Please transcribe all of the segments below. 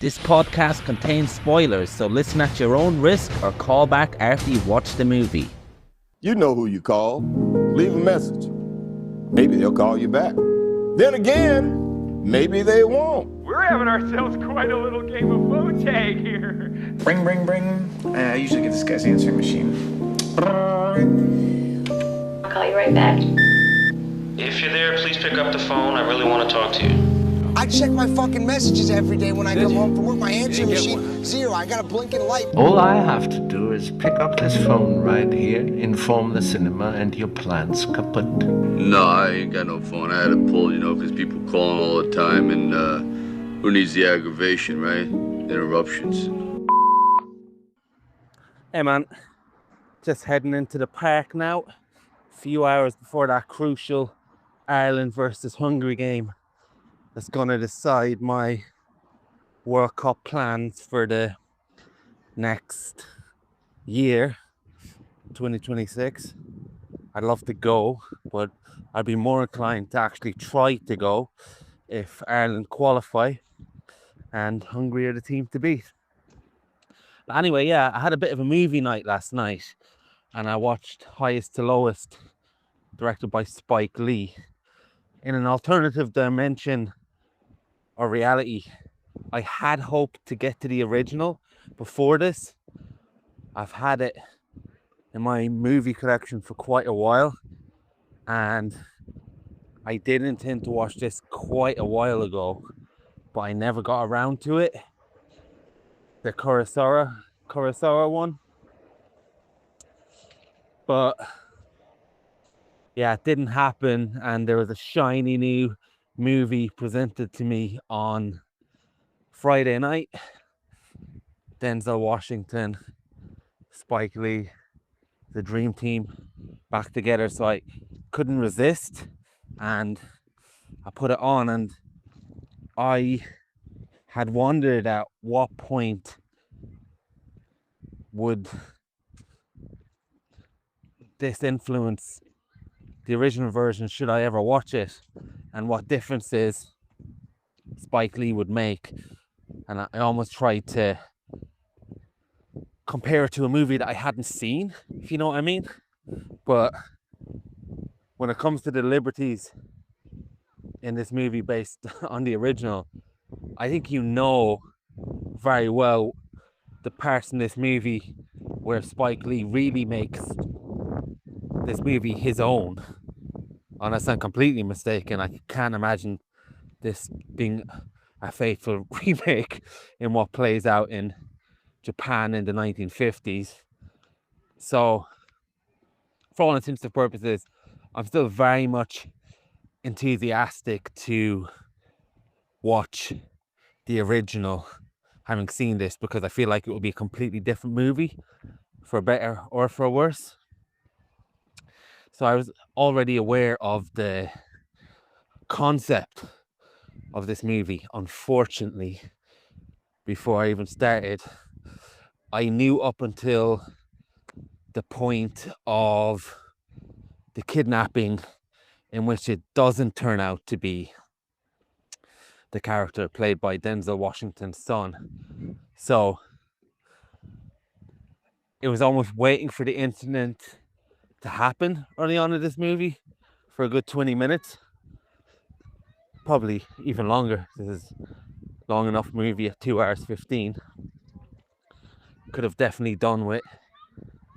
This podcast contains spoilers, so listen at your own risk or call back after you've watched the movie. You know who you call. Leave a message. Maybe they'll call you back. Then again, maybe they won't. We're having ourselves quite a little game of phone tag here. Ring, ring, ring. I usually get this guy's answering machine. I'll call you right back. If you're there, please pick up the phone. I really want to talk to you. I check my fucking messages every day when I come home from work. My answering machine, zero. I got a blinking light. All I have to do is pick up this phone right here, inform the cinema, and your plan's kaput. No, I ain't got no phone. I had to pull, because people calling all the time, and who needs the aggravation, right? Interruptions. Hey man, just heading into the park now. A few hours before that crucial Ireland versus Hungary game that's going to decide my World Cup plans for the next year, 2026. I'd love to go, but I'd be more inclined to actually try to go if Ireland qualify and Hungary are the team to beat. But anyway, yeah, I had a bit of a movie night last night and I watched Highest to Lowest, directed by Spike Lee. In an alternative dimension or reality, I had hoped to get to the original before this. I've had it in my movie collection for quite a while, and I did intend to watch this quite a while ago, but I never got around to it. The Kurosawa one. But yeah, it didn't happen, and there was a shiny new movie presented to me on Friday night. Denzel Washington, Spike Lee, the dream team back together, so I couldn't resist and I put it on, and I had wondered at what point would this influence the original version, should I ever watch it, and what differences Spike Lee would make. And I almost tried to compare it to a movie that I hadn't seen, if you know what I mean. But when it comes to the liberties in this movie based on the original, I think you know very well the parts in this movie where Spike Lee really makes this movie his own. Unless I'm completely mistaken, I can't imagine this being a faithful remake in what plays out in Japan in the 1950s. So, for all intents and purposes, I'm still very much enthusiastic to watch the original, having seen this, because I feel like it will be a completely different movie, for better or for worse. So I was already aware of the concept of this movie. Unfortunately, before I even started, I knew up until the point of the kidnapping, in which it doesn't turn out to be the character played by Denzel Washington's son. So it was almost waiting for the incident to happen early on in this movie for a good 20 minutes, probably even longer. This is long enough movie at 2 hours 15. Could have definitely done with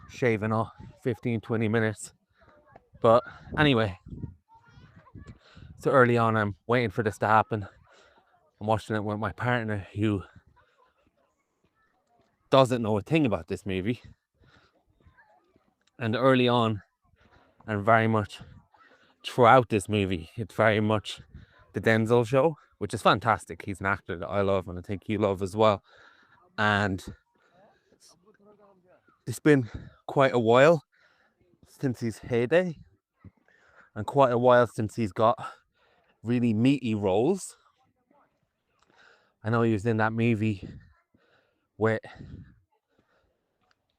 shaving off 15-20 minutes, but anyway, so early on I'm waiting for this to happen. I'm watching it with my partner, who doesn't know a thing about this movie. And early on, and very much throughout this movie, it's very much the Denzel show, which is fantastic. He's an actor that I love, and I think you love as well. And it's been quite a while since his heyday, and quite a while since he's got really meaty roles. I know he was in that movie with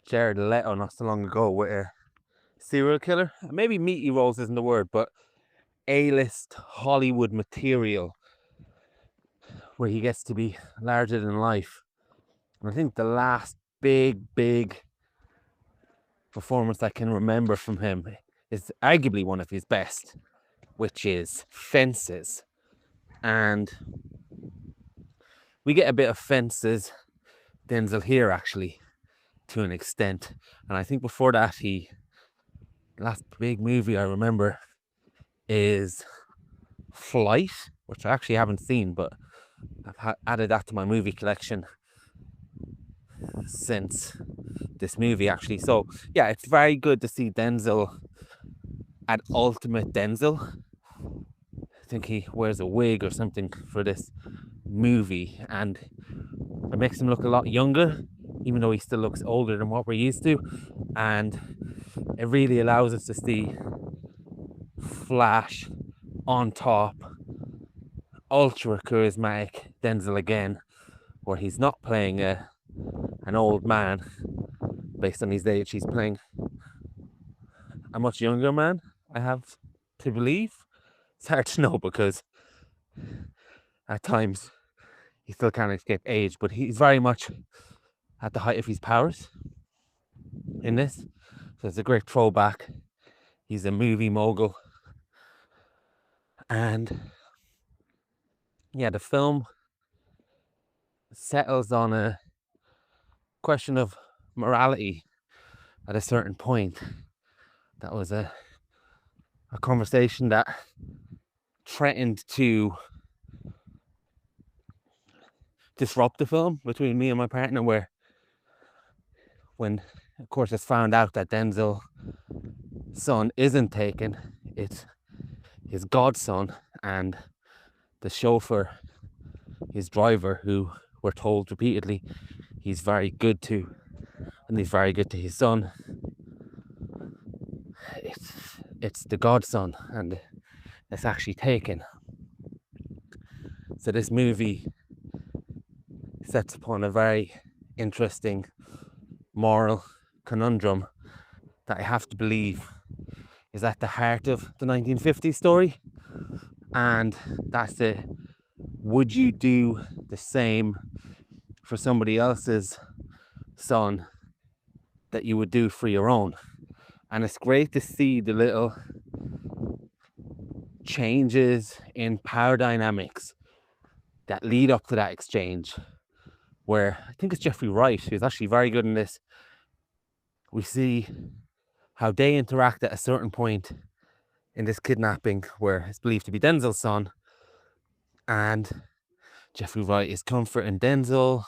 Jared Leto not so long ago with a serial killer. Maybe meaty roles isn't the word, but A-list Hollywood material where he gets to be larger than life. And I think the last big performance I can remember from him is arguably one of his best, which is Fences. And we get a bit of Fences Denzel here, actually, to an extent. And I think before that, last big movie I remember is Flight, which I actually haven't seen, but I've added that to my movie collection since this movie, actually. So yeah, it's very good to see Denzel at ultimate Denzel. I think he wears a wig or something for this movie, and it makes him look a lot younger, even though he still looks older than what we're used to. And it really allows us to see flash, on top, ultra charismatic Denzel again, where he's not playing an old man based on his age. He's playing a much younger man, I have to believe. It's hard to know because at times he still can't escape age, but he's very much at the height of his powers in this. So it's a great throwback. He's a movie mogul. And yeah, the film settles on a question of morality at a certain point. That was a conversation that threatened to disrupt the film between me and my partner, where when of course it's found out that Denzel's son isn't taken, it's his godson, and the chauffeur, his driver, who we're told repeatedly he's very good to, and he's very good to his son. It's the godson, and it's actually taken. So this movie sets upon a very interesting moral conundrum that I have to believe is at the heart of the 1950s story, and that's it. Would you do the same for somebody else's son that you would do for your own? And it's great to see the little changes in power dynamics that lead up to that exchange, where I think it's Jeffrey Wright who's actually very good in this. We see how they interact at a certain point in this kidnapping, where it's believed to be Denzel's son, and Jeffrey Wright is comforting Denzel,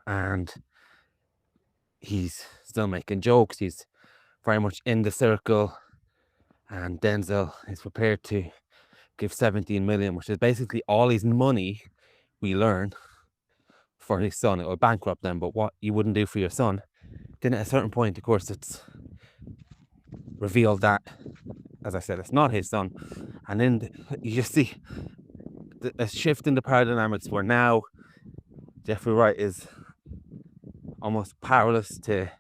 and he's still making jokes. He's very much in the circle, and Denzel is prepared to give 17 million, which is basically all his money, we learn, for his son. It would bankrupt them, but what you wouldn't do for your son. Then at a certain point, of course, it's revealed that, as I said, it's not his son. And then you just see a shift in the power dynamics, where now Jeffrey Wright is almost powerless to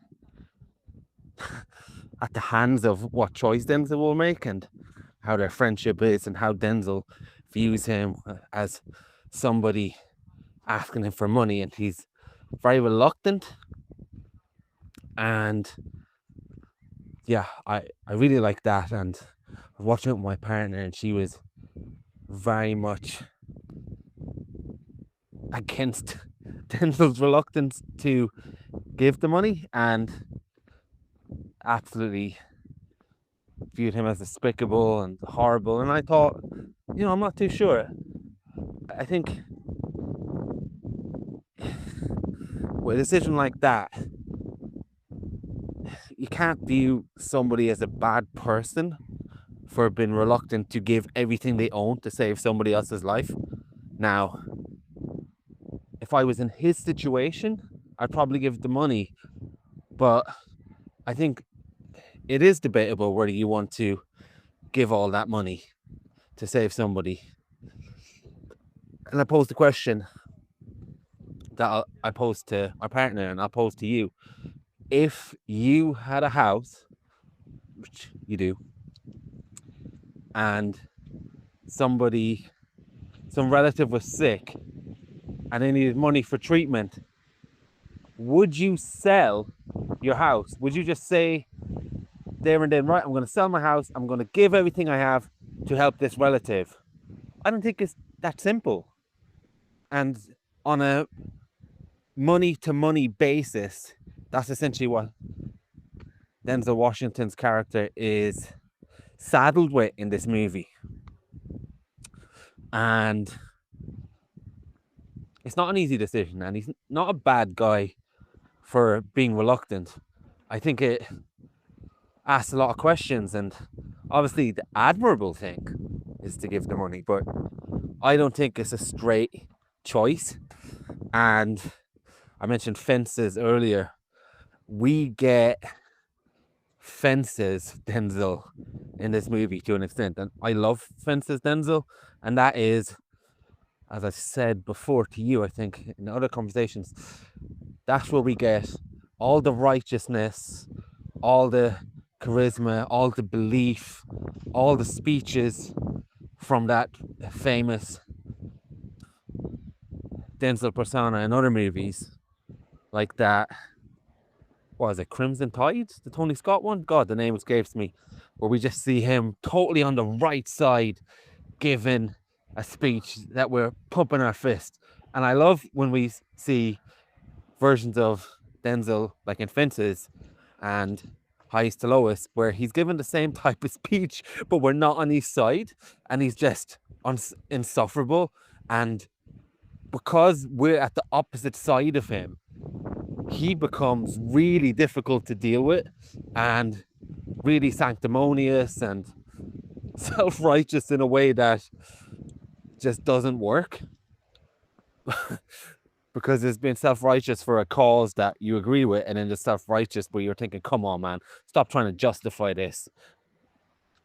at the hands of what choice Denzel will make, and how their friendship is, and how Denzel views him as somebody asking him for money, and he's very reluctant. And yeah, I really like that, and I was watching it with my partner, and she was very much against Denzel's reluctance to give the money, and absolutely viewed him as despicable and horrible. And I thought, I'm not too sure. I think with a decision like that, you can't view somebody as a bad person for being reluctant to give everything they own to save somebody else's life. Now, if I was in his situation, I'd probably give the money, but I think it is debatable whether you want to give all that money to save somebody. And I posed the question that I posed to my partner, and I'll pose to you. If you had a house, which you do, and somebody some relative was sick and they needed money for treatment, would you sell your house? Would you just say there and then, right, I'm going to sell my house, I'm going to give everything I have to help this relative? I don't think it's that simple. And on a money to money basis, that's essentially what Denzel Washington's character is saddled with in this movie. And it's not an easy decision, and he's not a bad guy for being reluctant. I think it asks a lot of questions, and obviously the admirable thing is to give the money, but I don't think it's a straight choice. And I mentioned fences earlier. We get fences Denzel in this movie to an extent, and I love fences Denzel, and that is, as I said before to you, I think in other conversations, that's where we get all the righteousness, all the charisma, all the belief, all the speeches from that famous Denzel persona in other movies, like that. What was it, Crimson Tide, the Tony Scott one? God, the name escapes me. Where we just see him totally on the right side, giving a speech that we're pumping our fist. And I love when we see versions of Denzel, like in Fences and Highest to Lowest, where he's given the same type of speech, but we're not on his side, and he's just insufferable. And because we're at the opposite side of him, he becomes really difficult to deal with and really sanctimonious and self-righteous in a way that just doesn't work. Because it's been self-righteous for a cause that you agree with, and then just self-righteous where you're thinking, come on, man, stop trying to justify this.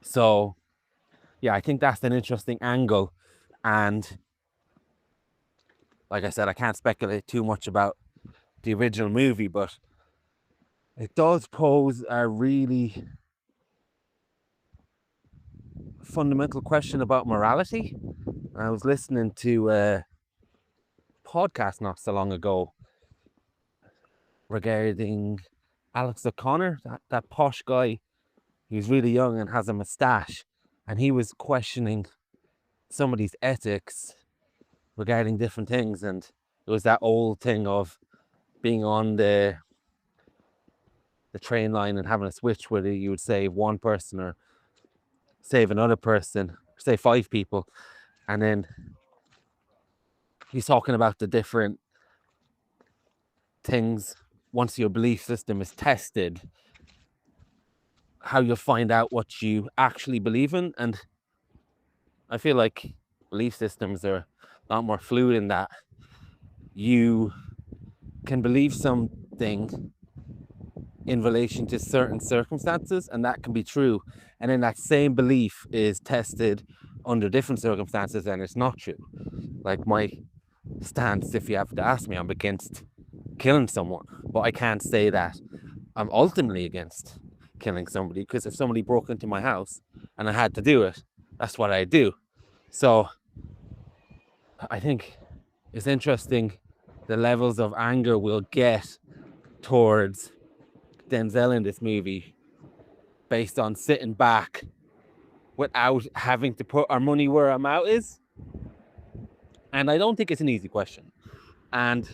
So yeah, I think that's an interesting angle. And like I said, I can't speculate too much about the original movie, but it does pose a really fundamental question about morality. I was listening to a podcast not so long ago regarding Alex O'Connor, that posh guy. He's really young and has a moustache, and he was questioning somebody's ethics regarding different things. And it was that old thing of being on the train line and having a switch where you would save one person or save another person, save 5 people. And then he's talking about the different things once your belief system is tested, how you'll find out what you actually believe in. And I feel like belief systems are a lot more fluid in that you can believe something in relation to certain circumstances, and that can be true, and then that same belief is tested under different circumstances and it's not true. Like my stance, if you have to ask me, I'm against killing someone, but I can't say that I'm ultimately against killing somebody, because if somebody broke into my house and I had to do it, that's what I do. So I think it's interesting the levels of anger we'll get towards Denzel in this movie based on sitting back without having to put our money where our mouth is. And I don't think it's an easy question. And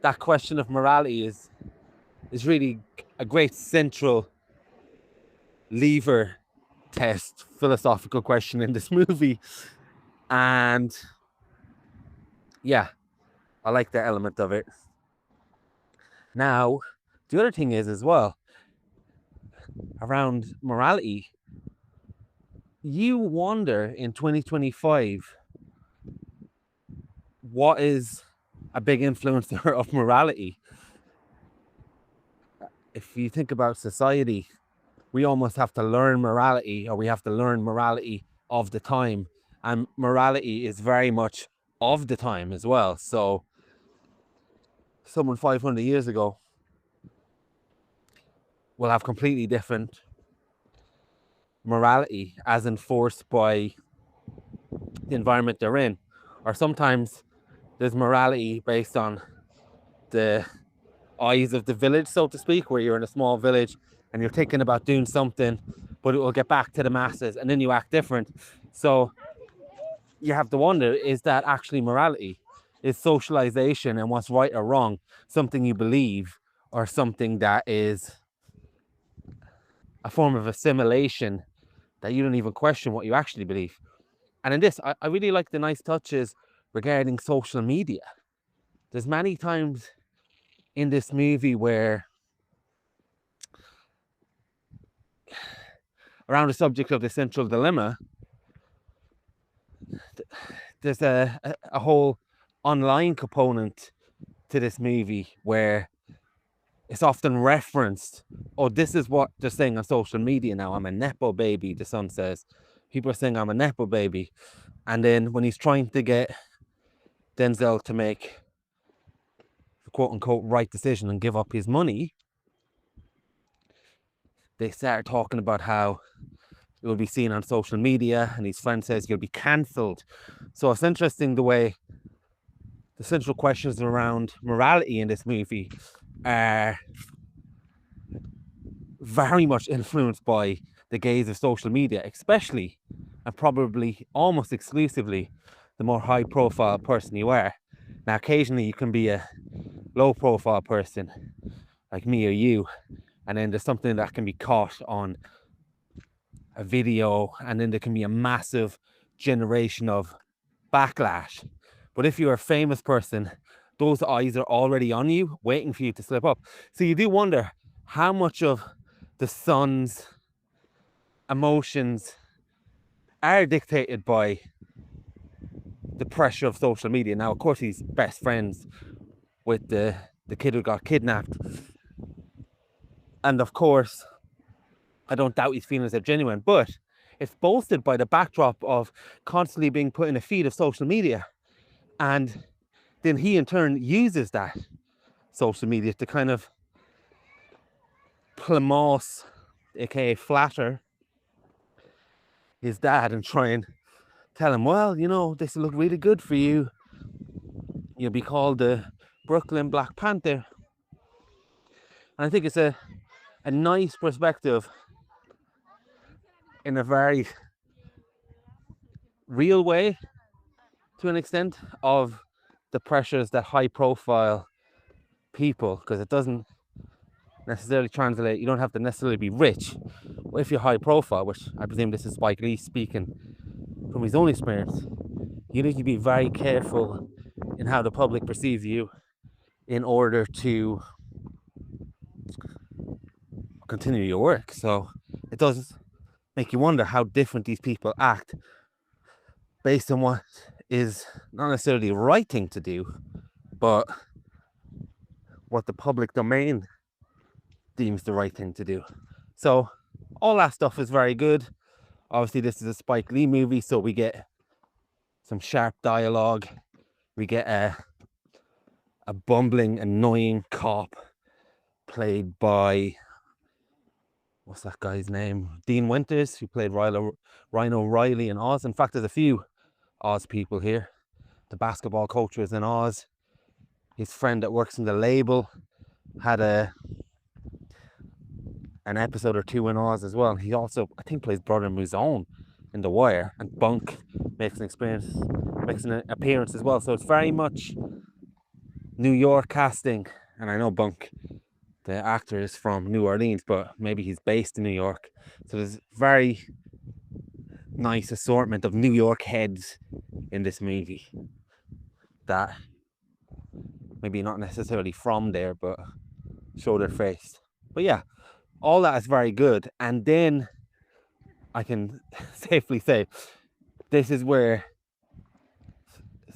that question of morality is really a great central lever test philosophical question in this movie. And yeah, I like that element of it. Now, the other thing is as well, around morality, you wonder in 2025, what is a big influencer of morality? If you think about society, we almost have to learn morality, or we have to learn morality of the time. And morality is very much of the time as well. So someone 500 years ago will have completely different morality as enforced by the environment they're in. Or sometimes there's morality based on the eyes of the village, so to speak, where you're in a small village and you're thinking about doing something, but it will get back to the masses, and then you act different. So you have to wonder, is that actually morality? Is socialization and what's right or wrong something you believe, or something that is a form of assimilation that you don't even question what you actually believe? And in this, I really like the nice touches regarding social media. There's many times in this movie where, around the subject of the central dilemma, there's a whole online component to this movie where it's often referenced. Oh, this is what they're saying on social media now. I'm a Nepo baby, the son says. People are saying I'm a Nepo baby. And then when he's trying to get Denzel to make the quote unquote right decision and give up his money, they start talking about how it will be seen on social media, and his friend says you'll be cancelled. So it's interesting the way the central questions around morality in this movie are very much influenced by the gaze of social media, especially and probably almost exclusively the more high profile person you are. Now, occasionally you can be a low profile person like me or you, and then there's something that can be caught on a video, and then there can be a massive generation of backlash. But if you're a famous person, those eyes are already on you, waiting for you to slip up. So you do wonder how much of the son's emotions are dictated by the pressure of social media. Now, of course, he's best friends with the kid who got kidnapped. And of course, I don't doubt his feelings are genuine, but it's bolstered by the backdrop of constantly being put in a feed of social media. And then he in turn uses that social media to kind of plumose, aka flatter, his dad and try and tell him, well, you know, this will look really good for you. You'll be called the Brooklyn Black Panther. And I think it's a nice perspective in a very real way, to an extent, of the pressures that high profile people, because it doesn't necessarily translate, you don't have to necessarily be rich. But if you're high profile, which I presume this is Spike Lee speaking from his own experience, you need to be very careful in how the public perceives you in order to continue your work. So it does make you wonder how different these people act based on what is not necessarily the right thing to do, but what the public domain deems the right thing to do. So all that stuff is very good. Obviously, this is a Spike Lee movie, so we get some sharp dialogue. We get a bumbling, annoying cop played by, what's that guy's name? Dean Winters, who played Rhino Riley in Oz. In fact, there's a few Oz people here. The basketball coach was in Oz. His friend that works in the label had an episode or two in Oz as well. He also, I think, plays Brother Mouzone in The Wire, and Bunk makes an appearance as well. So it's very much New York casting, and I know Bunk, the actor, is from New Orleans, but maybe he's based in New York. So there's very nice assortment of New York heads in this movie that maybe not necessarily from there, but show their face. But yeah, all that is very good. And then I can safely say this is where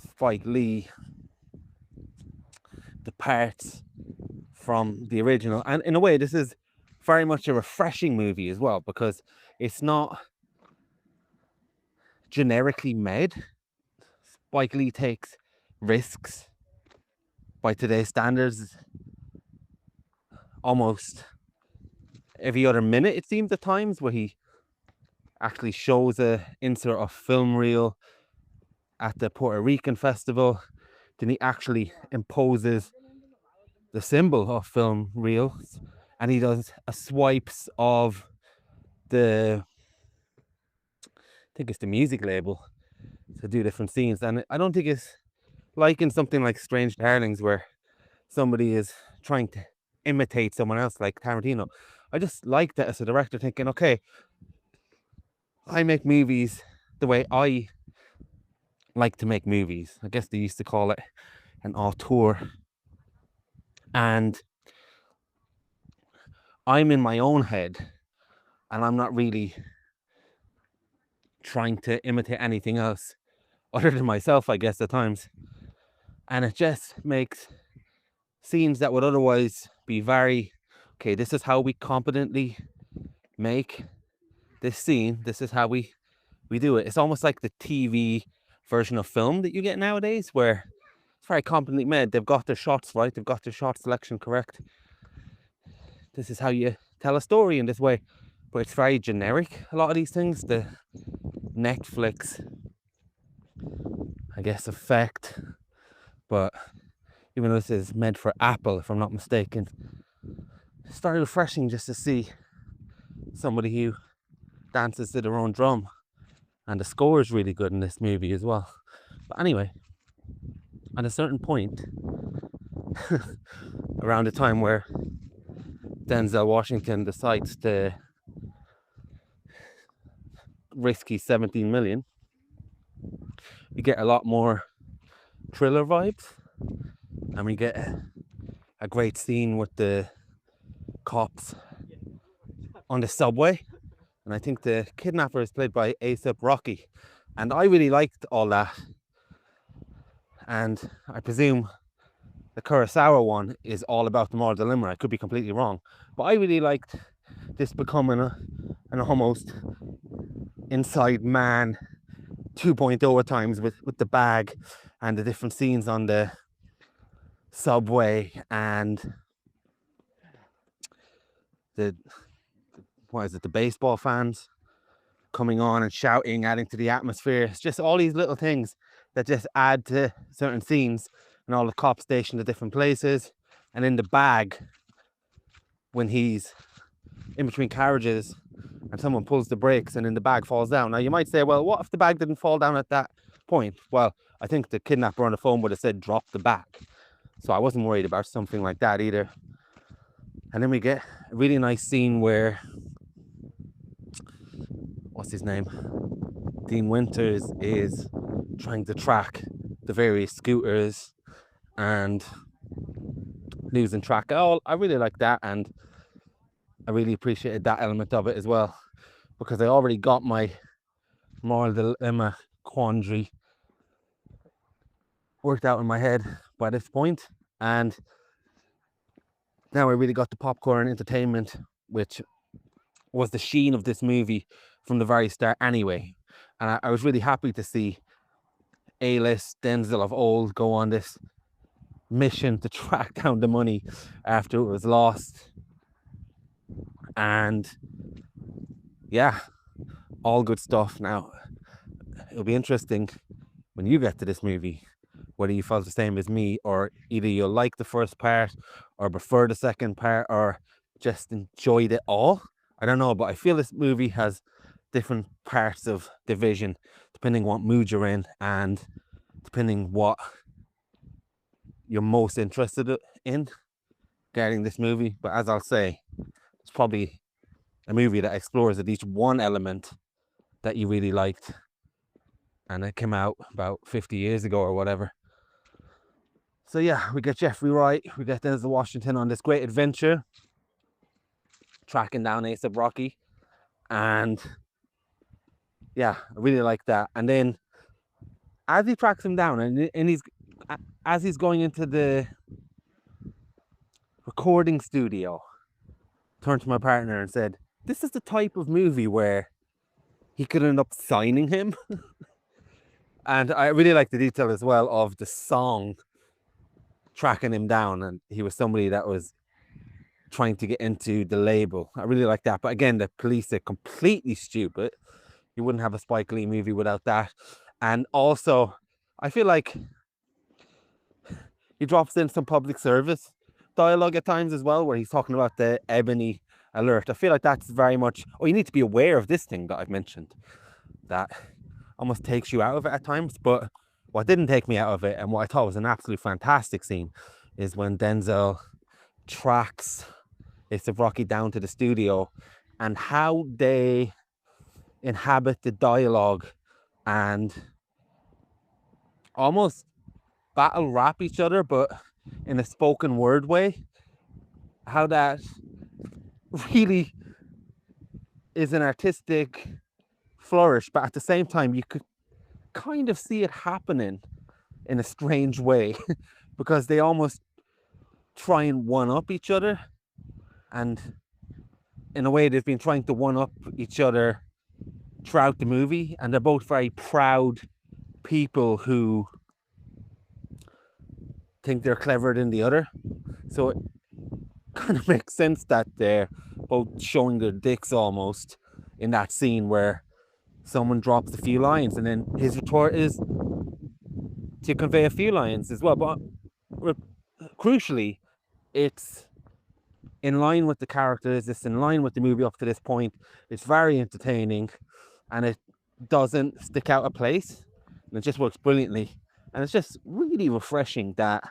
Spike Lee departs from the original. And in a way, this is very much a refreshing movie as well, because it's not generically made. Spike Lee takes risks by today's standards almost every other minute, it seems at times, where he actually shows a insert of film reel at the Puerto Rican festival. Then he actually imposes the symbol of film reels, and he does a swipes of the, I think it's the music label, to do different scenes. And I don't think it's like in something like Strange Darlings where somebody is trying to imitate someone else like Tarantino. I just like that as a director, thinking, okay, I make movies the way I like to make movies. I guess they used to call it an auteur. And I'm in my own head, and I'm not really trying to imitate anything else other than myself, I guess, at times. And it just makes scenes that would otherwise be very, okay, this is how we competently make this scene, this is how we do it. It's almost like the TV version of film that you get nowadays, where it's very competently made. They've got their shots right, they've got their shot selection correct. This is how you tell a story in this way. But it's very generic, a lot of these things. The Netflix, I guess, effect. But even though this is meant for Apple, if I'm not mistaken, it's very refreshing just to see somebody who dances to their own drum. And the score is really good in this movie as well. But anyway, at a certain point, around the time where Denzel Washington decides to risky 17 million, you get a lot more thriller vibes, and we get a great scene with the cops on the subway, and I think the kidnapper is played by A$AP Rocky, and I really liked all that. And I presume the Kurosawa one is all about the moral dilemma. I could be completely wrong, but I really liked this becoming an almost Inside Man 2.0 at times, with the bag and the different scenes on the subway, and the baseball fans coming on and shouting, adding to the atmosphere. It's just all these little things that just add to certain scenes, and all the cops stationed at different places, and in the bag when he's in between carriages and someone pulls the brakes and then the bag falls down. Now you might say, well, what if the bag didn't fall down at that point? Well, I think the kidnapper on the phone would have said drop the bag, so I wasn't worried about something like that either. And then we get a really nice scene where, what's his name, Dean Winters is trying to track the various scooters and losing track. Oh, I really like that, and I really appreciated that element of it as well, because I already got my moral dilemma quandary worked out in my head by this point, and now I really got the popcorn entertainment, which was the sheen of this movie from the very start anyway. And I was really happy to see A-list Denzel of old go on this mission to track down the money after it was lost. And yeah, all good stuff. Now, it'll be interesting when you get to this movie, whether you felt the same as me, or either you'll like the first part or prefer the second part, or just enjoyed it all. I don't know, but I feel this movie has different parts of the vision depending what mood you're in and depending what you're most interested in getting this movie. But as I'll say, it's probably a movie that explores at least one element that you really liked, and it came out about 50 years ago or whatever. So yeah, we get Jeffrey Wright, we get Denzel Washington on this great adventure, tracking down A$AP Rocky, and yeah, I really like that. And then as he tracks him down, and as he's going into the recording studio, turned to my partner and said, this is the type of movie where he could end up signing him. And I really like the detail as well of the song tracking him down, and he was somebody that was trying to get into the label. I really like that. But again, the police are completely stupid. You wouldn't have a Spike Lee movie without that. And also I feel like he drops in some public service dialogue at times as well, where he's talking about the ebony alert. I feel like that's very much, oh, you need to be aware of this thing that I've mentioned. That almost takes you out of it at times. But what didn't take me out of it, and what I thought was an absolutely fantastic scene, is when Denzel tracks A$AP Rocky down to the studio, and how they inhabit the dialogue and almost battle rap each other, but in a spoken word way. How that really is an artistic flourish, but at the same time you could kind of see it happening in a strange way because they almost try and one up each other, and in a way they've been trying to one up each other throughout the movie, and they're both very proud people who think they're cleverer than the other. So it kind of makes sense that they're both showing their dicks almost in that scene where someone drops a few lines and then his retort is to convey a few lines as well. But crucially, it's in line with the characters, it's in line with the movie up to this point. It's very entertaining and it doesn't stick out of place, and it just works brilliantly. And it's just really refreshing that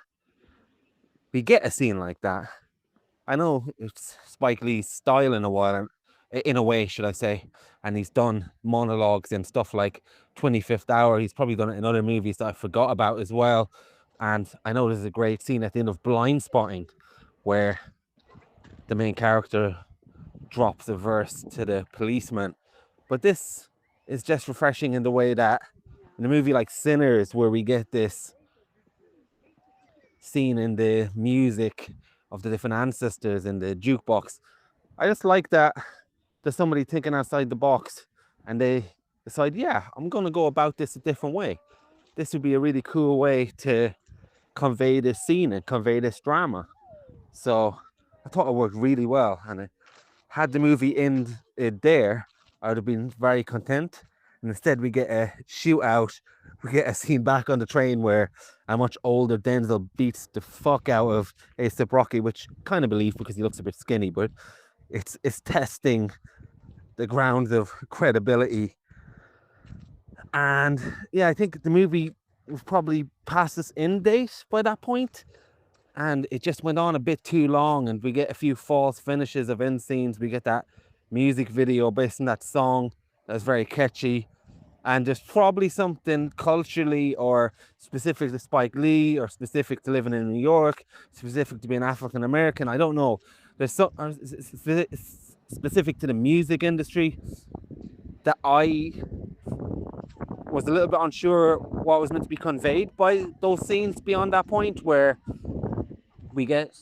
we get a scene like that. I know it's Spike Lee's style in a while, in a way, should I say, and he's done monologues and stuff like 25th Hour. He's probably done it in other movies that I forgot about as well. And I know there's a great scene at the end of Blind Spotting where the main character drops a verse to the policeman. But this is just refreshing in the way that in a movie like Sinners, where we get this scene in the music of the different ancestors in the jukebox, I just like that there's somebody thinking outside the box and they decide, yeah, I'm going to go about this a different way. This would be a really cool way to convey this scene and convey this drama. So I thought it worked really well, and had the movie end there, I would have been very content. And instead we get a shootout. We get a scene back on the train where a much older Denzel beats the fuck out of A$AP Rocky, which kind of believe because he looks a bit skinny, but it's testing the grounds of credibility. And yeah, I think the movie was probably past its end date by that point, and it just went on a bit too long, and we get a few false finishes of end scenes. We get that music video based on that song that's very catchy, and there's probably something culturally or specific to Spike Lee or specific to living in New York, specific to being African American, I don't know, there's some specific to the music industry that I was a little bit unsure what was meant to be conveyed by those scenes beyond that point, where we get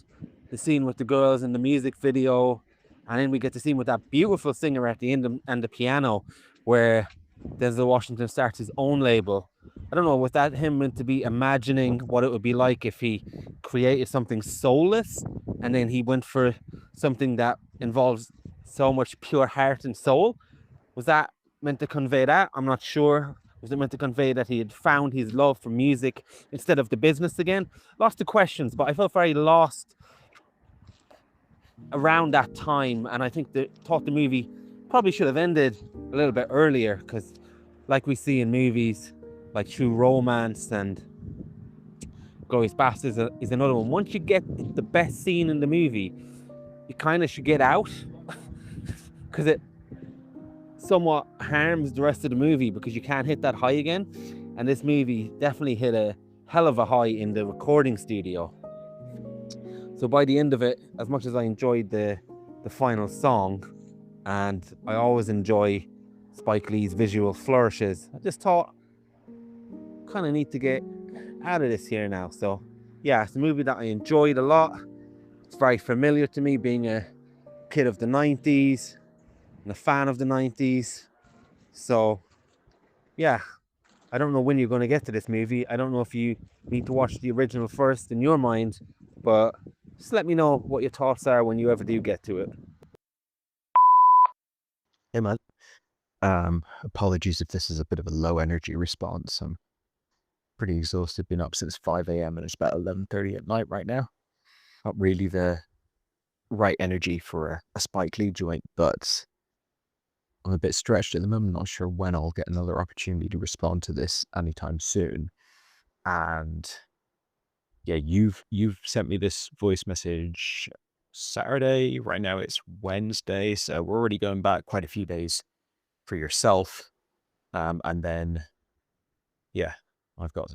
the scene with the girls in the music video, and then we get the scene with that beautiful singer at the end and the piano, where Denzel Washington starts his own label. I don't know, was that him meant to be imagining what it would be like if he created something soulless and then he went for something that involves so much pure heart and soul? Was that meant to convey that? I'm not sure. Was it meant to convey that he had found his love for music instead of the business again? Lots of questions, but I felt very lost around that time, and I thought the movie probably should have ended a little bit earlier, because like we see in movies like True Romance and Glorious Bastards is another one. Once you get the best scene in the movie, you kind of should get out because it somewhat harms the rest of the movie because you can't hit that high again. And this movie definitely hit a hell of a high in the recording studio. So by the end of it, as much as I enjoyed the final song, and I always enjoy Spike Lee's visual flourishes, I just thought kind of need to get out of this here now. So yeah, it's a movie that I enjoyed a lot. It's very familiar to me, being a kid of the 90s and a fan of the 90s. So yeah, I don't know when you're going to get to this movie. I don't know if you need to watch the original first in your mind, but just let me know what your thoughts are when you ever do get to it. Hey man, apologies if this is a bit of a low energy response. I'm pretty exhausted. Been up since 5 a.m. and it's about 11:30 at night right now. Not really the right energy for a Spike Lee joint, but I'm a bit stretched at the moment. Not sure when I'll get another opportunity to respond to this anytime soon. And yeah, you've sent me this voice message Saturday. Right now it's Wednesday, so we're already going back quite a few days for yourself. And then yeah, I've gone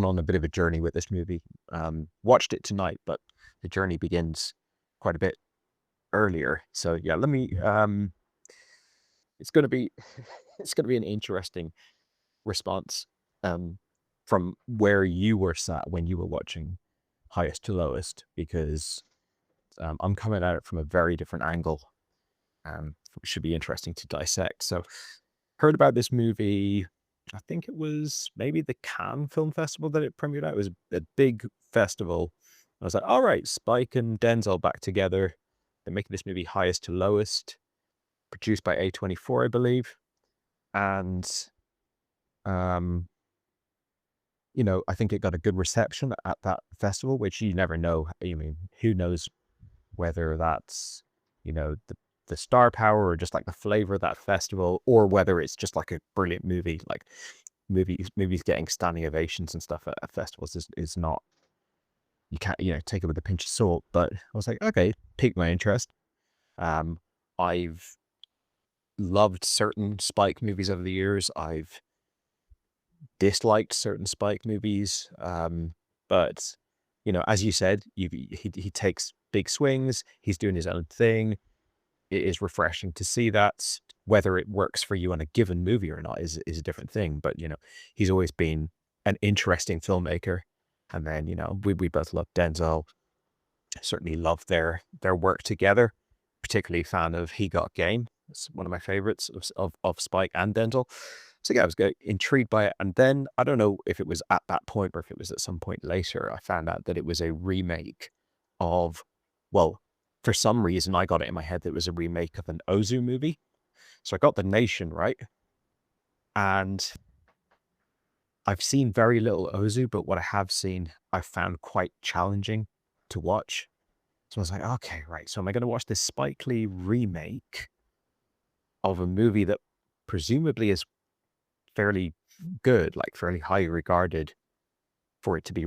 on a bit of a journey with this movie. Watched it tonight, but the journey begins quite a bit earlier. So yeah, let me it's gonna be an interesting response from where you were sat when you were watching Highest to Lowest, because I'm coming at it from a very different angle. Which should be interesting to dissect. So heard about this movie, I think it was maybe the Cannes Film Festival that it premiered at. It was a big festival. I was like, all right, Spike and Denzel back together. They're making this movie Highest to Lowest, produced by A24, I believe. And, I think it got a good reception at that festival, which you never know. I mean, who knows whether that's, the star power or just like the flavor of that festival, or whether it's just like a brilliant movie. Like movies getting standing ovations and stuff at festivals is not, you can't, take it with a pinch of salt. But I was like, okay, piqued my interest. I've loved certain Spike movies over the years. I've disliked certain Spike movies. But as you said, he takes big swings. He's doing his own thing. It is refreshing to see that. Whether it works for you on a given movie or not is a different thing. But he's always been an interesting filmmaker. And then we both love Denzel. Certainly love their work together. Particularly fan of He Got Game. It's one of my favorites of Spike and Denzel. So yeah, I was intrigued by it. And then I don't know if it was at that point or if it was at some point later, I found out that it was a remake of, well, for some reason I got it in my head that it was a remake of an Ozu movie. So I got The Nation right. And I've seen very little Ozu, but what I have seen, I found quite challenging to watch. So I was like, okay, right. So am I going to watch this Spike Lee remake of a movie that presumably is fairly good, like fairly highly regarded for it to be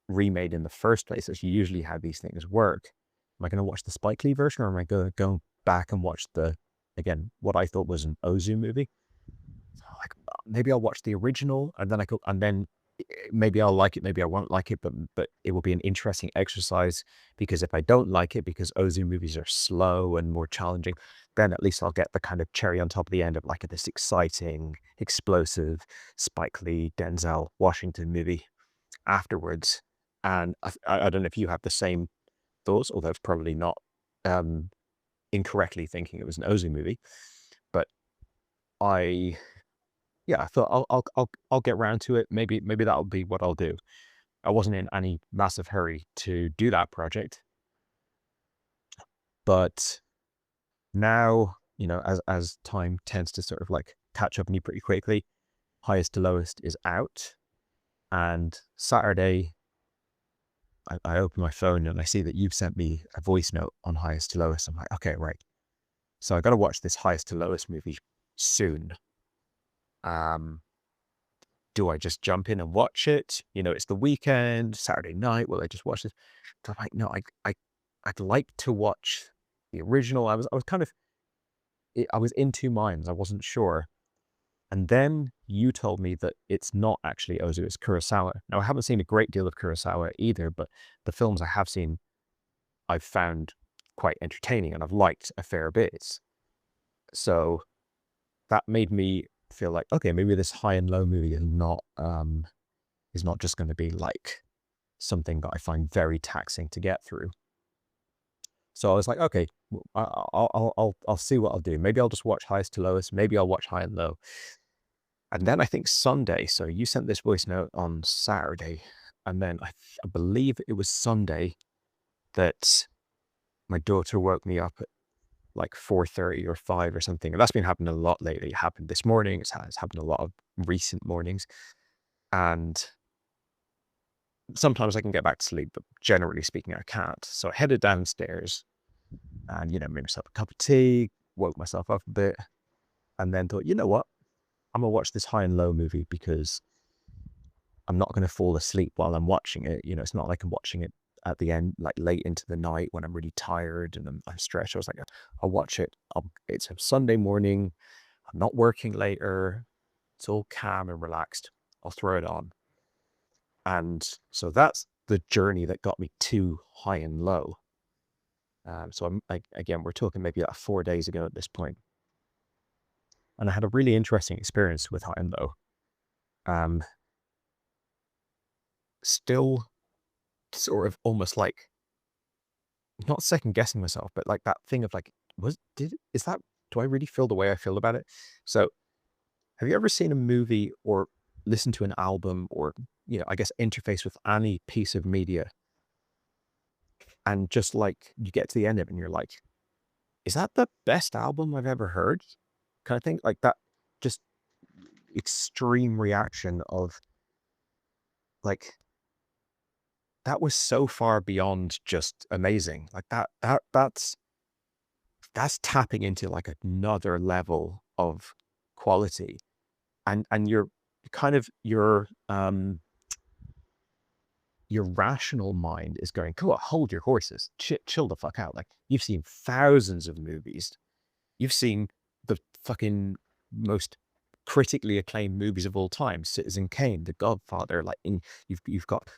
remade in the first place, as usually how these things work? Am I going to watch the Spike Lee version, or am I going to go back and watch what I thought was an Ozu movie? So like, maybe I'll watch the original, and then maybe I'll like it, maybe I won't like it, but it will be an interesting exercise, because if I don't like it, because Ozu movies are slow and more challenging, then at least I'll get the kind of cherry on top of the end of like this exciting, explosive Spike Lee, Denzel Washington movie afterwards. And I don't know if you have the same thoughts, although it's probably not incorrectly thinking it was an Ozu movie, but I thought I'll get round to it. Maybe that'll be what I'll do. I wasn't in any massive hurry to do that project, but now, as time tends to sort of like catch up on you pretty quickly, Highest to Lowest is out, and Saturday I open my phone and I see that you've sent me a voice note on Highest to Lowest. I'm like, okay, right. So I got to watch this Highest to Lowest movie soon. Do I just jump in and watch it? It's the weekend, Saturday night. Will I just watch this? So I'm like, no, I'd like to watch the original. I was in two minds. I wasn't sure. And then you told me that it's not actually Ozu, it's Kurosawa. Now, I haven't seen a great deal of Kurosawa either, but the films I have seen, I've found quite entertaining and I've liked a fair bit. So that made me feel like, okay, maybe this high and low movie is not just going to be like something that I find very taxing to get through. So I was like, okay, I'll see what I'll do. Maybe I'll just watch Highest to Lowest. Maybe I'll watch High and Low. And then I think Sunday, so you sent this voice note on Saturday, and then I believe it was Sunday that my daughter woke me up at like 4:30 or 5 or something. And that's been happening a lot lately. It happened this morning. It's happened a lot of recent mornings. and sometimes I can get back to sleep, but generally speaking, I can't. So I headed downstairs and, made myself a cup of tea, woke myself up a bit, and then thought, you know what? I'm going to watch this High and Low movie because I'm not going to fall asleep while I'm watching it. It's not like I'm watching it at the end, like late into the night when I'm really tired and I'm stretched. I was like, I'll watch it. It's a Sunday morning. I'm not working later. It's all calm and relaxed. I'll throw it on. And so that's the journey that got me to High and Low. So I'm again, we're talking maybe like 4 days ago at this point. And I had a really interesting experience with High and Low. Still sort of almost like not second guessing myself, but like that thing of like, do I really feel the way I feel about it? So have you ever seen a movie or listened to an album or, I guess interface with any piece of media and just like you get to the end of it and you're like, is that the best album I've ever heard? Kind of thing like that, just extreme reaction of like, that was so far beyond just amazing. Like that's tapping into like another level of quality. And you're kind of your rational mind is going, cool, hold your horses, chill the fuck out. Like you've seen thousands of movies. You've seen the fucking most critically acclaimed movies of all time, Citizen Kane, The Godfather, like you've got,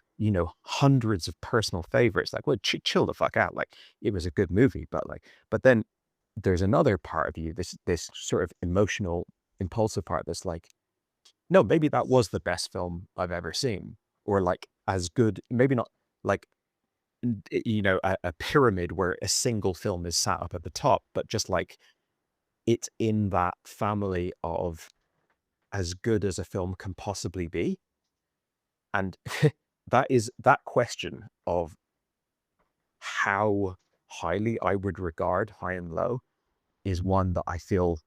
hundreds of personal favorites. Like, well, chill the fuck out. Like it was a good movie, but then there's another part of you, this sort of emotional, impulsive part that's like, no, maybe that was the best film I've ever seen, or like as good, maybe not like, a pyramid where a single film is sat up at the top, but just like it's in that family of as good as a film can possibly be. And that question of how highly I would regard High and Low is one that I feel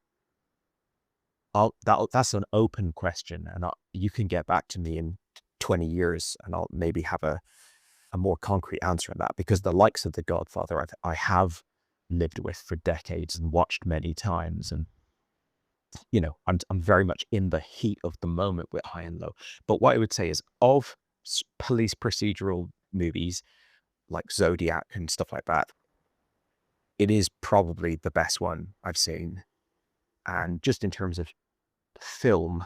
that's an open question, and you can get back to me in 20 years and I'll maybe have a more concrete answer on that, because the likes of The Godfather I have lived with for decades and watched many times, and I'm very much in the heat of the moment with High and Low. But what I would say is, of police procedural movies like Zodiac and stuff like that, it is probably the best one I've seen. And just in terms of film,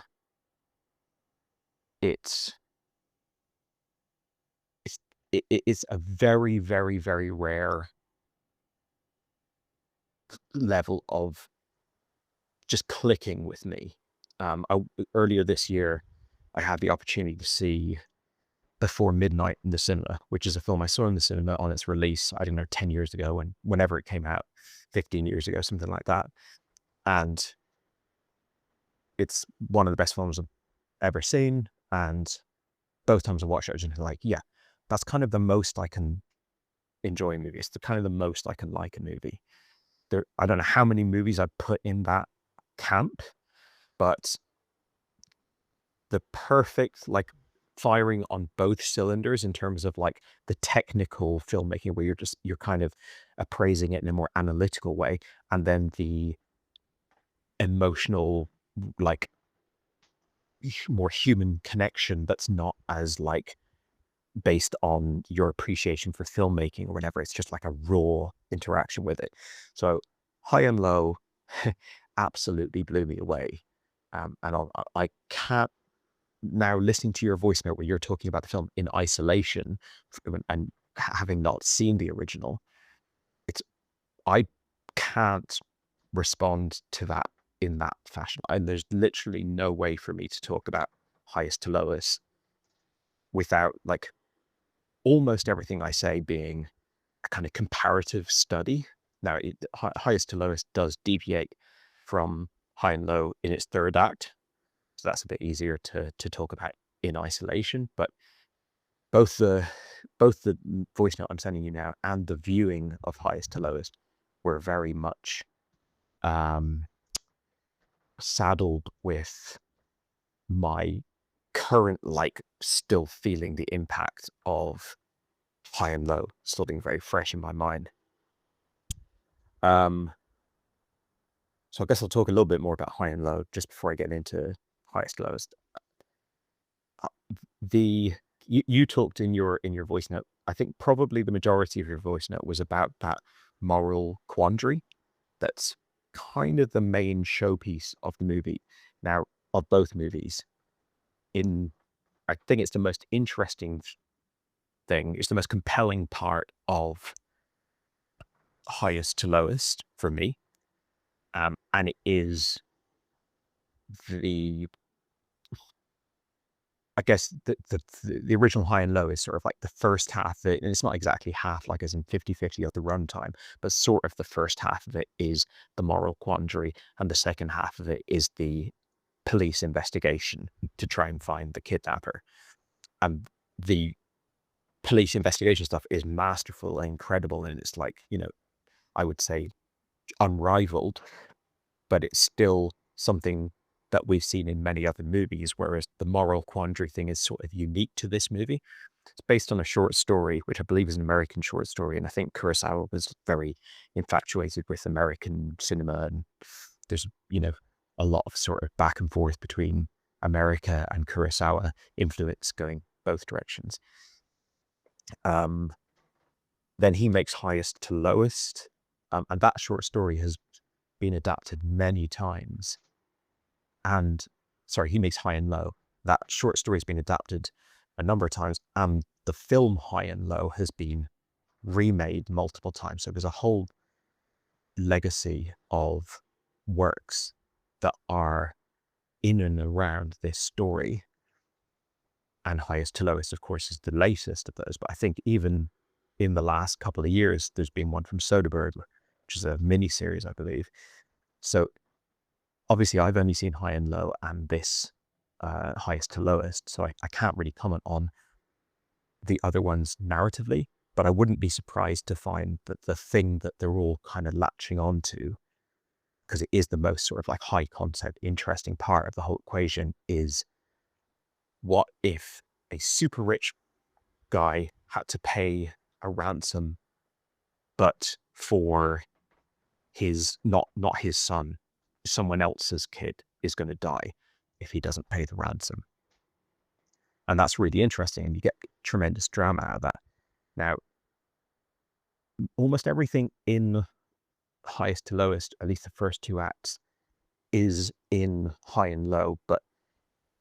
it's a very, very, very rare level of just clicking with me. Earlier this year, I had the opportunity to see Before Midnight in the cinema, which is a film I saw in the cinema on its release, I don't know, 10 years ago, and whenever it came out, 15 years ago, something like that. And it's one of the best films I've ever seen. And both times I watched it, I was just like, yeah, that's kind of the most I can enjoy a movie. It's the kind of the most I can like a movie. I don't know how many movies I put in that camp, but the perfect, like, firing on both cylinders in terms of like the technical filmmaking, where you're kind of appraising it in a more analytical way, and then the emotional, like more human connection that's not as like based on your appreciation for filmmaking or whatever. It's just like a raw interaction with it. So High and Low absolutely blew me away. And I can't, now listening to your voice note where you're talking about the film in isolation and having not seen the original, I can't respond to that in that fashion. And there's literally no way for me to talk about Highest to Lowest without like almost everything I say being a kind of comparative study. Now, Highest to Lowest does deviate from High and Low in its third act, so that's a bit easier to talk about in isolation. But both the voice note I'm sending you now and the viewing of Highest to Lowest were very much saddled with my current, like, still feeling the impact of High and Low, still being very fresh in my mind. So I guess I'll talk a little bit more about High and Low just before I get into Highest Lowest. You talked in your voice note. I think probably the majority of your voice note was about that moral quandary that's kind of the main showpiece of the movie. Now, of both movies, I think it's the most interesting thing. It's the most compelling part of Highest to Lowest for me. And it is I guess the original High and Low is sort of like the first half of it, and it's not exactly half, like as in 50-50 of the runtime, but sort of the first half of it is the moral quandary, and the second half of it is the police investigation to try and find the kidnapper. And the police investigation stuff is masterful and incredible, and it's like, I would say unrivaled, but it's still something that we've seen in many other movies, whereas the moral quandary thing is sort of unique to this movie. It's based on a short story, which I believe is an American short story, and I think Kurosawa was very infatuated with American cinema, and there's, a lot of sort of back and forth between America and Kurosawa influence going both directions. Then he makes Highest to Lowest, and that short story has been adapted many times. And sorry, he makes High and Low. That short story has been adapted a number of times, and the film High and Low has been remade multiple times. So there's a whole legacy of works that are in and around this story. And Highest to Lowest, of course, is the latest of those. But I think even in the last couple of years, there's been one from Soderbergh, which is a mini-series, I believe. So obviously, I've only seen High and Low and this Highest to Lowest, so I can't really comment on the other ones narratively, but I wouldn't be surprised to find that the thing that they're all kind of latching onto, because it is the most sort of like high concept, interesting part of the whole equation, is what if a super rich guy had to pay a ransom, but for his, not his son, someone else's kid is going to die if he doesn't pay the ransom. And that's really interesting, and you get tremendous drama out of that. Now, almost everything in Highest to Lowest, at least the first two acts, is in High and Low, but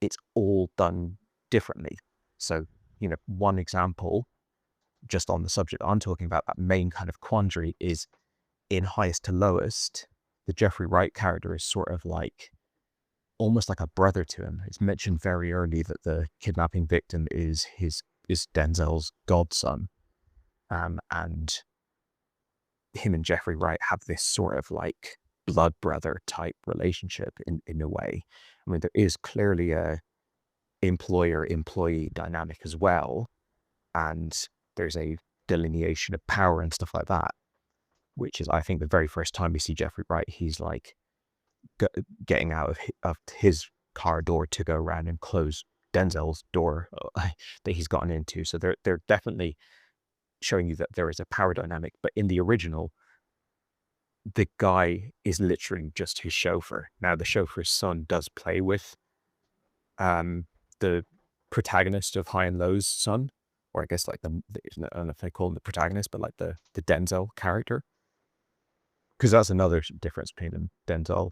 it's all done differently. So, one example, just on the subject I'm talking about, that main kind of quandary, is in Highest to Lowest, the Jeffrey Wright character is sort of like, almost like a brother to him. It's mentioned very early that the kidnapping victim is Denzel's godson. And him and Jeffrey Wright have this sort of like blood brother type relationship in a way. I mean, there is clearly a employer-employee dynamic as well. And there's a delineation of power and stuff like that, which is, I think, the very first time we see Jeffrey Wright, he's like getting out of his car door to go around and close Denzel's door that he's gotten into. So they're definitely showing you that there is a power dynamic. But in the original, the guy is literally just his chauffeur. Now, the chauffeur's son does play with the protagonist of High and Low's son, or I guess like I don't know if they call him the protagonist, but like the Denzel character. Because that's another difference between them. Denzel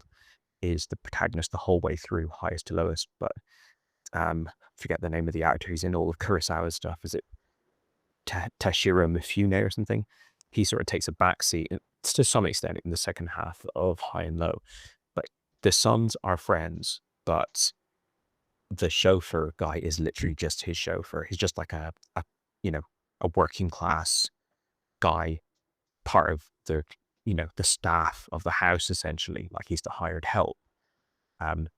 is the protagonist the whole way through Highest to Lowest, but forget the name of the actor. He's in all of Kurosawa's stuff. Is it Tashiro Mifune or something? He sort of takes a backseat to some extent in the second half of High and Low. But the sons are friends, but the chauffeur guy is literally just his chauffeur. He's just like a working class guy, part of the staff of the house, essentially. Like, he's the hired help.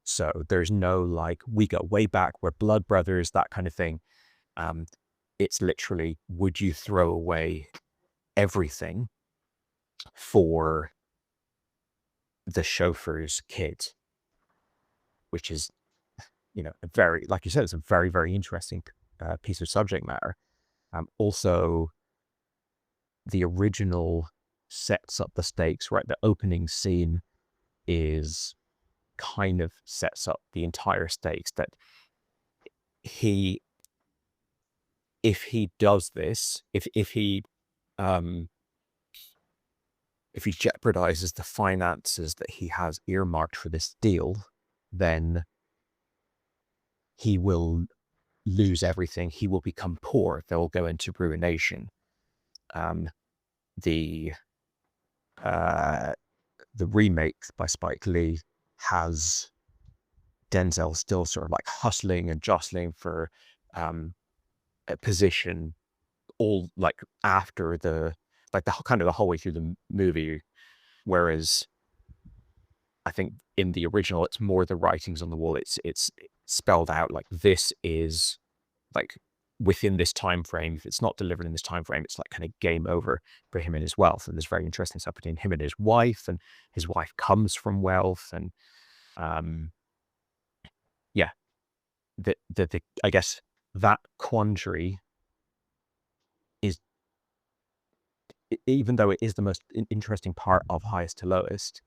So there's no like, we go way back, we're blood brothers, that kind of thing. It's literally, would you throw away everything for the chauffeur's kid? Which is a very, like you said, it's a very, very interesting piece of subject matter. Also, the original sets up the stakes, right? The opening scene is kind of sets up the entire stakes that if he does this, if he jeopardizes the finances that he has earmarked for this deal, then he will lose everything. He will become poor. They'll go into ruination. The remake by Spike Lee has Denzel still sort of like hustling and jostling for a position, all like after the kind of the whole way through the movie, whereas I think in the original it's more the writings on the wall. It's spelled out like this is like within this time frame. If it's not delivered in this time frame, it's like kind of game over for him and his wealth. And there's very interesting stuff between him and his wife, and his wife comes from wealth, and yeah, the I guess that quandary is, even though it is the most interesting part of Highest to Lowest,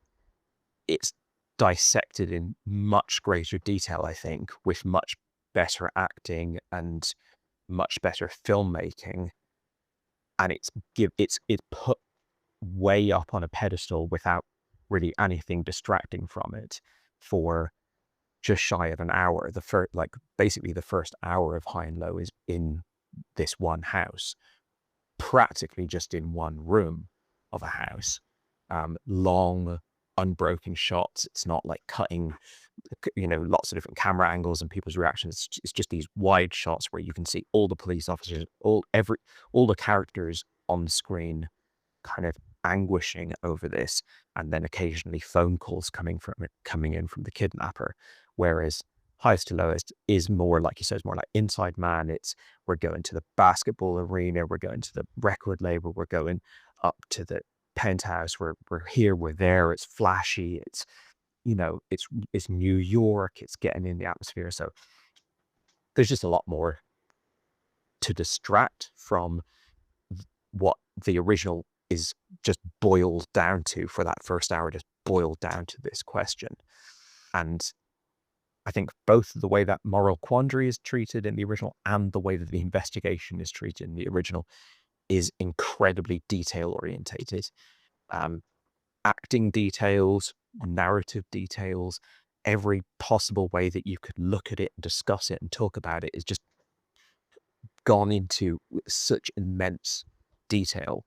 it's dissected in much greater detail, I think, with much better acting and much better filmmaking, and it's put way up on a pedestal without really anything distracting from it for just shy of an hour. Basically the first hour of High and Low is in this one house, practically just in one room of a house. Long, unbroken shots. It's not like cutting, lots of different camera angles and people's reactions. It's just these wide shots where you can see all the police officers, all the characters on screen kind of anguishing over this, and then occasionally phone calls coming in from the kidnapper. Whereas Highest to Lowest is more, like you said, it's more like Inside Man. We're going to the basketball arena, we're going to the record label, we're going up to the penthouse, we're here, we're there, it's flashy, it's it's New York, it's getting in the atmosphere. So there's just a lot more to distract from what the original is just boiled down to for that first hour, just boiled down to this question. And I think both the way that moral quandary is treated in the original and the way that the investigation is treated in the original is incredibly detail orientated. Acting details, narrative details, every possible way that you could look at it and discuss it and talk about it is just gone into such immense detail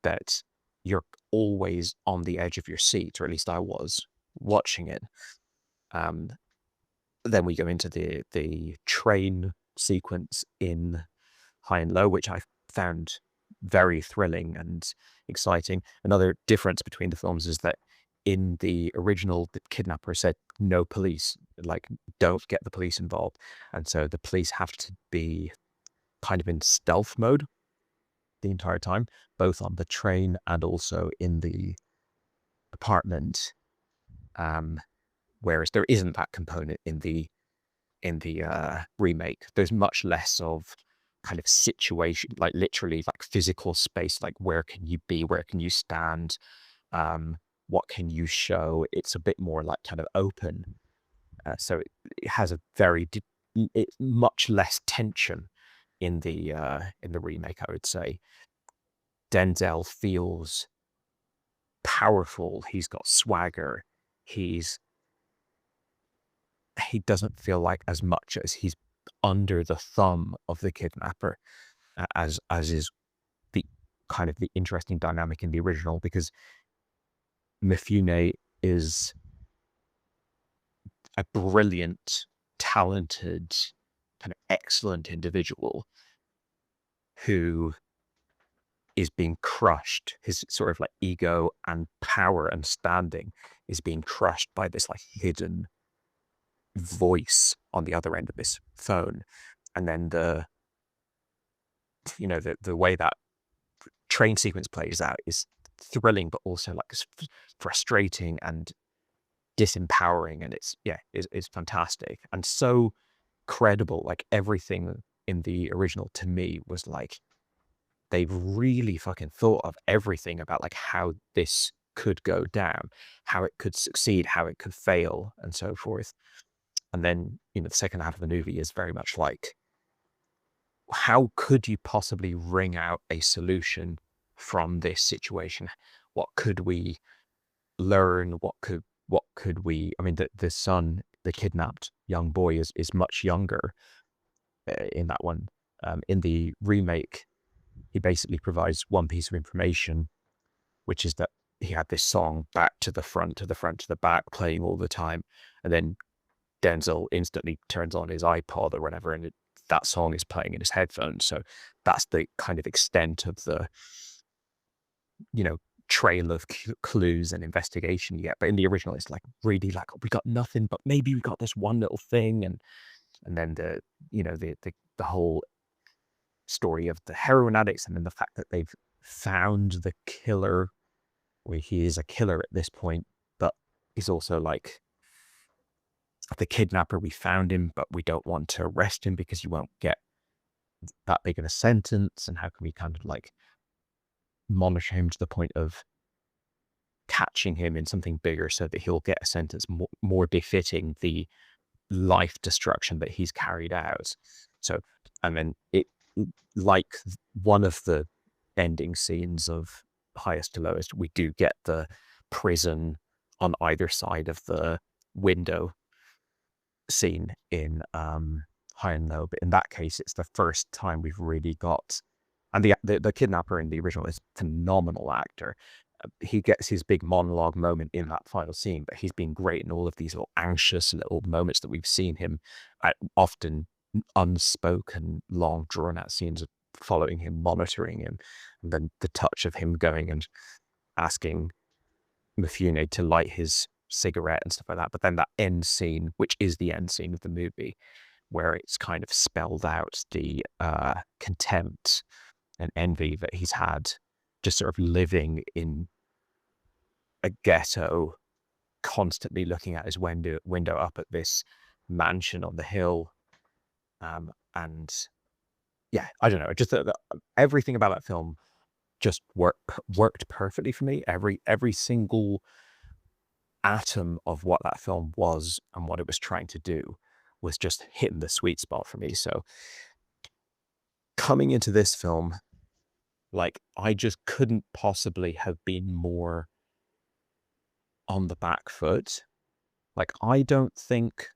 that you're always on the edge of your seat, or at least I was watching it. Then we go into the train sequence in High and Low, which I found very thrilling and exciting. Another difference between the films is that in the original, the kidnapper said no police, like don't get the police involved. And so the police have to be kind of in stealth mode the entire time, both on the train and also in the apartment. Whereas there isn't that component in the remake. There's much less of kind of situation, like literally like physical space, like where can you be, where can you stand, what can you show. It's a bit more like kind of open. So it has a much less tension in the remake, I would say. Denzel feels powerful. He's got swagger. He doesn't feel like as much as he's under the thumb of the kidnapper, as is the kind of the interesting dynamic in the original, because Mifune is a brilliant, talented, kind of excellent individual who is being crushed. His sort of like ego and power and standing is being crushed by this like hidden voice on the other end of this phone. And then the way that train sequence plays out is thrilling, but also like frustrating and disempowering, and it's fantastic and so credible. Like everything in the original to me was like, they've really fucking thought of everything about like how this could go down, how it could succeed, how it could fail, and so forth. And then, the second half of the movie is very much like, how could you possibly wring out a solution from this situation? What could we learn? What could we, I mean, the son, the kidnapped young boy is much younger in that one. In the remake, he basically provides one piece of information, which is that he had this song back to the front, to the front, to the back, playing all the time. And then Denzel instantly turns on his iPod or whatever, and that song is playing in his headphones. So that's the kind of extent of the, trail of clues and investigation you get. But in the original, it's like really like, we got nothing, but maybe we got this one little thing. And then the whole story of the heroin addicts, and then the fact that they've found the killer, where he is a killer at this point, but he's also like the kidnapper. We found him, but we don't want to arrest him because you won't get that big of a sentence. And how can we kind of like monitor him to the point of catching him in something bigger so that he'll get a sentence more befitting the life destruction that he's carried out. So, and then it, like one of the ending scenes of Highest to Lowest, we do get the prison on either side of the window scene in High and Low. But in that case, it's the first time we've really got, and the kidnapper in the original is a phenomenal actor. He gets his big monologue moment in that final scene, but he's been great in all of these little anxious little moments that we've seen him at, often unspoken, long drawn out scenes of following him, monitoring him, and then the touch of him going and asking Mifune to light his cigarette and stuff like that. But then that end scene, which is the end scene of the movie, where it's kind of spelled out the contempt and envy that he's had just sort of living in a ghetto, constantly looking at his window up at this mansion on the hill. And yeah, I don't know. Just everything about that film just worked perfectly for me. Every single atom of what that film was and what it was trying to do was just hitting the sweet spot for me. So coming into this film, like, I just couldn't possibly have been more on the back foot. Like, I don't think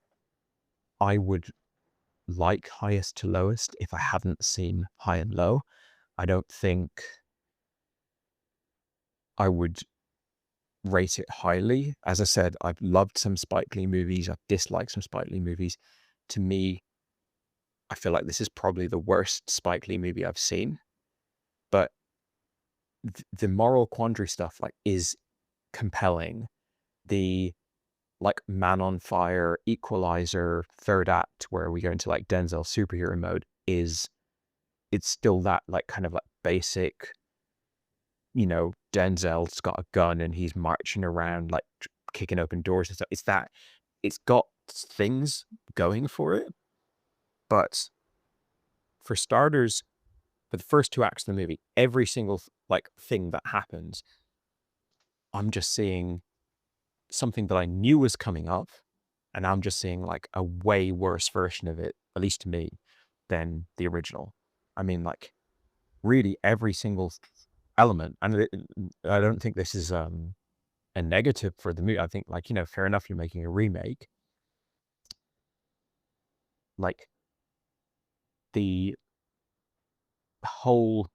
I would like Highest to Lowest if I hadn't seen High and Low. I don't think I would rate it highly. As I said, I've loved some Spike Lee movies. I've disliked some Spike Lee movies. To me, I feel like this is probably the worst Spike Lee movie I've seen. But the moral quandary stuff like is compelling. The like Man on Fire, Equalizer, third act where we go into like Denzel superhero mode it's still that like kind of like basic, Denzel's got a gun and he's marching around like kicking open doors and stuff. It's got things going for it. But for starters, for the first two acts of the movie, every single like thing that happens, I'm just seeing something that I knew was coming up, and I'm just seeing like a way worse version of it, at least to me, than the original. I mean, like, really every single element, and I don't think this is a negative for the movie. I think, like, fair enough, you're making a remake. Like, the whole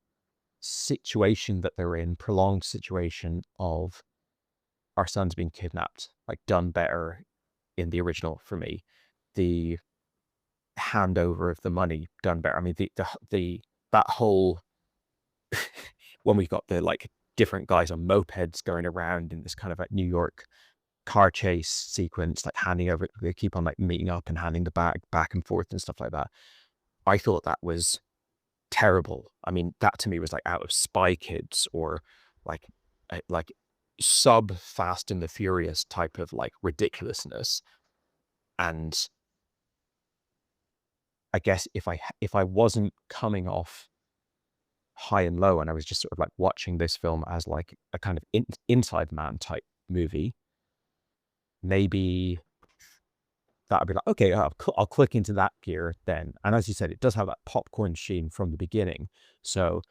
situation that they're in, prolonged situation of our son's being kidnapped, like, done better in the original for me. The handover of the money, done better. I mean, that whole when we've got the like different guys on mopeds going around in this kind of like New York car chase sequence, like handing over, they keep on like meeting up and handing the bag back and forth and stuff like that. I thought that was terrible. I mean, that to me was like out of Spy Kids or like sub Fast and the Furious type of like ridiculousness. And I guess if I wasn't coming off high and low, and I was just sort of like watching this film as like a kind of inside man type movie, maybe that would be like, okay, I'll click into that gear then. And as you said, it does have that popcorn sheen from the beginning. So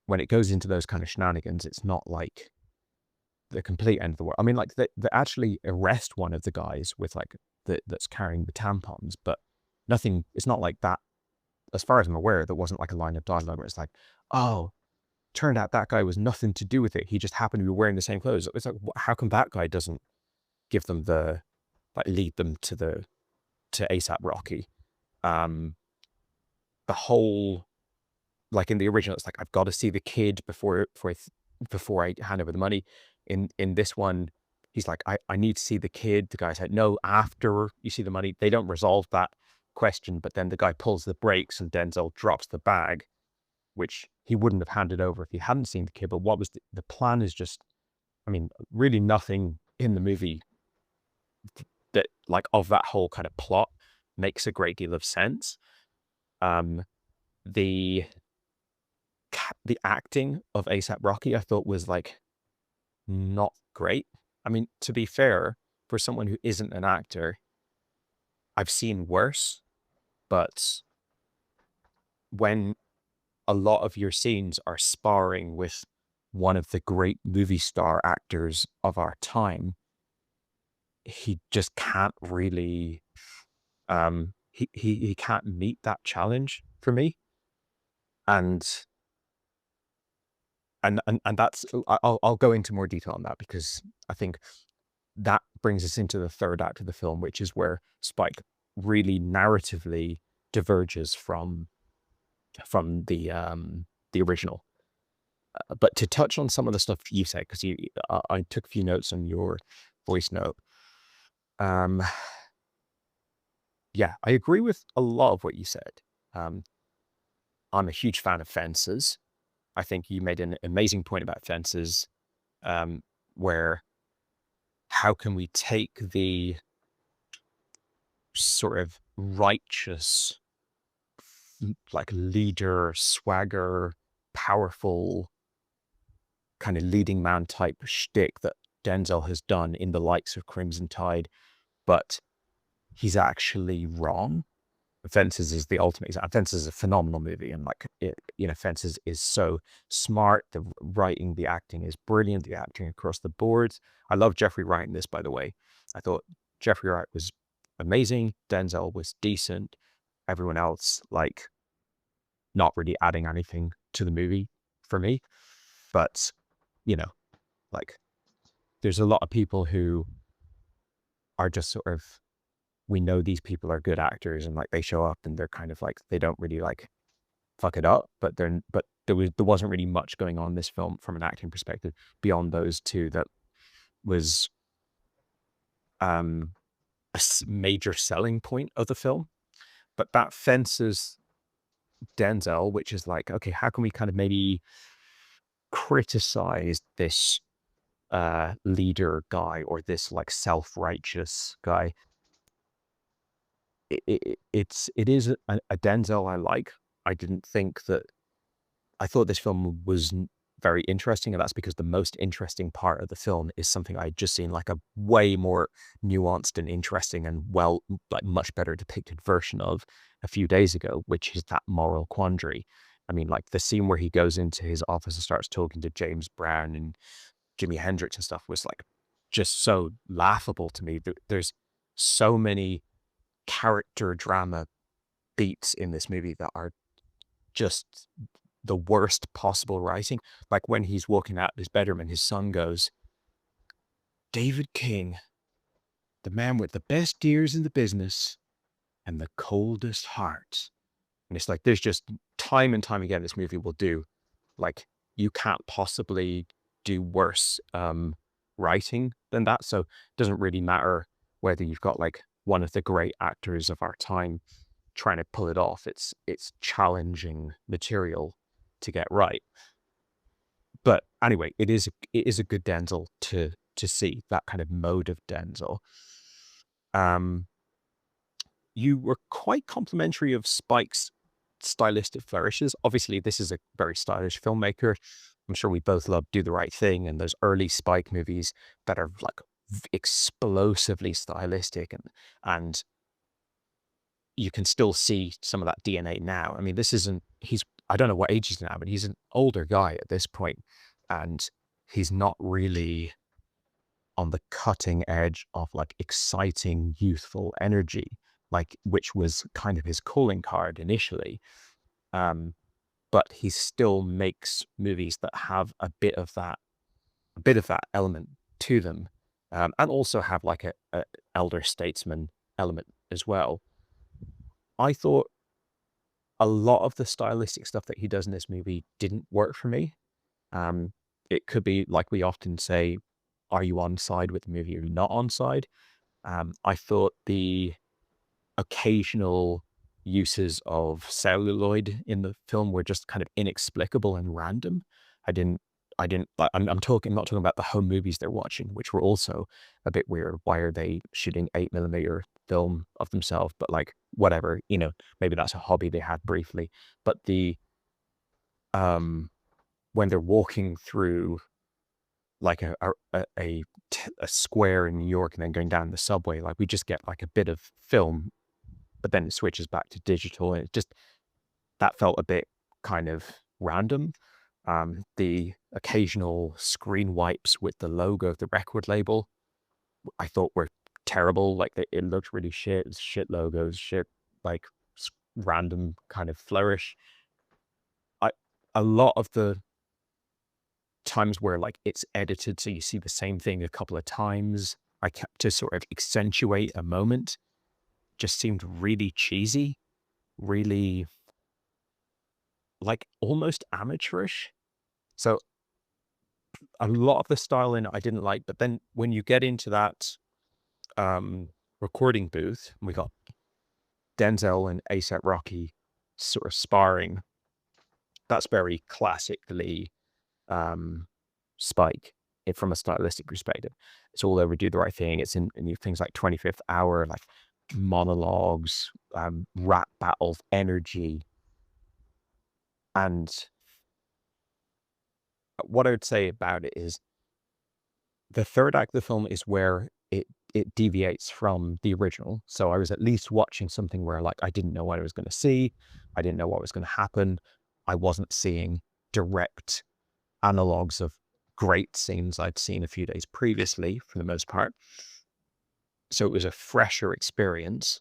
when it goes into those kind of shenanigans, it's not like the complete end of the world. I mean, like they actually arrest one of the guys with like that's carrying the tampons, but nothing. It's not like that. As far as I'm aware, there wasn't like a line of dialogue where it's like, oh, turned out that guy was nothing to do with it. He just happened to be wearing the same clothes. It's like, how come that guy doesn't give them lead them to ASAP Rocky? The whole, like in the original, it's like, I've got to see the kid before I hand over the money. In this one, he's like, I need to see the kid. The guy said, no, after you see the money. They don't resolve that question, but then the guy pulls the brakes and Denzel drops the bag, which he wouldn't have handed over if he hadn't seen the kid. But what was the plan is just, I mean, really nothing in the movie that like of that whole kind of plot makes a great deal of sense. The acting of ASAP Rocky, I thought was like not great. I mean, to be fair, for someone who isn't an actor, I've seen worse, but when a lot of your scenes are sparring with one of the great movie star actors of our time, he just can't really, he can't meet that challenge for me. And that's, I'll go into more detail on that, because I think that brings us into the third act of the film, which is where Spike really narratively diverges from the original. But to touch on some of the stuff you said, because I took a few notes on your voice note. Yeah, I agree with a lot of what you said. I'm a huge fan of Fences. I think you made an amazing point about Fences, where how can we take the sort of righteous, like leader, swagger, powerful, kind of leading man type shtick that Denzel has done in the likes of Crimson Tide, but he's actually wrong. Fences is the ultimate example. Fences is a phenomenal movie, and like Fences is so smart. The writing, the acting is brilliant. The acting across the board. I love Jeffrey Wright in this, by the way. I thought Jeffrey Wright was amazing. Denzel was decent. Everyone else, like, not really adding anything to the movie for me. But like, there's a lot of people who are just sort of, we know these people are good actors, and like they show up and they're kind of like, they don't really like fuck it up, but there wasn't really much going on in this film from an acting perspective beyond those two that was a major selling point of the film. But that Fences Denzel, which is like, okay, how can we kind of maybe criticize this leader guy, or this like self-righteous guy? It is a Denzel I like. I thought this film was very interesting, and that's because the most interesting part of the film is something I'd just seen like a way more nuanced and interesting and much better depicted version of a few days ago, which is that moral quandary. I mean, like the scene where he goes into his office and starts talking to James Brown and Jimi Hendrix and stuff was like just so laughable to me. There's so many character drama beats in this movie that are just the worst possible writing. Like when he's walking out of his bedroom and his son goes, "David King, the man with the best ears in the business and the coldest heart." And it's like, there's just time and time again, this movie will do, like, you can't possibly do worse writing than that. So it doesn't really matter whether you've got like one of the great actors of our time trying to pull it off. It's challenging material to get right. But anyway, it is a good Denzel to see, that kind of mode of Denzel. you were quite complimentary of Spike's stylistic flourishes. Obviously, this is a very stylish filmmaker. I'm sure we both love Do the Right Thing and those early Spike movies that are like explosively stylistic, and you can still see some of that DNA now. I mean, this isn't, I don't know what age he's now, but he's an older guy at this point, and he's not really on the cutting edge of like exciting, youthful energy, like, which was kind of his calling card initially. But he still makes movies that have a bit of that element to them, and also have like a elder statesman element as well. I thought a lot of the stylistic stuff that he does in this movie didn't work for me. It could be, like we often say, are you on side with the movie or not on side? I thought the occasional uses of celluloid in the film were just kind of inexplicable and random. I'm not talking about the home movies they're watching, which were also a bit weird. Why are they shooting 8mm film of themselves? But like, whatever, maybe that's a hobby they had briefly. But when they're walking through like a square in New York and then going down the subway, like, we just get like a bit of film, but then it switches back to digital, and that felt a bit kind of random. The occasional screen wipes with the logo of the record label, I thought were terrible. Like, it looked really shit. Shit logos, shit, like, random kind of flourish. A lot of the times where like it's edited so you see the same thing a couple of times, I kept to sort of accentuate a moment, just seemed really cheesy, really like almost amateurish. So a lot of the styling I didn't like, but then when you get into that recording booth, we got Denzel and A$AP Rocky sort of sparring. That's very classically Spike from a stylistic perspective. It's all over Do the Right Thing. It's in things like 25th Hour, like monologues, rap battles, energy. And what I would say about it is the third act of the film is where it deviates from the original. So I was at least watching something where like I didn't know what I was going to see. I didn't know what was going to happen. I wasn't seeing direct analogs of great scenes I'd seen a few days previously for the most part. So it was a fresher experience.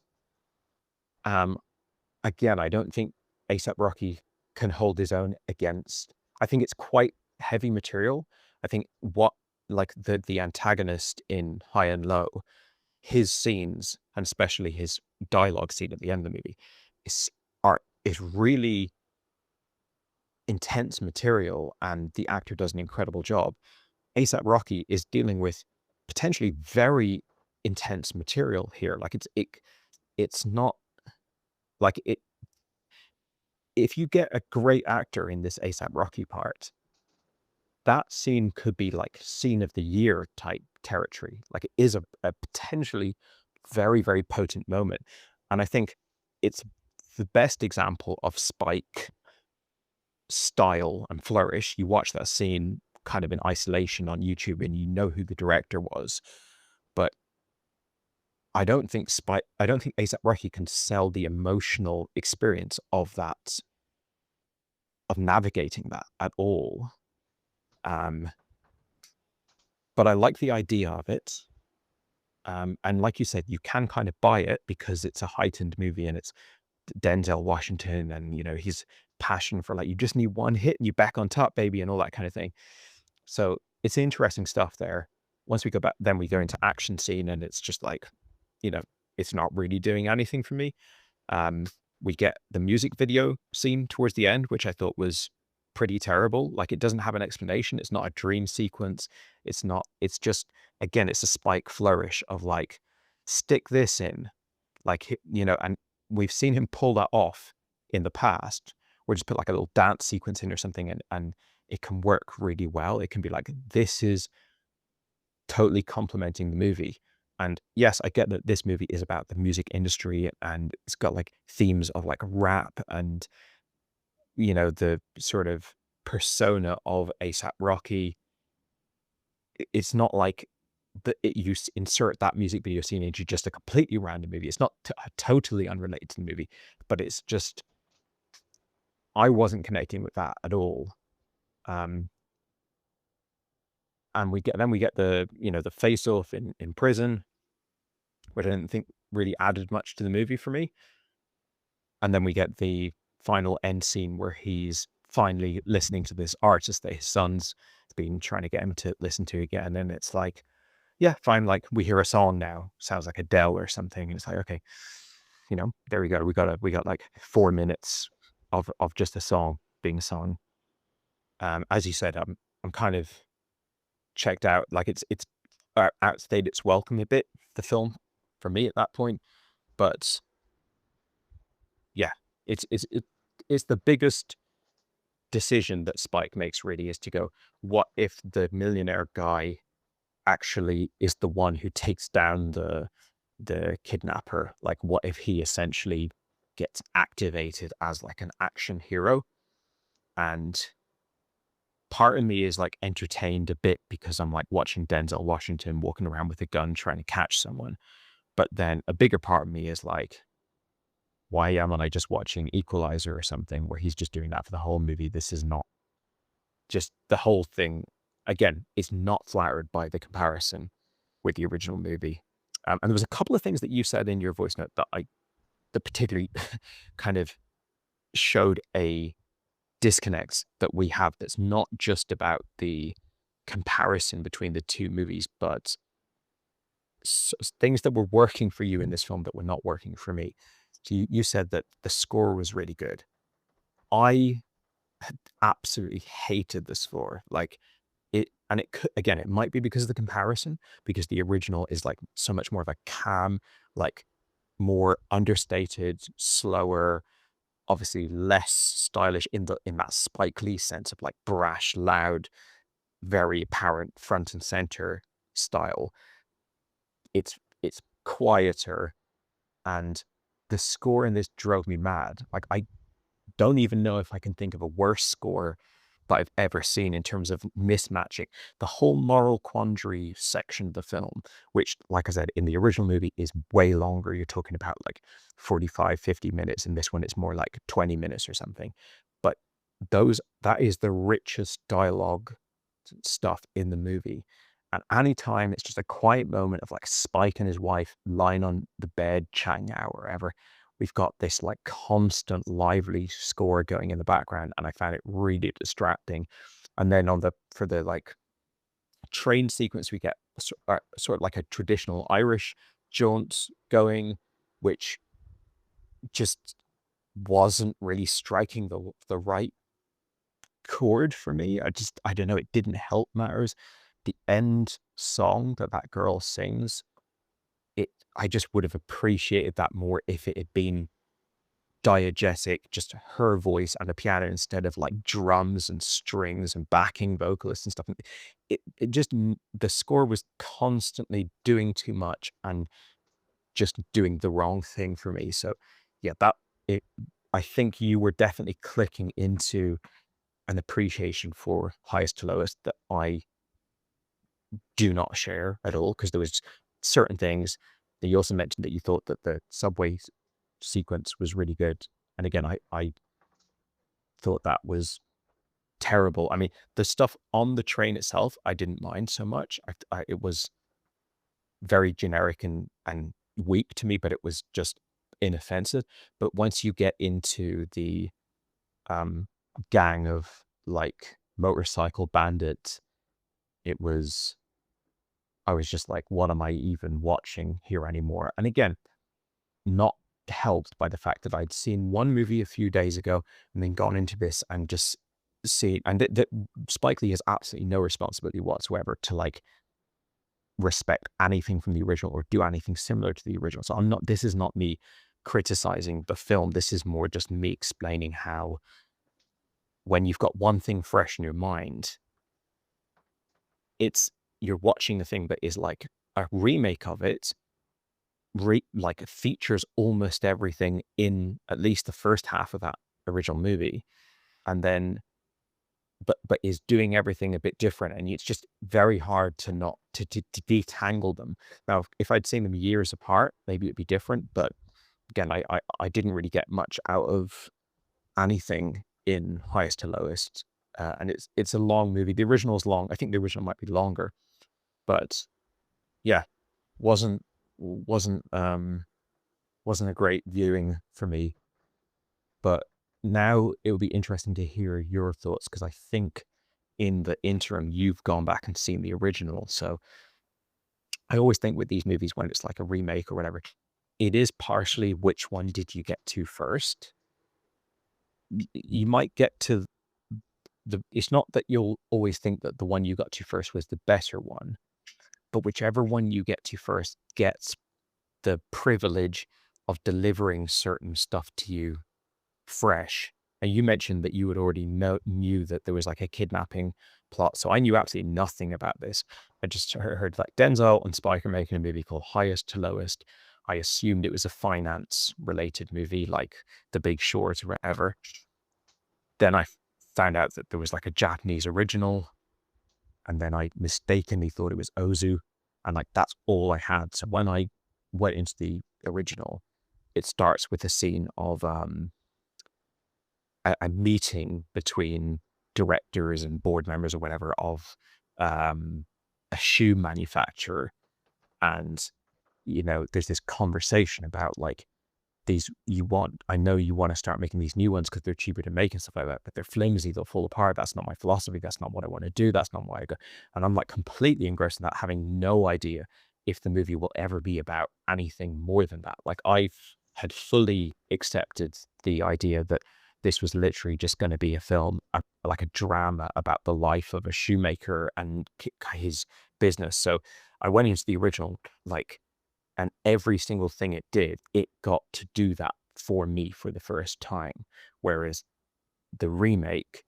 Again, I don't think A$AP Rocky can hold his own against, I think it's quite heavy material. I think the antagonist in High and Low, his scenes, and especially his dialogue scene at the end of the movie, is really intense material, and the actor does an incredible job. A$AP Rocky is dealing with potentially very intense material here. Like it's not like it. If you get a great actor in this A$AP Rocky part, that scene could be like scene of the year type territory. Like, it is a potentially very, very potent moment. And I think it's the best example of Spike style and flourish. You watch that scene kind of in isolation on YouTube and you know who the director was. But I don't think A$AP Rocky can sell the emotional experience of that, of navigating that at all. But I like the idea of it. And like you said, you can kind of buy it because it's a heightened movie and it's Denzel Washington and, his passion for like, you just need one hit and you back on top, baby, and all that kind of thing. So it's interesting stuff there. Once we go back, then we go into action scene and it's just like, it's not really doing anything for me. We get the music video scene towards the end, which I thought was pretty terrible. Like, it doesn't have an explanation. It's not a dream sequence. It's just, again, it's a Spike flourish of like, stick this in, like, and we've seen him pull that off in the past, or just put like a little dance sequence in or something, and it can work really well. It can be like, this is totally complementing the movie. And yes, I get that this movie is about the music industry and it's got like themes of like rap and, the sort of persona of ASAP Rocky. It's not like insert that music video scene into just a completely random movie. It's not totally unrelated to the movie, but it's just, I wasn't connecting with that at all. And we get the, the face off in prison, which I didn't think really added much to the movie for me. And then we get the final end scene where he's finally listening to this artist that his son's been trying to get him to listen to again. And it's like, yeah, fine. Like we hear a song now, sounds like Adele or something. And it's like, okay, there we go. We got like 4 minutes of just a song being sung. As you said, I'm kind of checked out. Like it's outstayed its welcome a bit, the film, for me at that point. But yeah, it's the biggest decision that Spike makes, really, is to go, what if the millionaire guy actually is the one who takes down the kidnapper? Like, what if he essentially gets activated as like an action hero? And part of me is like entertained a bit because I'm like watching Denzel Washington walking around with a gun trying to catch someone. But then a bigger part of me is like, why am I just watching Equalizer or something where he's just doing that for the whole movie? This is not just the whole thing. Again, it's not flattered by the comparison with the original movie. And there was a couple of things that you said in your voice note that particularly kind of showed a disconnect that we have, that's not just about the comparison between the two movies, but things that were working for you in this film that were not working for me. So you said that the score was really good. I absolutely hated the score. Like it could, again, it might be because of the comparison, because the original is like so much more of a calm, like more understated, slower, obviously less stylish in that Spike Lee sense of like brash, loud, very apparent front and center style. It's quieter, and the score in this drove me mad. Like I don't even know if I can think of a worse score that I've ever seen in terms of mismatching the whole moral quandary section of the film, which, like I said, in the original movie is way longer. You're talking about like 45, 50 minutes. In this one, it's more like 20 minutes or something. But that is the richest dialogue stuff in the movie. And anytime it's just a quiet moment of like Spike and his wife lying on the bed, chatting out, wherever, we've got this like constant lively score going in the background, and I found it really distracting. And then for the like train sequence, we get sort of like a traditional Irish jaunt going, which just wasn't really striking the right chord for me. I don't know, it didn't help matters. The end song that girl sings, I just would have appreciated that more if it had been diegetic, just her voice and a piano instead of like drums and strings and backing vocalists and stuff. It just, the score was constantly doing too much and just doing the wrong thing for me. So yeah, I think you were definitely clicking into an appreciation for Highest to Lowest that I do not share at all, because there was certain things that you also mentioned that you thought that the subway sequence was really good. And again, I thought that was terrible. I mean, the stuff on the train itself, I didn't mind so much. It was very generic and weak to me, but it was just inoffensive. But once you get into the gang of like motorcycle bandits, I was just like, what am I even watching here anymore? And again, not helped by the fact that I'd seen one movie a few days ago and then gone into this and just seen, and that Spike Lee has absolutely no responsibility whatsoever to like respect anything from the original or do anything similar to the original. So this is not me criticizing the film. This is more just me explaining how, when you've got one thing fresh in your mind, you're watching the thing that is like a remake of it like features almost everything in at least the first half of that original movie, and then but is doing everything a bit different, and it's just very hard to not to detangle them. Now, if I'd seen them years apart, maybe it'd be different, but again, I didn't really get much out of anything in Highest to Lowest, and it's a long movie. The original is long. I think the original might be longer, but yeah, wasn't a great viewing for me. But now it would be interesting to hear your thoughts, because I think in the interim you've gone back and seen the original. So I always think with these movies, when it's like a remake or whatever, it is partially which one did you get to first. You might get to it's not that you'll always think that the one you got to first was the better one, but whichever one you get to first gets the privilege of delivering certain stuff to you fresh. And you mentioned that you had already knew that there was like a kidnapping plot. So I knew absolutely nothing about this. I just heard like Denzel and Spike are making a movie called Highest to Lowest. I assumed it was a finance related movie like The Big Short or whatever. Then I found out that there was like a Japanese original, and then I mistakenly thought it was Ozu, and like that's all I had. So when I went into the original, it starts with a scene of a meeting between directors and board members or whatever of a shoe manufacturer, and there's this conversation about like I know you want to start making these new ones because they're cheaper to make and stuff like that, but they're flimsy, they'll fall apart. That's not my philosophy. That's not what I want to do. That's not why I go. And I'm like completely engrossed in that, having no idea if the movie will ever be about anything more than that. Like I had fully accepted the idea that this was literally just going to be a film, like a drama about the life of a shoemaker and his business. So I went into the original, and every single thing it did, it got to do that for me for the first time. Whereas the remake,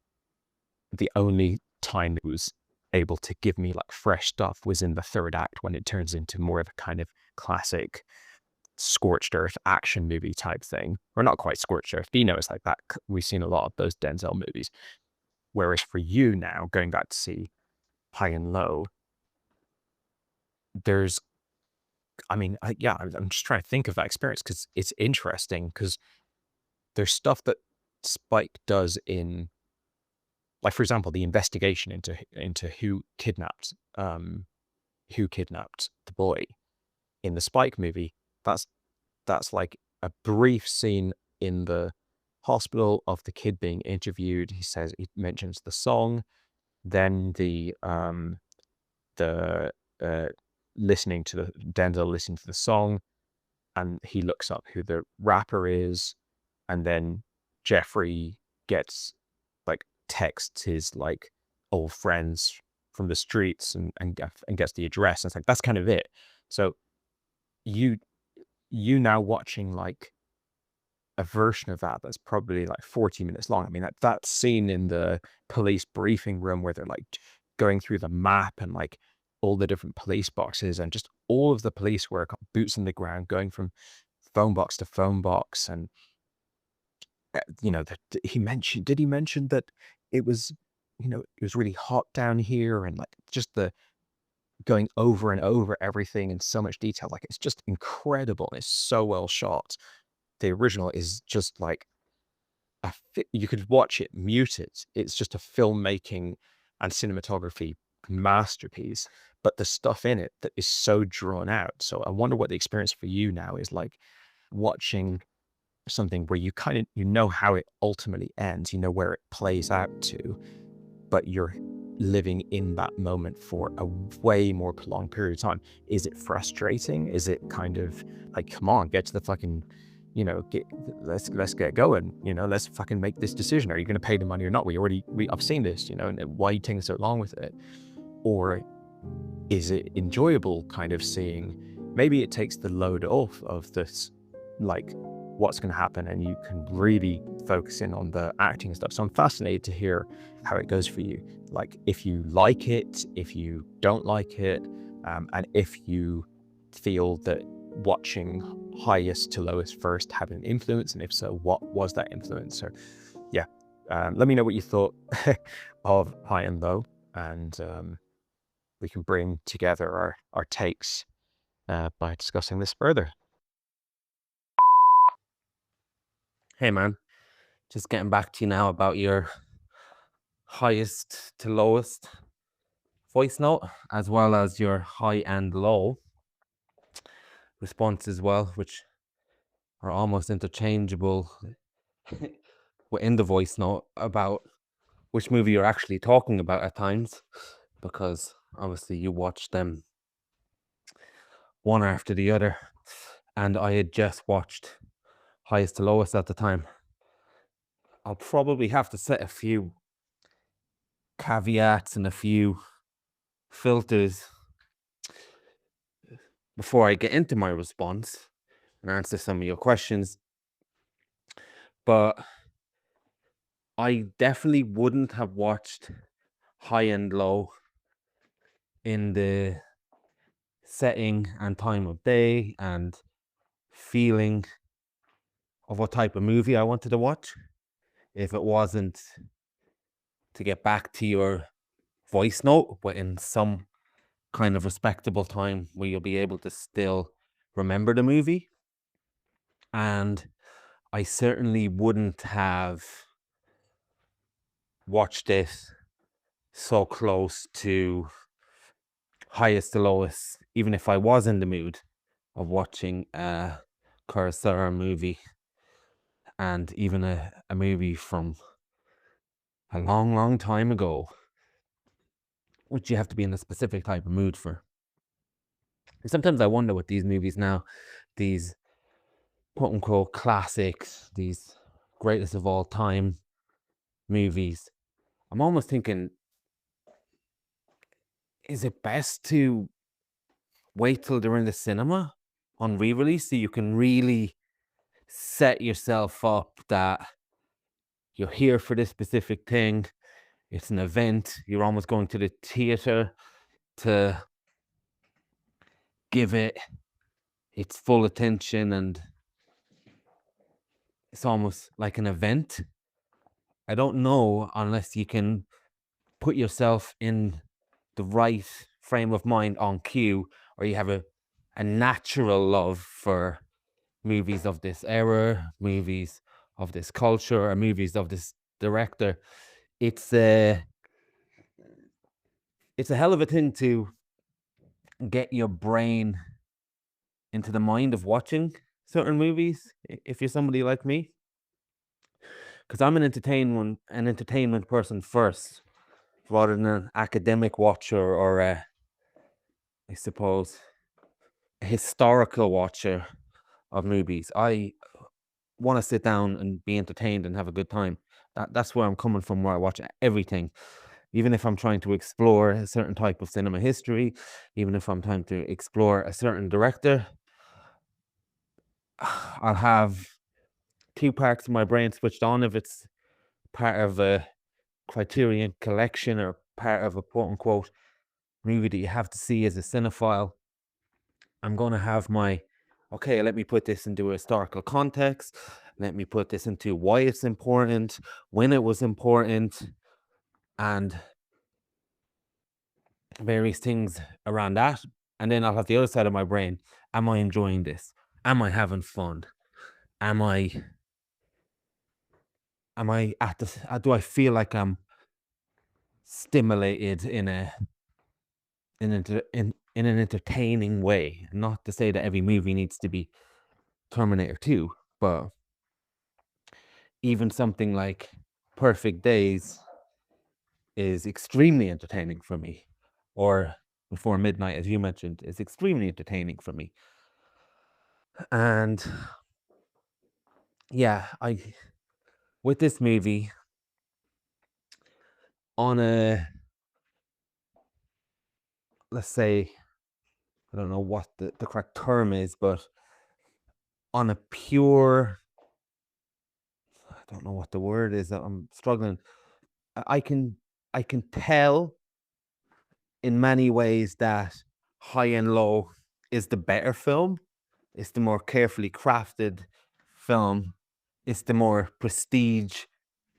the only time it was able to give me like fresh stuff was in the third act, when it turns into more of a kind of classic scorched earth action movie type thing. Or not quite scorched earth, but it's like that. We've seen a lot of those Denzel movies. Whereas for you now, going back to see High and Low, I'm just trying to think of that experience, because it's interesting, because there's stuff that Spike does in, like, for example, the investigation into who kidnapped the boy in the Spike movie. That's like a brief scene in the hospital of the kid being interviewed. He mentions the song, then the listening to Denzel listening to the song, and he looks up who the rapper is, and then Jeffrey gets texts his old friends from the streets and gets the address, and it's like that's kind of it. So you now watching a version of that that's probably 40 minutes long. I mean, that scene in the police briefing room where they're going through the map and all the different police boxes, and just all of the police work, boots on the ground, going from phone box to phone box. And did he mention that it was really hot down here, and just the going over and over everything in so much detail. It's just incredible. It's so well shot. The original is just you could watch it muted. It's just a filmmaking and cinematography masterpiece, but the stuff in it that is so drawn out. So I wonder what the experience for you now is watching something where you kind of how it ultimately ends, where it plays out to, but you're living in that moment for a way more prolonged period of time. Is it frustrating? Is it kind of come on, get to the fucking, let's get going, let's fucking make this decision. Are you going to pay the money or not? I've seen this, and why are you taking so long with it? Or is it enjoyable kind of seeing, maybe it takes the load off of this, what's going to happen, and you can really focus in on the acting and stuff. So I'm fascinated to hear how it goes for you. If you like it, if you don't like it, And if you feel that watching highest to lowest first had an influence, and if so, what was that influence? So yeah, let me know what you thought of high and low, and we can bring together our takes by discussing this further. Hey man, just getting back to you now about your highest to lowest voice note, as well as your high and low response as well, which are almost interchangeable within the voice note about which movie you're actually talking about at times, because obviously you watch them one after the other, and I had just watched highest to lowest at the time. I'll probably have to set a few caveats and a few filters before I get into my response and answer some of your questions. But I definitely wouldn't have watched high and low in the setting and time of day and feeling of what type of movie I wanted to watch if it wasn't to get back to your voice note, but in some kind of respectable time where you'll be able to still remember the movie. And I certainly wouldn't have watched it so close to highest to lowest, even if I was in the mood of watching a Kurosawa movie, and even a movie from a long, long time ago, which you have to be in a specific type of mood for. And sometimes I wonder with these movies now, these quote unquote classics, these greatest of all time movies, I'm almost thinking, is it best to wait till they're in the cinema on re-release so you can really set yourself up that you're here for this specific thing? It's an event. You're almost going to the theater to give it its full attention, and it's almost like an event. I don't know unless you can put yourself in the right frame of mind on cue, or you have a natural love for movies of this era, movies of this culture, or movies of this director. It's a hell of a thing to get your brain into the mind of watching certain movies if you're somebody like me, because I'm an entertainment person first, rather than an academic watcher or I suppose a historical watcher of movies. I want to sit down and be entertained and have a good time. That's where I'm coming from, where I watch everything. Even if I'm trying to explore a certain type of cinema history, even if I'm trying to explore a certain director, I'll have two parts of my brain switched on if it's part of a Criterion collection or part of a quote unquote movie that you have to see as a cinephile. I'm going to have my, okay, let me put this into a historical context. Let me put this into why it's important, when it was important, and various things around that. And then I'll have the other side of my brain. Am I enjoying this? Am I having fun? Am I at the, do I feel like I'm stimulated in an entertaining way? Not to say that every movie needs to be Terminator 2, but even something like Perfect Days is extremely entertaining for me, or Before Midnight, as you mentioned, is extremely entertaining for me. And yeah, with this movie, on a, let's say, I don't know what the correct term is, but on a pure, I don't know what the word is, I'm struggling. I can tell in many ways that High and Low is the better film. It's the more carefully crafted film. It's the more prestige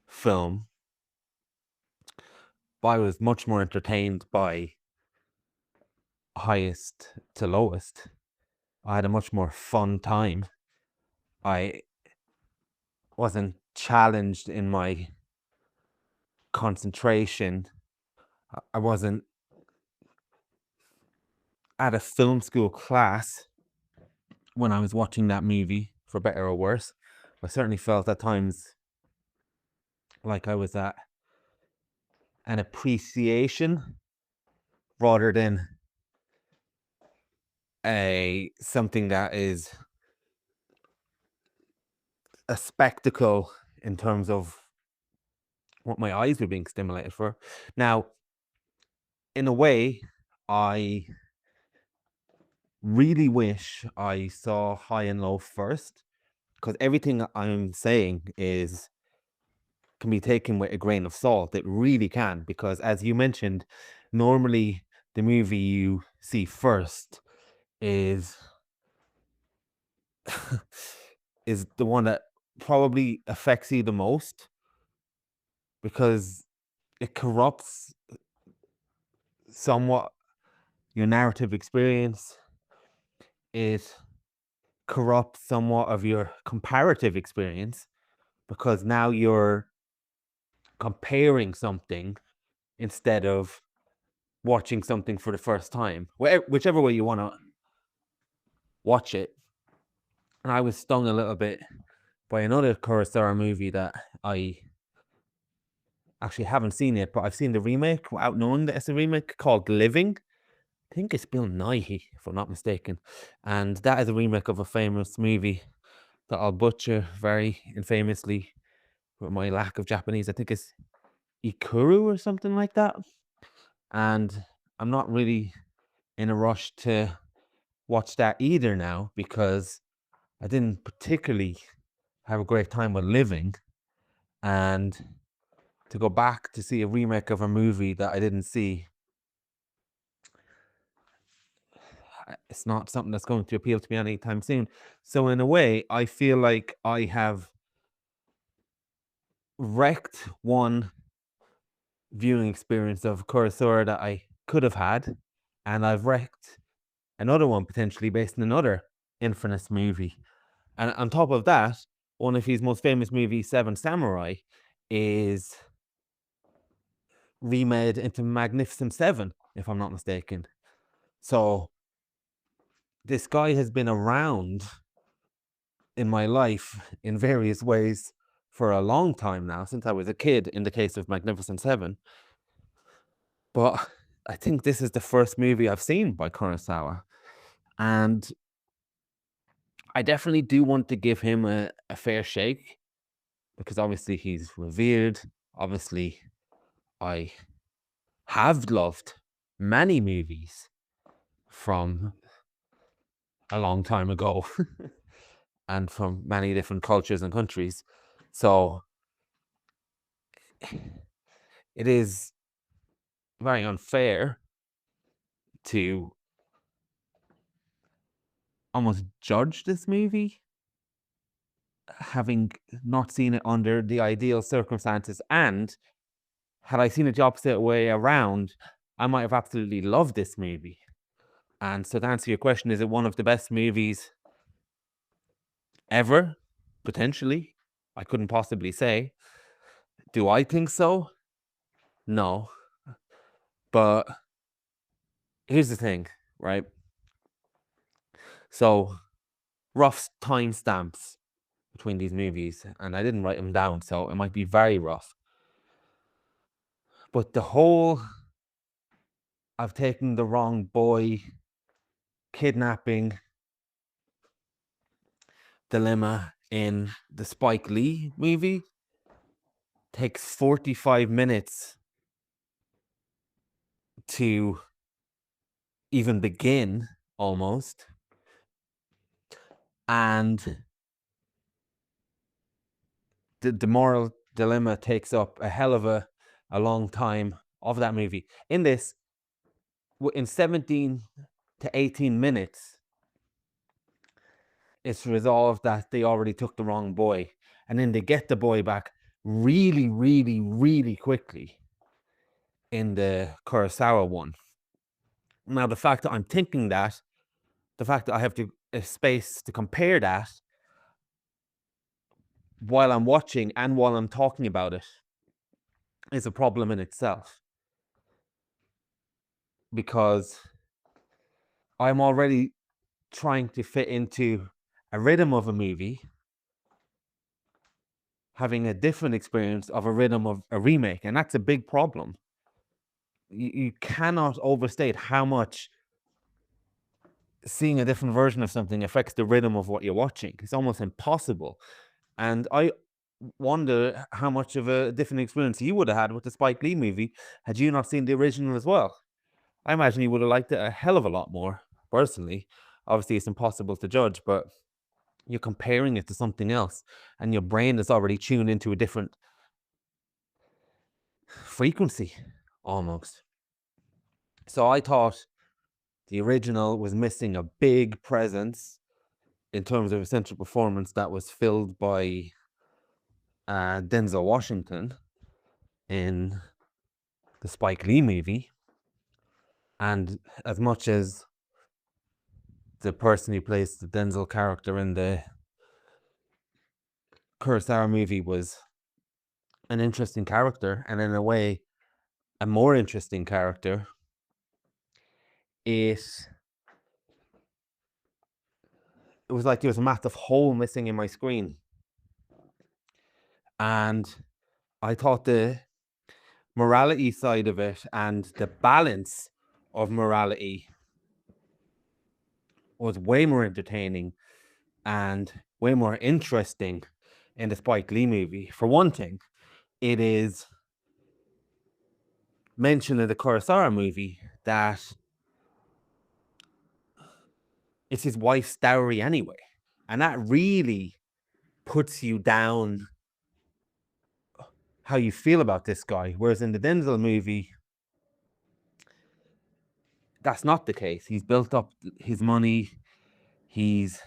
film. But I was much more entertained by Highest to Lowest. I had a much more fun time. I wasn't challenged in my concentration. I wasn't at a film school class when I was watching that movie, for better or worse. I certainly felt at times like I was at an appreciation rather than something that is a spectacle in terms of what my eyes were being stimulated for. Now, in a way, I really wish I saw High and Low first, because everything I'm saying can be taken with a grain of salt. It really can, because as you mentioned, normally the movie you see first is is the one that probably affects you the most, because it corrupts somewhat your narrative experience. It corrupts somewhat of your comparative experience, because now you're comparing something instead of watching something for the first time, whichever way you want to watch it. And I was stung a little bit by another Kurosawa movie that I actually haven't seen yet, but I've seen the remake without knowing that it's a remake, called Living. I think it's Bill Nighy, if I'm not mistaken. And that is a remake of a famous movie that I'll butcher very infamously with my lack of Japanese. I think it's Ikuru or something like that. And I'm not really in a rush to watch that either now, because I didn't particularly have a great time with Living. And to go back to see a remake of a movie that I didn't see, it's not something that's going to appeal to me anytime soon. So in a way, I feel like I have wrecked one viewing experience of Kurosawa that I could have had, and I've wrecked another one potentially based on another infamous movie. And on top of that, one of his most famous movies, Seven Samurai, is remade into Magnificent Seven, if I'm not mistaken. So this guy has been around in my life in various ways for a long time now, since I was a kid, in the case of Magnificent Seven. But I think this is the first movie I've seen by Kurosawa. And I definitely do want to give him a fair shake, because obviously he's revered. Obviously, I have loved many movies from a long time ago and from many different cultures and countries. So it is very unfair to almost judge this movie, having not seen it under the ideal circumstances. And had I seen it the opposite way around, I might have absolutely loved this movie. And so to answer your question, is it one of the best movies ever? Potentially. I couldn't possibly say. Do I think so? No. But here's the thing, right? So, rough timestamps between these movies, and I didn't write them down, so it might be very rough. But the whole I've taken the wrong boy kidnapping dilemma in the Spike Lee movie takes 45 minutes to even begin, almost. And the moral dilemma takes up a hell of a long time of that movie. In this, in 17 to 18 minutes, it's resolved that they already took the wrong boy. And then they get the boy back really, really, really quickly in the Kurosawa one. Now, the fact that I'm thinking that, the fact that I have a space to compare that while I'm watching and while I'm talking about it is a problem in itself. Because I'm already trying to fit into a rhythm of a movie, having a different experience of a rhythm of a remake. And that's a big problem. You cannot overstate how much seeing a different version of something affects the rhythm of what you're watching. It's almost impossible. And I wonder how much of a different experience you would have had with the Spike Lee movie had you not seen the original as well. I imagine you would have liked it a hell of a lot more, personally. Obviously, it's impossible to judge, but you're comparing it to something else, and your brain is already tuned into a different frequency, almost. So I thought the original was missing a big presence in terms of a central performance that was filled by Denzel Washington in the Spike Lee movie. And as much as the person who plays the Denzel character in the Kurosawa movie was an interesting character, and in a way, a more interesting character, it was like there was a massive hole missing in my screen. And I thought the morality side of it and the balance of morality was way more entertaining and way more interesting in the Spike Lee movie. For one thing, it is mentioned in the Kurosawa movie that it's his wife's dowry anyway. And that really puts you down how you feel about this guy. Whereas in the Denzel movie, that's not the case. He's built up his money. He's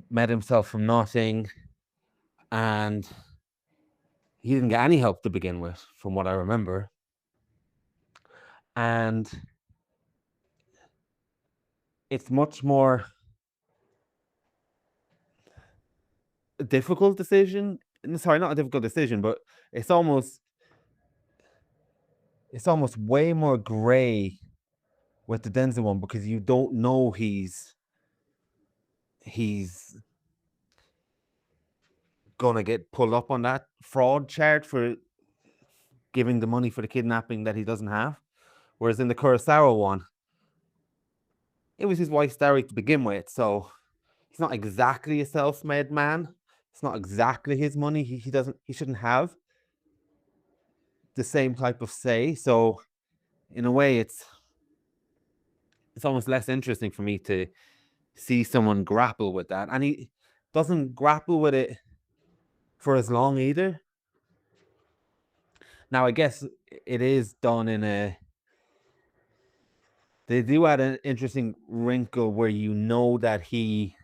made himself from nothing. And he didn't get any help to begin with, from what I remember. And it's much more a difficult decision. Sorry, not a difficult decision, but it's almost way more gray with the Denzel one, because you don't know he's gonna get pulled up on that fraud charge for giving the money for the kidnapping that he doesn't have. Whereas in the Kurosawa one, it was his wife's dowry to begin with, so he's not exactly a self-made man. It's not exactly his money. He shouldn't have the same type of say. So in a way, it's almost less interesting for me to see someone grapple with that. And he doesn't grapple with it for as long either. Now, I guess it is done in a... They do add an interesting wrinkle where you know that he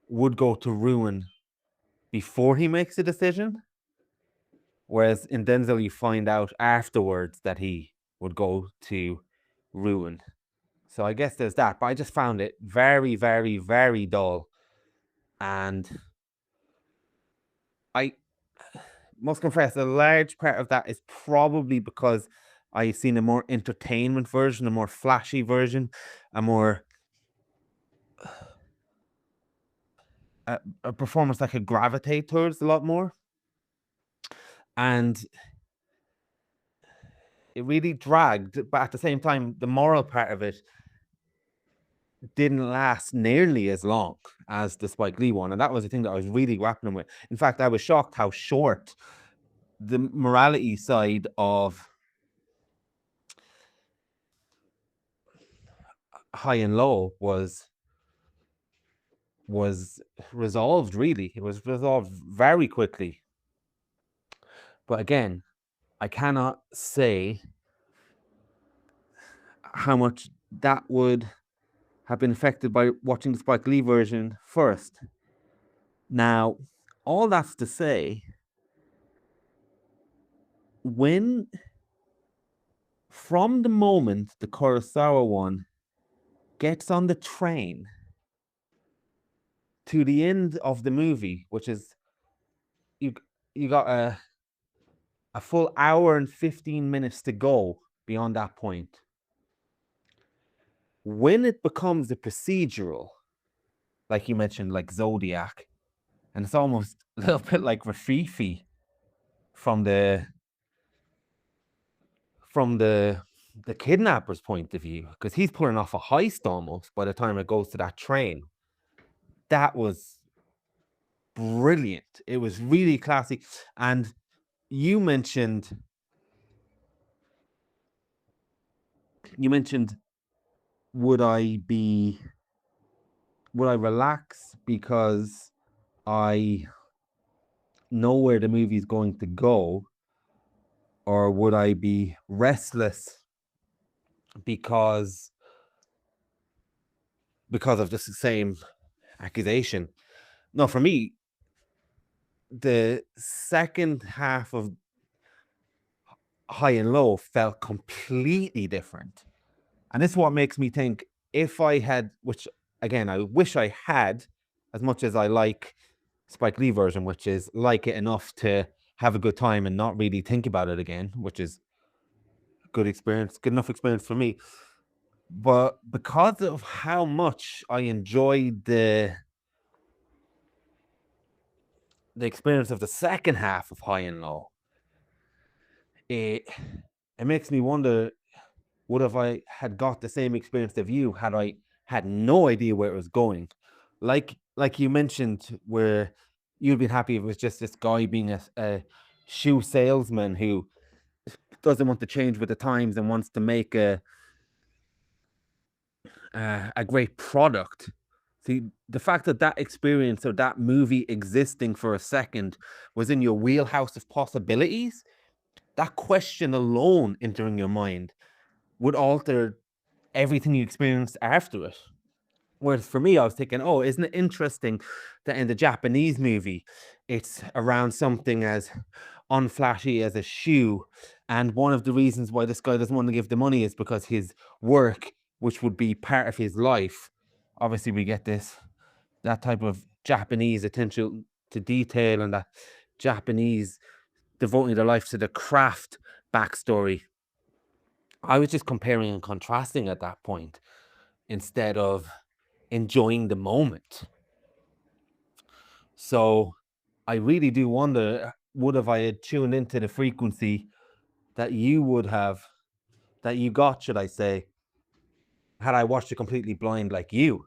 would go to ruin before he makes a decision. Whereas in Denzel, you find out afterwards that he would go to ruin. So I guess there's that. But I just found it very, very, very dull. And I must confess, a large part of that is probably because I've seen a more entertainment version, a more flashy version, a more... a performance I could gravitate towards a lot more. And it really dragged, but at the same time, the moral part of it didn't last nearly as long as the Spike Lee one. And that was the thing that I was really grappling with. In fact, I was shocked how short the morality side of High and Low was resolved, really. It was resolved very quickly. But again, I cannot say how much that would have been affected by watching the Spike Lee version first. Now, all that's to say, from the moment the Kurosawa one gets on the train to the end of the movie, which is you got a full hour and 15 minutes to go beyond that point. When it becomes a procedural, like you mentioned, like Zodiac, and it's almost a little bit like Rafifi from the kidnapper's point of view, because he's pulling off a heist almost by the time it goes to that train. That was brilliant. It was really classy. And you mentioned would I relax because I know where the movie's going to go, or would I be restless because of just the same accusation? No, for me, the second half of High and Low felt completely different. And this is what makes me think, if I had, which again, I wish I had, as much as I like Spike Lee version, which is like it enough to have a good time and not really think about it again, which is a good enough experience for me. But because of how much I enjoyed the experience of the second half of High and Low, it makes me wonder, would have I had got the same experience of you had I had no idea where it was going? Like you mentioned, where you'd been happy if it was just this guy being a shoe salesman who doesn't want to change with the times and wants to make a great product. See, the fact that experience or that movie existing for a second was in your wheelhouse of possibilities, that question alone entering your mind would alter everything you experienced after it. Whereas for me, I was thinking, oh, isn't it interesting that in the Japanese movie, it's around something as unflashy as a shoe. And one of the reasons why this guy doesn't want to give the money is because his work, which would be part of his life, obviously we get that type of Japanese attention to detail and that Japanese devoting their life to the craft backstory. I was just comparing and contrasting at that point instead of enjoying the moment. So I really do wonder, would have I had tuned into the frequency that you got, should I say, had I watched it completely blind like you?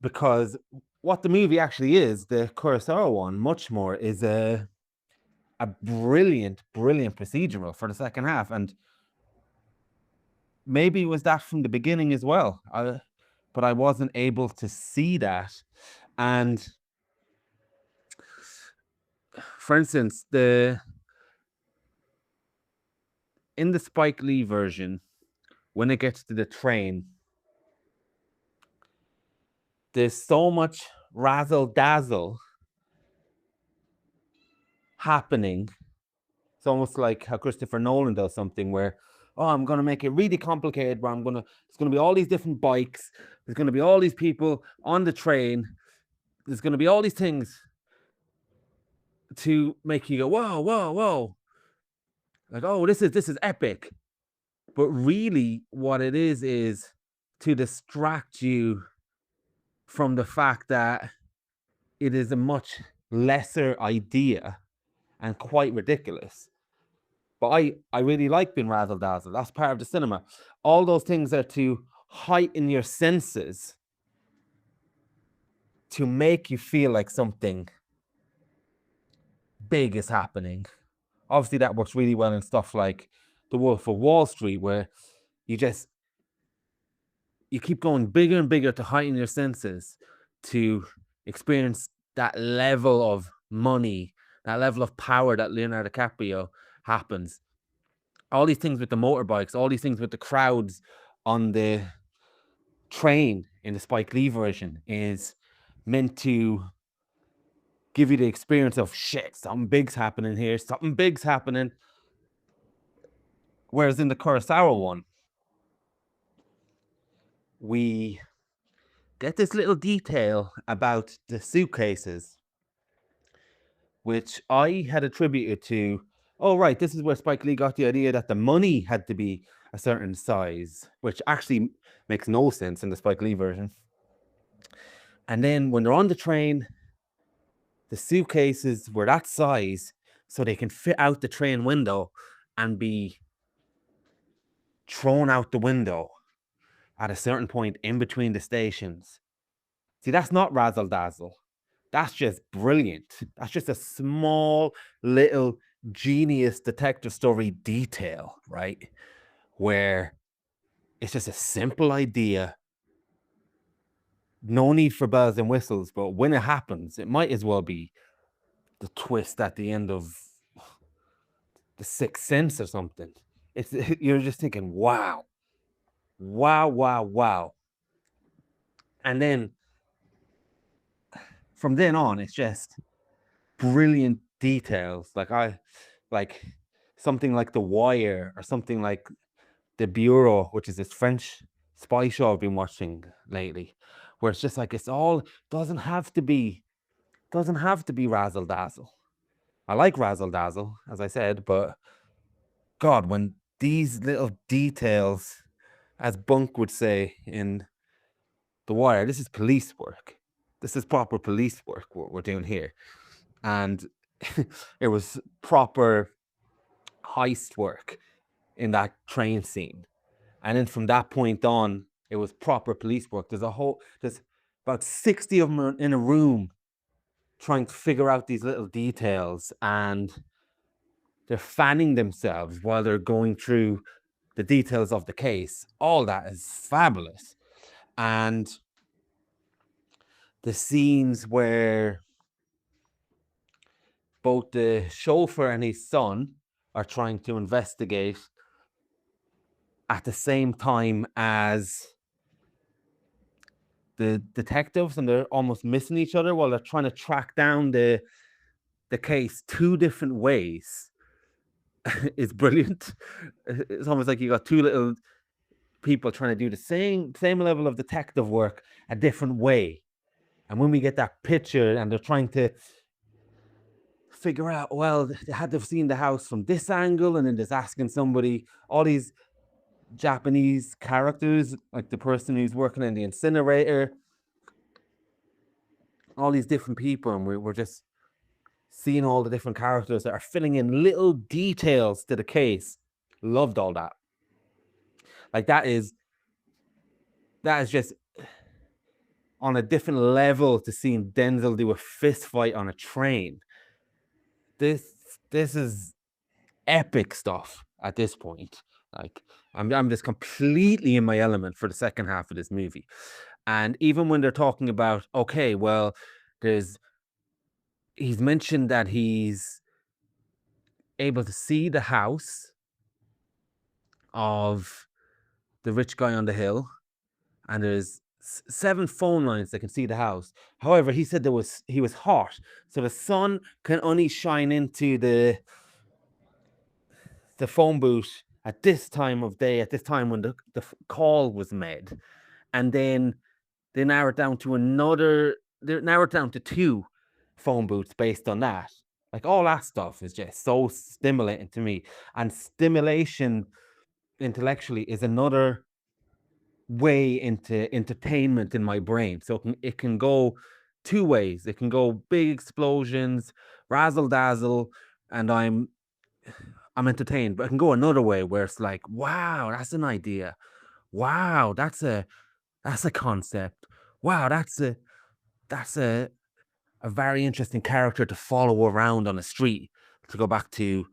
Because what the movie actually is, the Kurosawa one, much more, is a brilliant procedural for the second half. And maybe it was that from the beginning as well. But I wasn't able to see that. And for instance, in the Spike Lee version, when it gets to the train, there's so much razzle dazzle happening. It's almost like how Christopher Nolan does something where, oh, I'm going to make it really complicated, where there's going to be all these different bikes, there's going to be all these people on the train, there's going to be all these things to make you go, whoa, whoa, whoa. Like, oh, this is epic. But really what it is to distract you from the fact that it is a much lesser idea and quite ridiculous. But I really like being razzle-dazzle. That's part of the cinema. All those things are to heighten your senses, to make you feel like something big is happening. Obviously, that works really well in stuff like The Wolf of Wall Street, where you keep going bigger and bigger to heighten your senses, to experience that level of money, that level of power that Leonardo DiCaprio happens. all these things with the motorbikes, all these things with the crowds on the train in the Spike Lee version is meant to give you the experience of shit, something big's happening here, something big's happening. Whereas in the Kurosawa one, we get this little detail about the suitcases, which I had attributed to, oh, right, this is where Spike Lee got the idea that the money had to be a certain size, which actually makes no sense in the Spike Lee version. And then when they're on the train, the suitcases were that size so they can fit out the train window and be thrown out the window at a certain point in between the stations. See, that's not razzle dazzle. That's just brilliant. That's just a small little genius detective story detail, right? Where it's just a simple idea. No need for bells and whistles, but when it happens, it might as well be the twist at the end of The Sixth Sense or something. It's you're just thinking, wow, wow, wow, wow. And then from then on, it's just brilliant details. Like something like The Wire or something like The Bureau, which is this French spy show I've been watching lately, where it's just like it's all doesn't have to be razzle dazzle. I like razzle dazzle, as I said, but God, when these little details, as Bunk would say in The Wire, this is police work. This is proper police work what we're doing here. And it was proper heist work in that train scene. And then from that point on, it was proper police work. There's about 60 of them in a room trying to figure out these little details, and they're fanning themselves while they're going through the details of the case. All that is fabulous. And the scenes where both the chauffeur and his son are trying to investigate at the same time as the detectives, and they're almost missing each other while they're trying to track down the case two different ways is brilliant. It's almost like you got two little people trying to do the same level of detective work a different way. And when we get that picture and they're trying to figure out, well, they had to have seen the house from this angle, and then just asking somebody, all these Japanese characters, like the person who's working in the incinerator, all these different people, and we're just seeing all the different characters that are filling in little details to the case. Loved all that. Like that is just on a different level to seeing Denzel do a fist fight on a train. This is epic stuff at this point. Like I'm just completely in my element for the second half of this movie. And even when they're talking about, okay, well, he's mentioned that he's able to see the house of the rich guy on the hill, and there's 7 phone lines that can see the house. However, he said he was hot, so the sun can only shine into the phone booth at this time of day, at this time when the call was made. And then they narrow it down to 2 phone booths based on that. Like all that stuff is just so stimulating to me. And stimulation intellectually is another way into entertainment in my brain. So it can go 2 ways. It can go big explosions, razzle dazzle, and I'm entertained. But it can go another way where it's like, wow, that's an idea. Wow, that's a concept. Wow, that's a very interesting character to follow around on a street. To go back to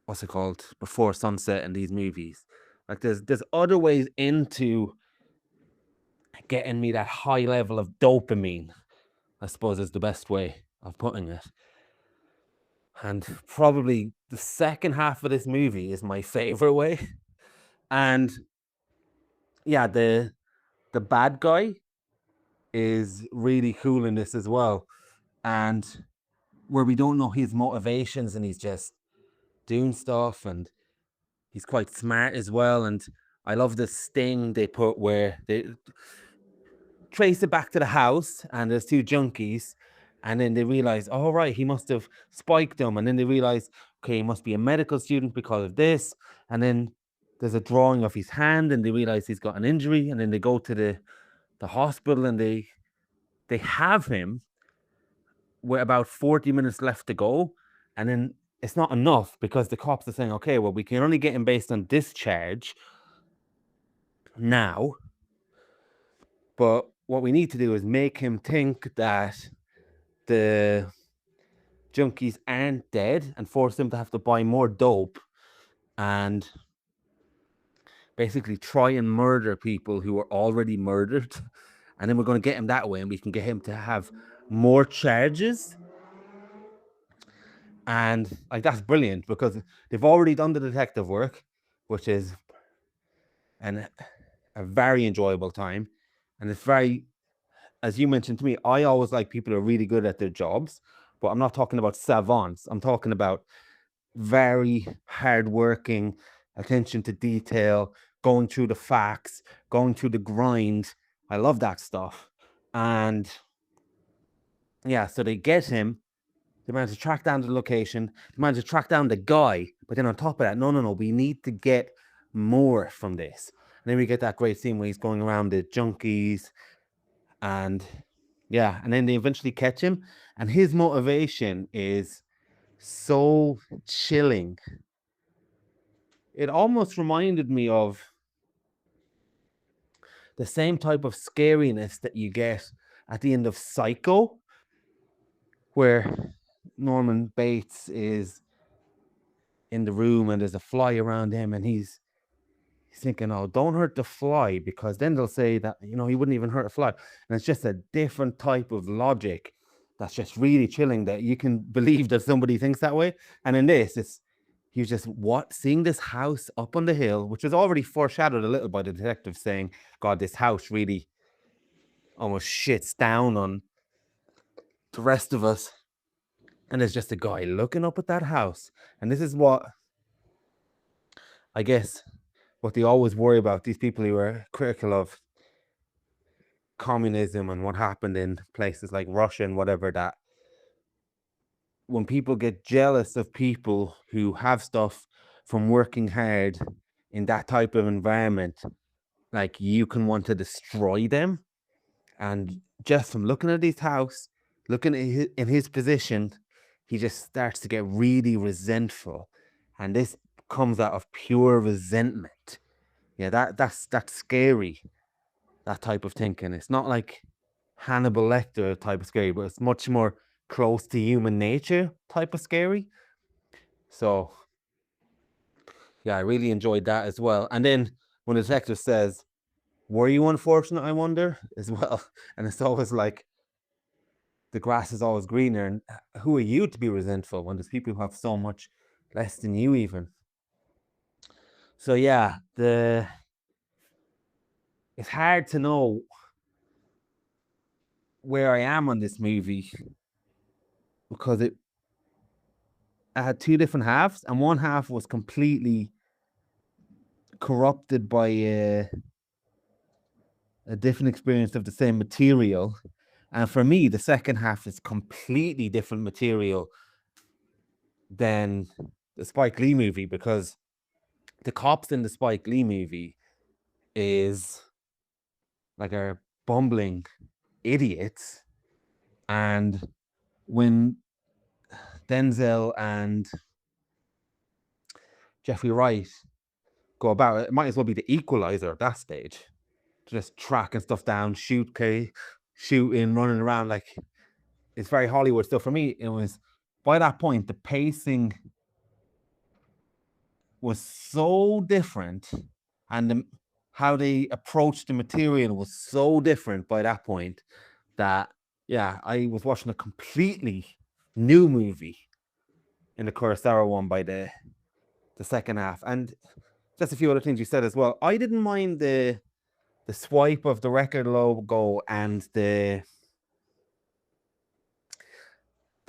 what's it called, Before Sunset in these movies. Like there's other ways into getting me that high level of dopamine, I suppose is the best way of putting it. And probably the second half of this movie is my favorite way. And yeah, the bad guy is really cool in this as well. And where we don't know his motivations and he's just doing stuff, and he's quite smart as well. And I love the sting they put where they trace it back to the house and there's two junkies, and then they realize, oh right, he must have spiked them, and then they realize, okay, he must be a medical student because of this. And then there's a drawing of his hand and they realize he's got an injury, and then they go to the hospital and they have him with about 40 minutes left to go. And then it's not enough because the cops are saying, okay, well, we can only get him based on this charge now, but what we need to do is make him think that the junkies aren't dead and force them to have to buy more dope and basically try and murder people who are already murdered. And then we're going to get him that way, and we can get him to have more charges. And like, that's brilliant because they've already done the detective work, which is a very enjoyable time. And it's very, as you mentioned to me, I always like people who are really good at their jobs, but I'm not talking about savants. I'm talking about very hardworking, attention to detail, going through the facts, going through the grind. I love that stuff. And yeah, so they get him. They manage to track down the location. They manage to track down the guy. But then on top of that, no, we need to get more from this. And then we get that great scene where he's going around the junkies. And yeah, and then they eventually catch him. And his motivation is so chilling. It almost reminded me of the same type of scariness that you get at the end of Psycho, where Norman Bates is in the room and there's a fly around him, and he's thinking, oh, don't hurt the fly, because then they'll say that, he wouldn't even hurt a fly. And it's just a different type of logic that's just really chilling, that you can believe that somebody thinks that way. And in this, it's he's just seeing this house up on the hill, which was already foreshadowed a little by the detective saying, God, this house really almost shits down on the rest of us. And there's just a guy looking up at that house. And this is what, I guess, what they always worry about, these people who are critical of communism and what happened in places like Russia and whatever, that when people get jealous of people who have stuff from working hard in that type of environment, like, you can want to destroy them. And just from looking at his house, looking at in his position, he just starts to get really resentful. And this comes out of pure resentment. Yeah, that's scary, that type of thinking. It's not like Hannibal Lecter type of scary, but it's much more close to human nature type of scary. So yeah, I really enjoyed that as well. And then when the detective says, were you unfortunate, I wonder, as well? And it's always like, the grass is always greener. And who are you to be resentful when there's people who have so much less than you even? So yeah, it's hard to know where I am on this movie, because I had two different halves, and one half was completely corrupted by a different experience of the same material. And for me, the second half is completely different material than the Spike Lee movie, because the cops in the Spike Lee movie is like are bumbling idiots. And when Denzel and Jeffrey Wright go about it, might as well be the Equalizer at that stage. Just tracking stuff down, shooting, running around, like, it's very Hollywood. So for me, it was, by that point, the pacing was so different, and how they approached the material was so different by that point, that yeah, I was watching a completely new movie in the Kurosawa one by the second half. And just a few other things you said as well. I didn't mind the swipe of the record logo and the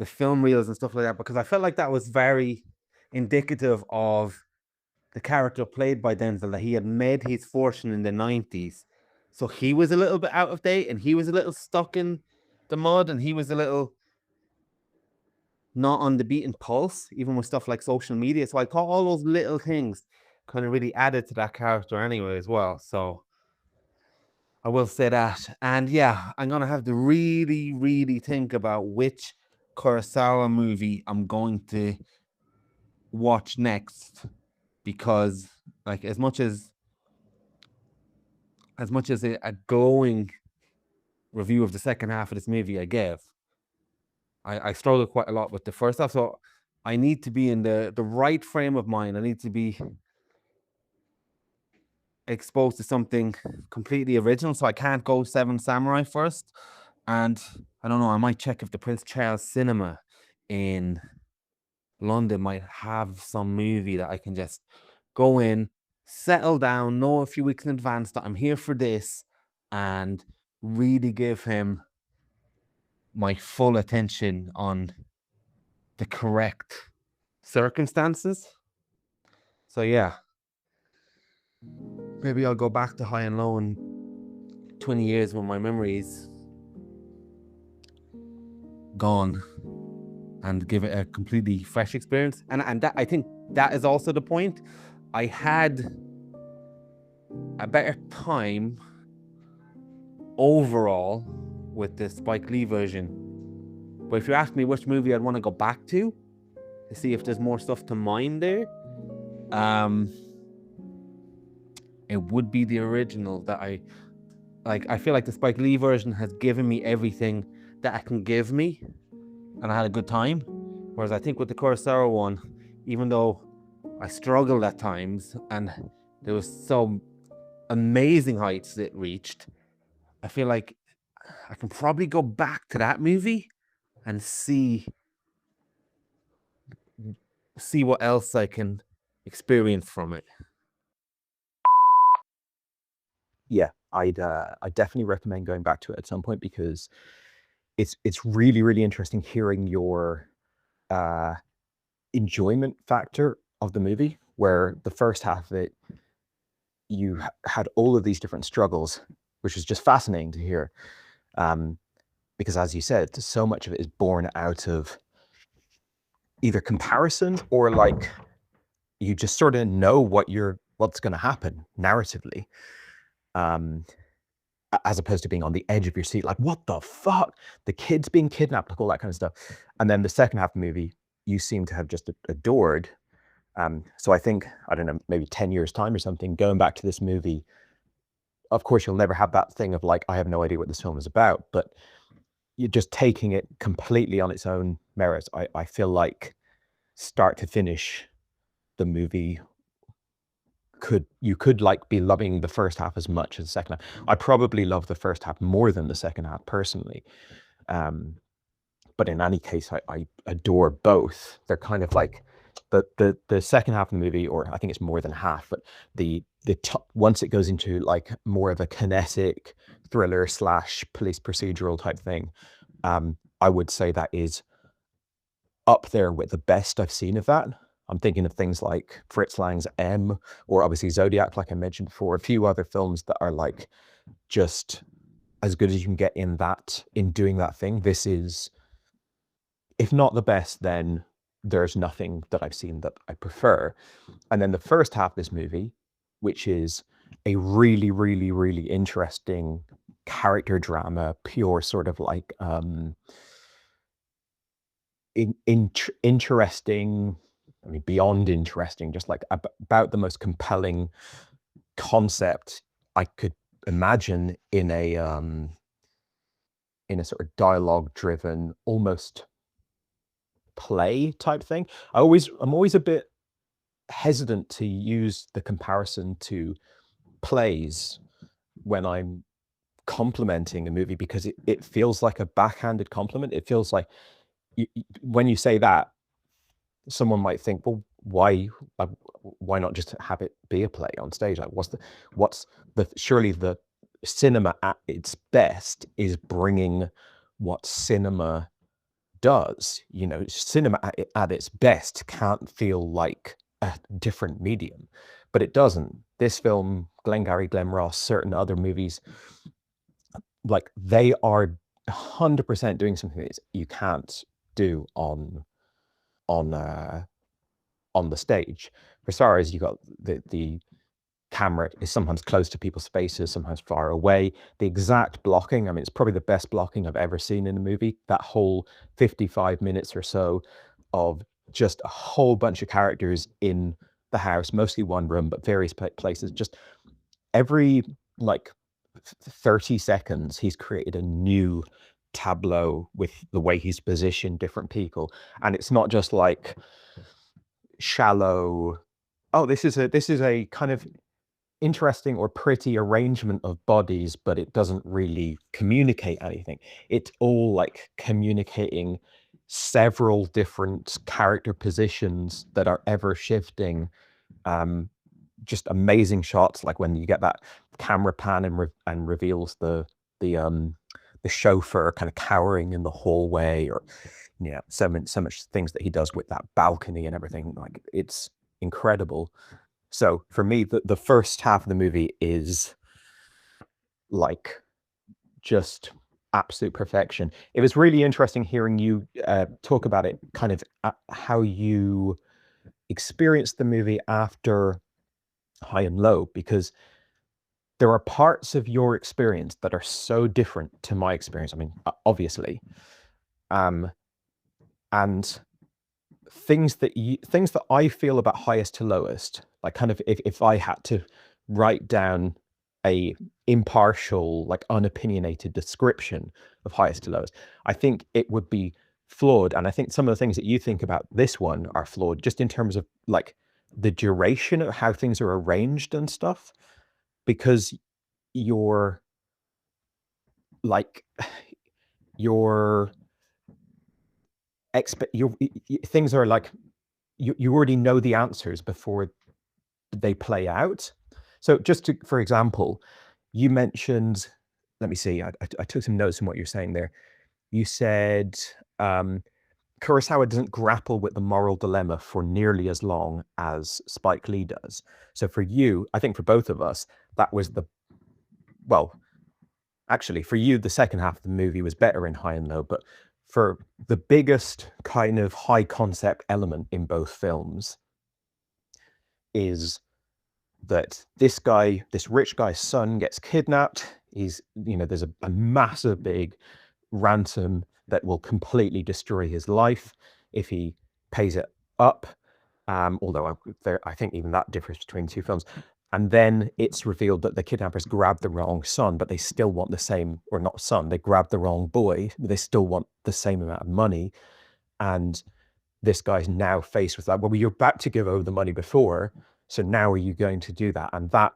film reels and stuff like that, because I felt like that was very indicative of the character played by Denzel, that he had made his fortune in the 90s. So he was a little bit out of date, and he was a little stuck in the mud, and he was a little not on the beaten pulse, even with stuff like social media. So I thought all those little things kind of really added to that character anyway as well. So I will say that. And yeah, I'm going to have to really, really think about which Kurosawa movie I'm going to watch next, because like as much as a glowing review of the second half of this movie I gave, I struggled quite a lot with the first half. So I need to be in the right frame of mind. I need to be exposed to something completely original. So I can't go Seven Samurai first. And I don't know, I might check if the Prince Charles Cinema in London might have some movie that I can just go in, settle down, know a few weeks in advance that I'm here for this, and really give him my full attention on the correct circumstances. So yeah, maybe I'll go back to High and Low in 20 years when my memory's gone, and give it a completely fresh experience. And that, I think that is also the point. I had a better time overall with the Spike Lee version. But if you ask me which movie I'd want to go back to see if there's more stuff to mine there, it would be the original. That I feel like the Spike Lee version has given me everything that it can give me, and I had a good time. Whereas I think with the Kurosawa one, even though I struggled at times and there was some amazing heights it reached, I feel like I can probably go back to that movie and see what else I can experience from it. Yeah, I'd definitely recommend going back to it at some point, because it's really, really interesting hearing your enjoyment factor of the movie, where the first half of it, you had all of these different struggles, which was just fascinating to hear. Because as you said, so much of it is born out of either comparison or like you just sort of know what's going to happen narratively, as opposed to being on the edge of your seat, like, what the fuck? The kid's being kidnapped, like all that kind of stuff. And then the second half of the movie, you seem to have just adored. So I think, I don't know, maybe 10 years time or something, going back to this movie, of course, you'll never have that thing of like, I have no idea what this film is about, but you're just taking it completely on its own merits. I feel like start to finish, the movie you could like be loving the first half as much as the second half. I probably love the first half more than the second half personally. But in any case, I adore both. They're kind of like the second half of the movie, or I think it's more than half, but once it goes into like more of a kinetic thriller / police procedural type thing, I would say that is up there with the best I've seen of that. I'm thinking of things like Fritz Lang's M, or obviously Zodiac, like I mentioned before, a few other films that are like just as good as you can get in doing that thing. This is, if not the best, then there's nothing that I've seen that I prefer. And then the first half of this movie, which is a really, really, really interesting character drama, pure sort of like interesting, I mean, beyond interesting, just like about the most compelling concept I could imagine in a sort of dialogue-driven, almost play type thing. I'm always a bit hesitant to use the comparison to plays when I'm complimenting a movie, because it feels like a backhanded compliment. It feels like when you say that, someone might think, well, why not just have it be a play on stage? Like, surely the cinema at its best is bringing what cinema does. Cinema at its best can't feel like a different medium, but it doesn't. This film, Glengarry Glen Ross, certain other movies, like, they are 100% doing something that you can't do on the stage. For starters, you got the camera is sometimes close to people's faces, sometimes far away. The exact blocking, I mean, it's probably the best blocking I've ever seen in a movie. That whole 55 minutes or so of just a whole bunch of characters in the house, mostly one room, but various places. Just every, like, 30 seconds, he's created a new tableau with the way he's positioned different people. And it's not just like shallow, oh, this is a kind of interesting or pretty arrangement of bodies, but it doesn't really communicate anything. It's all like communicating several different character positions that are ever shifting. Just amazing shots, like when you get that camera pan and reveals the chauffeur kind of cowering in the hallway, or so much things that he does with that balcony and everything. Like, it's incredible. So for me, the first half of the movie is like just absolute perfection. It was really interesting hearing you talk about it, kind of how you experienced the movie after High and Low, because there are parts of your experience that are so different to my experience. I mean, obviously, and things that I feel about Highest to Lowest, like, kind of, if I had to write down a impartial, like, unopinionated description of Highest to Lowest, I think it would be flawed. And I think some of the things that you think about this one are flawed, just in terms of, like, the duration of how things are arranged and stuff, because your things are like, you already know the answers before they play out. So for example, you mentioned, let me see, I took some notes on what you're saying there. You said Kurosawa doesn't grapple with the moral dilemma for nearly as long as Spike Lee does. So for you, I think for both of us, that was actually, for you, the second half of the movie was better in High and Low, but for the biggest kind of high concept element in both films is that this rich guy's son gets kidnapped. There's a massive big ransom that will completely destroy his life if he pays it up. Although I think even that differs between the two films. And then it's revealed that the kidnappers grabbed the wrong son, but they still want the same, or not son, they grabbed the wrong boy, but they still want the same amount of money. And this guy's now faced with that, well, you're about to give over the money before, so now are you going to do that? And that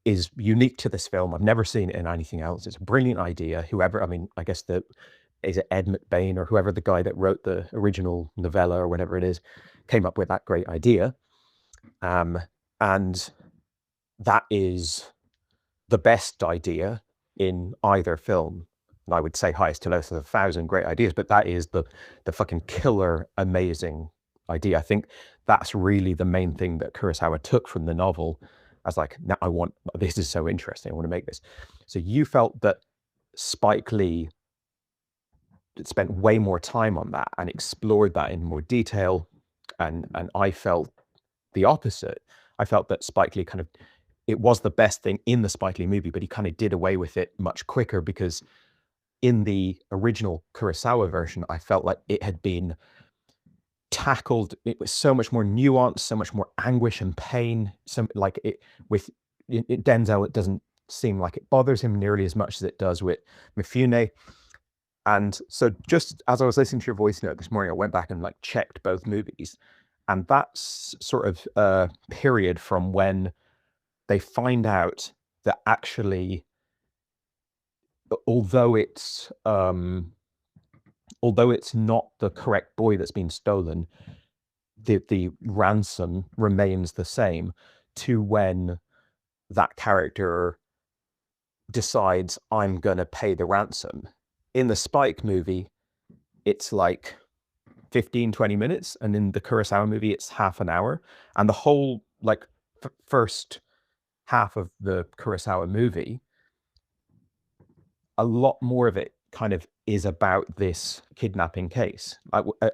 is unique to this film. I've never seen it in anything else. It's a brilliant idea. I guess is it Ed McBain or whoever, the guy that wrote the original novella or whatever it is, came up with that great idea. And that is the best idea in either film. And I would say Highest to Lowest has 1,000 great ideas, but that is the fucking killer, amazing idea. I think that's really the main thing that Kurosawa took from the novel as, like, now this is so interesting, I want to make this. So you felt that Spike Lee spent way more time on that and explored that in more detail. And I felt the opposite. I felt that Spike Lee it was the best thing in the Spike Lee movie, but he kind of did away with it much quicker, because in the original Kurosawa version, I felt like it had been tackled. It was so much more nuanced, so much more anguish and pain. With Denzel, it doesn't seem like it bothers him nearly as much as it does with Mifune. And so just as I was listening to your voice note this morning, I went back and, like, checked both movies. And that's sort of period from when they find out that actually, although it's not the correct boy that's been stolen, the ransom remains the same to when that character decides I'm gonna pay the ransom. In the Spike movie, it's like 15-20 minutes, and in the Kurosawa movie it's half an hour, and the whole like first half of the Kurosawa movie, a lot more of it kind of is about this kidnapping case.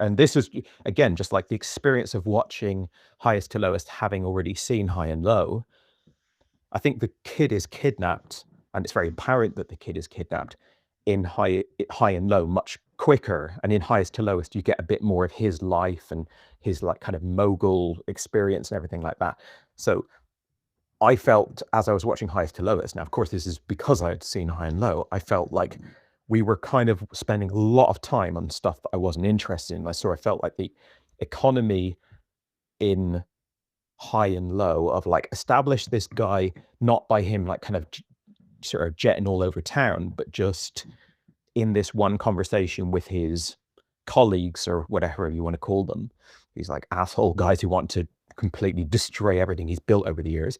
And this is, again, just like the experience of watching Highest to Lowest, having already seen High and Low. I think the kid is kidnapped, and it's very apparent that the kid is kidnapped in High and Low much quicker. And in Highest to Lowest, you get a bit more of his life and his like kind of mogul experience and everything like that. So I felt, as I was watching Highest to Lowest, now of course this is because I had seen High and Low, I felt like we were kind of spending a lot of time on stuff that I wasn't interested in. So I felt like the economy in High and Low of like establish this guy, not by him like kind of sort of jetting all over town, but just in this one conversation with his colleagues, or whatever you want to call them, these like asshole guys who want to completely destroy everything he's built over the years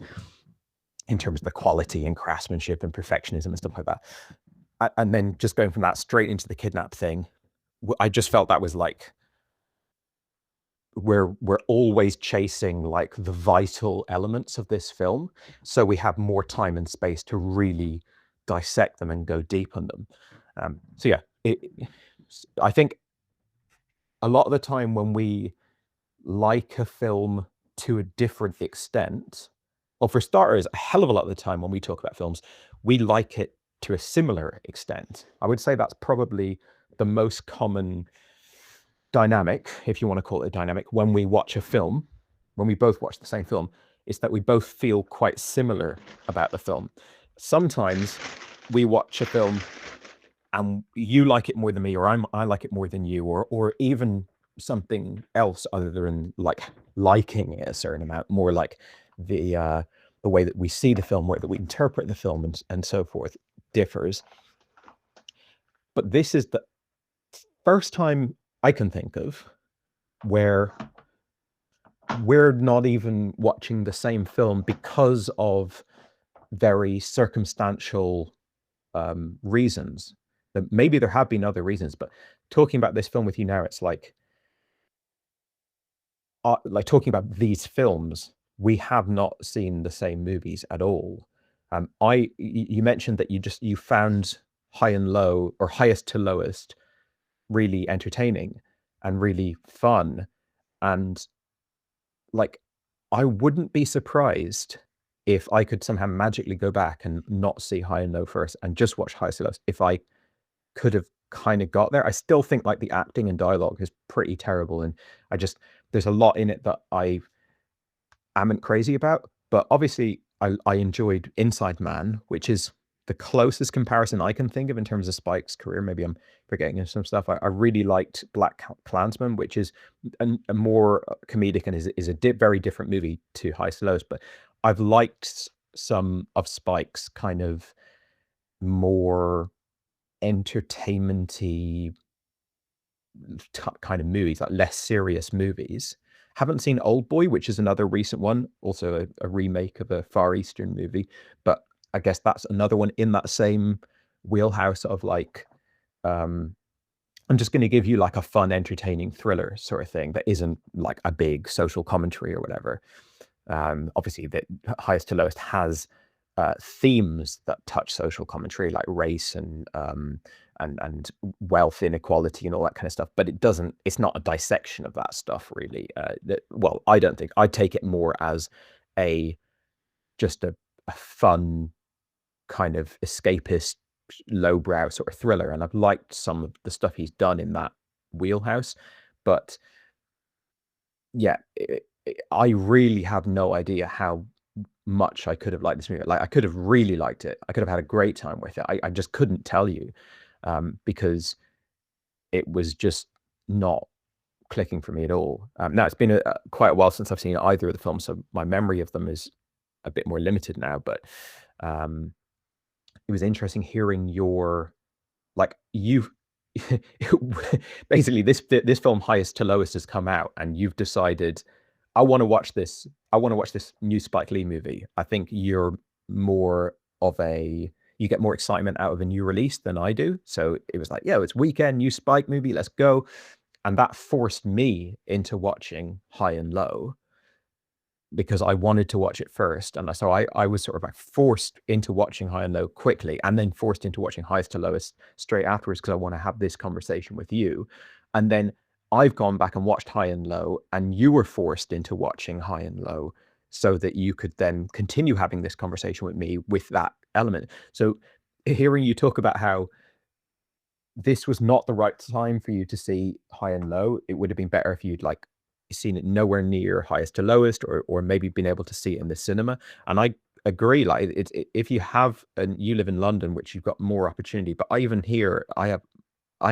in terms of the quality and craftsmanship and perfectionism and stuff like that. And then just going from that straight into the kidnap thing, I just felt that was like, we're always chasing like the vital elements of this film, so we have more time and space to really dissect them and go deep on them. So yeah, I think a lot of the time when we like a film to a different extent, well, for starters, a hell of a lot of the time when we talk about films, we like it to a similar extent. I would say that's probably the most common dynamic, if you want to call it a dynamic, when we watch a film, when we both watch the same film, is that we both feel quite similar about the film. Sometimes we watch a film and you like it more than me, or I like it more than you, or even something else other than like liking it a certain amount, more like the way that we see the film, the way that we interpret the film, and so forth, differs. But this is the first time I can think of where we're not even watching the same film because of very circumstantial reasons. Maybe there have been other reasons, but talking about this film with you now, it's like talking about these films, we have not seen the same movies at all. You mentioned that you found High and Low, or Highest to Lowest, really entertaining and really fun, and like I wouldn't be surprised if I could somehow magically go back and not see High and Low first and just watch Highest to Lowest, if I could have kind of got there. I still think like the acting and dialogue is pretty terrible, and there's a lot in it that I amn't crazy about, but obviously I enjoyed Inside Man, which is the closest comparison I can think of in terms of Spike's career. Maybe I'm forgetting some stuff. I really liked Black Klansman, which is a more comedic and is a very different movie to Highest to Lowest, but I've liked some of Spike's kind of more entertainment-y kind of movies, like less serious movies. Haven't seen Old Boy, which is another recent one, also a remake of a Far Eastern movie, but I guess that's another one in that same wheelhouse of like, I'm just going to give you like a fun, entertaining thriller sort of thing that isn't like a big social commentary or whatever. Obviously, the Highest to Lowest has themes that touch social commentary, like race and wealth inequality and all that kind of stuff, but it's not a dissection of that stuff really. Well, I don't think. I take it more as just a fun kind of escapist, lowbrow sort of thriller, and I've liked some of the stuff he's done in that wheelhouse. But yeah, I really have no idea how much I could have liked this movie. Like I could have really liked it. I could have had a great time with it. I just couldn't tell you, because it was just not clicking for me at all. Now it's been quite a while since I've seen either of the films, so my memory of them is a bit more limited now. But it was interesting hearing your, like, basically this film Highest to Lowest has come out, and you've decided, I want to watch this. I want to watch this new Spike Lee movie. I think you're more of a you get more excitement out of a new release than I do. So it was like, yeah, it's weekend, new Spike movie, let's go. And that forced me into watching High and Low because I wanted to watch it first. And so I was sort of like forced into watching High and Low quickly, and then forced into watching Highest to Lowest straight afterwards because I want to have this conversation with you. And then I've gone back and watched High and Low, and you were forced into watching High and Low so that you could then continue having this conversation with me with that element. So hearing you talk about how this was not the right time for you to see High and Low, it would have been better if you'd like seen it nowhere near Highest to Lowest, or maybe been able to see it in the cinema. And I agree, like if you have, and you live in London, which you've got more opportunity, but I even here I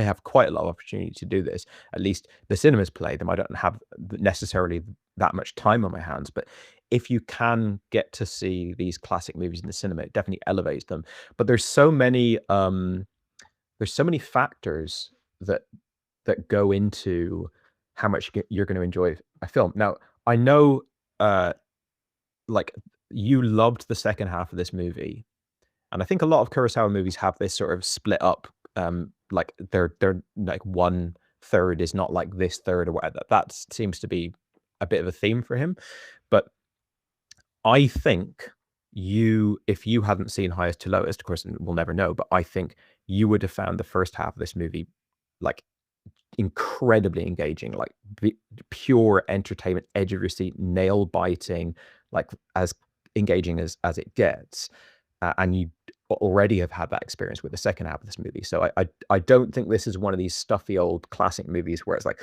have quite a lot of opportunity to do this. At least the cinemas play them. I don't have necessarily that much time on my hands, but if you can get to see these classic movies in the cinema, it definitely elevates them. But there's so many factors that go into how much you're going to enjoy a film. Now, I know, like, you loved the second half of this movie, and I think a lot of Kurosawa movies have this sort of split up. Like they're like 1/3 is not like this third or whatever. That seems to be a bit of a theme for him. But I think if you hadn't seen Highest to Lowest, of course, we'll never know, but I think you would have found the first half of this movie like incredibly engaging, like pure entertainment, edge of your seat, nail biting, like as engaging as it gets. And you already have had that experience with the second half of this movie. So I don't think this is one of these stuffy old classic movies where it's like,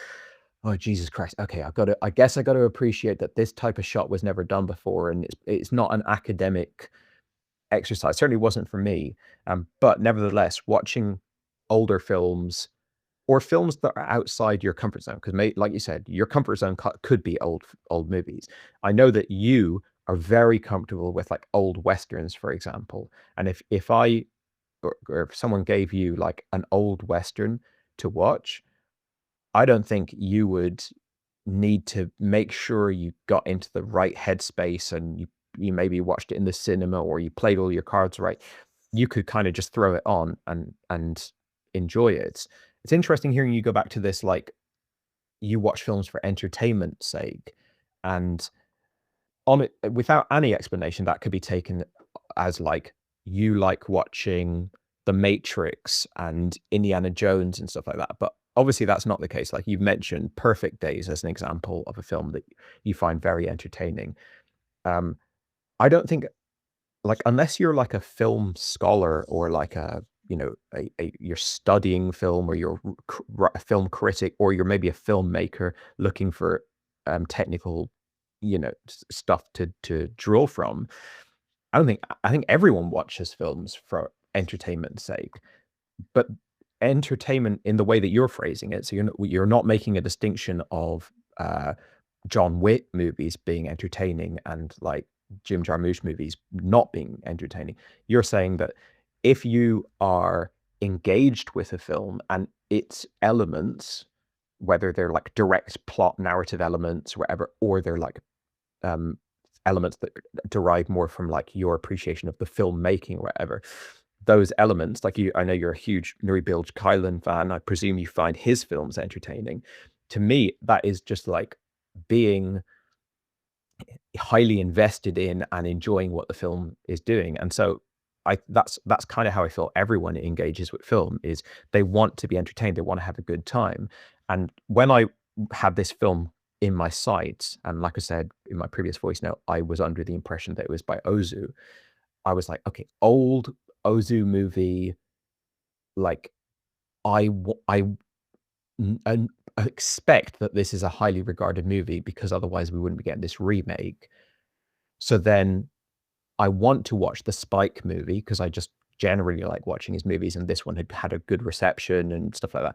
oh Jesus Christ, okay, I guess I got to appreciate that this type of shot was never done before, and it's not an academic exercise. Certainly wasn't for me. But nevertheless, watching older films or films that are outside your comfort zone, because like you said, your comfort zone could be old movies. I know that you are very comfortable with like old westerns, for example. And if I or if someone gave you like an old western to watch, I don't think you would need to make sure you got into the right headspace and you maybe watched it in the cinema or you played all your cards right. You could kind of just throw it on and enjoy it. It's interesting hearing you go back to this, like you watch films for entertainment's sake, and on it without any explanation, that could be taken as like you like watching The Matrix and Indiana Jones and stuff like that. But obviously that's not the case. Like you've mentioned Perfect Days as an example of a film that you find very entertaining. I don't think, like, unless you're like a film scholar or like you're studying film, or you're a film critic, or you're maybe a filmmaker looking for technical stuff to draw from. I think everyone watches films for entertainment's sake, but entertainment in the way that you're phrasing it, so you're not making a distinction of John Wick movies being entertaining and like Jim Jarmusch movies not being entertaining. You're saying that if you are engaged with a film and its elements, whether they're like direct plot narrative elements, whatever, or they're like elements that derive more from like your appreciation of the filmmaking or whatever, those elements, like I know you're a huge Nuri Bilge Ceylan fan. I presume you find his films entertaining. To me, that is just like being highly invested in and enjoying what the film is doing. And so that's kind of how I feel everyone engages with film, is they want to be entertained, they want to have a good time. And when I had this film in my sights, and like I said in my previous voice note, I was under the impression that it was by Ozu. I was like, okay, old Ozu movie, like I expect that this is a highly regarded movie because otherwise we wouldn't be getting this remake. So then I want to watch the Spike movie because I just generally like watching his movies, and this one had a good reception and stuff like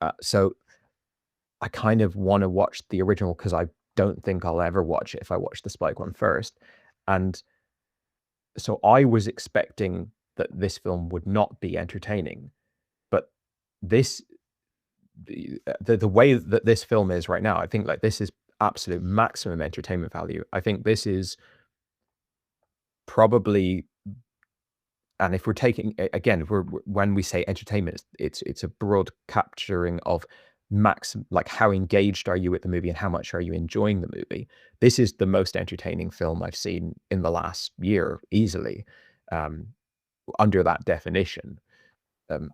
that. So I kind of want to watch the original because I don't think I'll ever watch it if I watch the Spike one first. And so I was expecting that this film would not be entertaining, but this the way that this film is right now, I think like this is absolute maximum entertainment value. I think this is probably, and if we're taking again, if when we say entertainment, it's a broad capturing of like how engaged are you with the movie and how much are you enjoying the movie. This is the most entertaining film I've seen in the last year, easily, under that definition.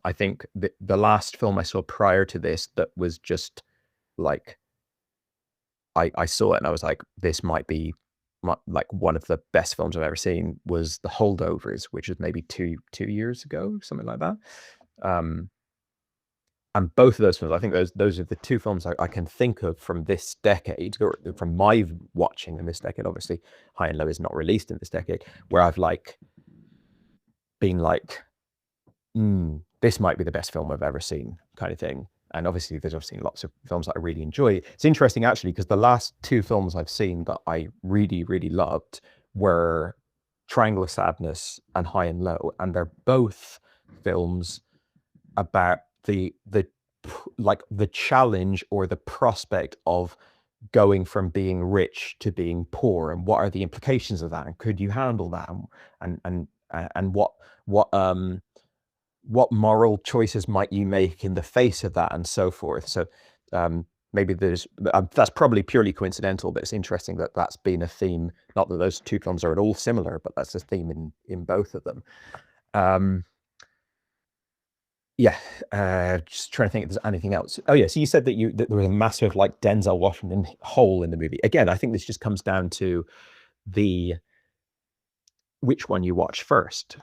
I think the last film I saw prior to this that was just like, I saw it and I was like, this might be like one of the best films I've ever seen, was The Holdovers, which is maybe two years ago, something like that. And both of those films, I think those are the two films I can think of from this decade, or from my watching in this decade. Obviously, High and Low is not released in this decade, where I've like been like, this might be the best film I've ever seen, kind of thing. And obviously, there's obviously lots of films that I really enjoy. It's interesting, actually, because the last two films I've seen that I really, really loved were Triangle of Sadness and High and Low. And they're both films about the challenge or the prospect of going from being rich to being poor, and what are the implications of that, and could you handle that, and what moral choices might you make in the face of that, and so forth. So maybe there's that's probably purely coincidental, but it's interesting that that's been a theme. Not that those two films are at all similar, but that's a theme in both of them. Just trying to think if there's anything else. Oh yeah, so you said that there was a massive like Denzel Washington hole in the movie. Again, I think this just comes down to which one you watch first.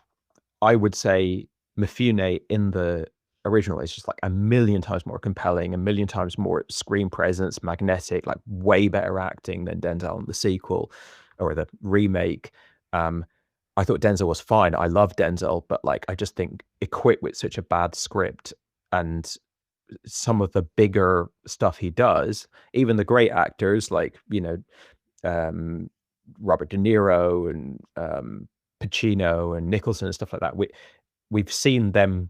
I would say Mifune in the original is just like a million times more compelling, a million times more screen presence, magnetic, like way better acting than Denzel in the sequel or the remake. I thought Denzel was fine. I love Denzel, but like I just think equipped with such a bad script and some of the bigger stuff he does, even the great actors like, Robert De Niro and Pacino and Nicholson and stuff like that, we've seen them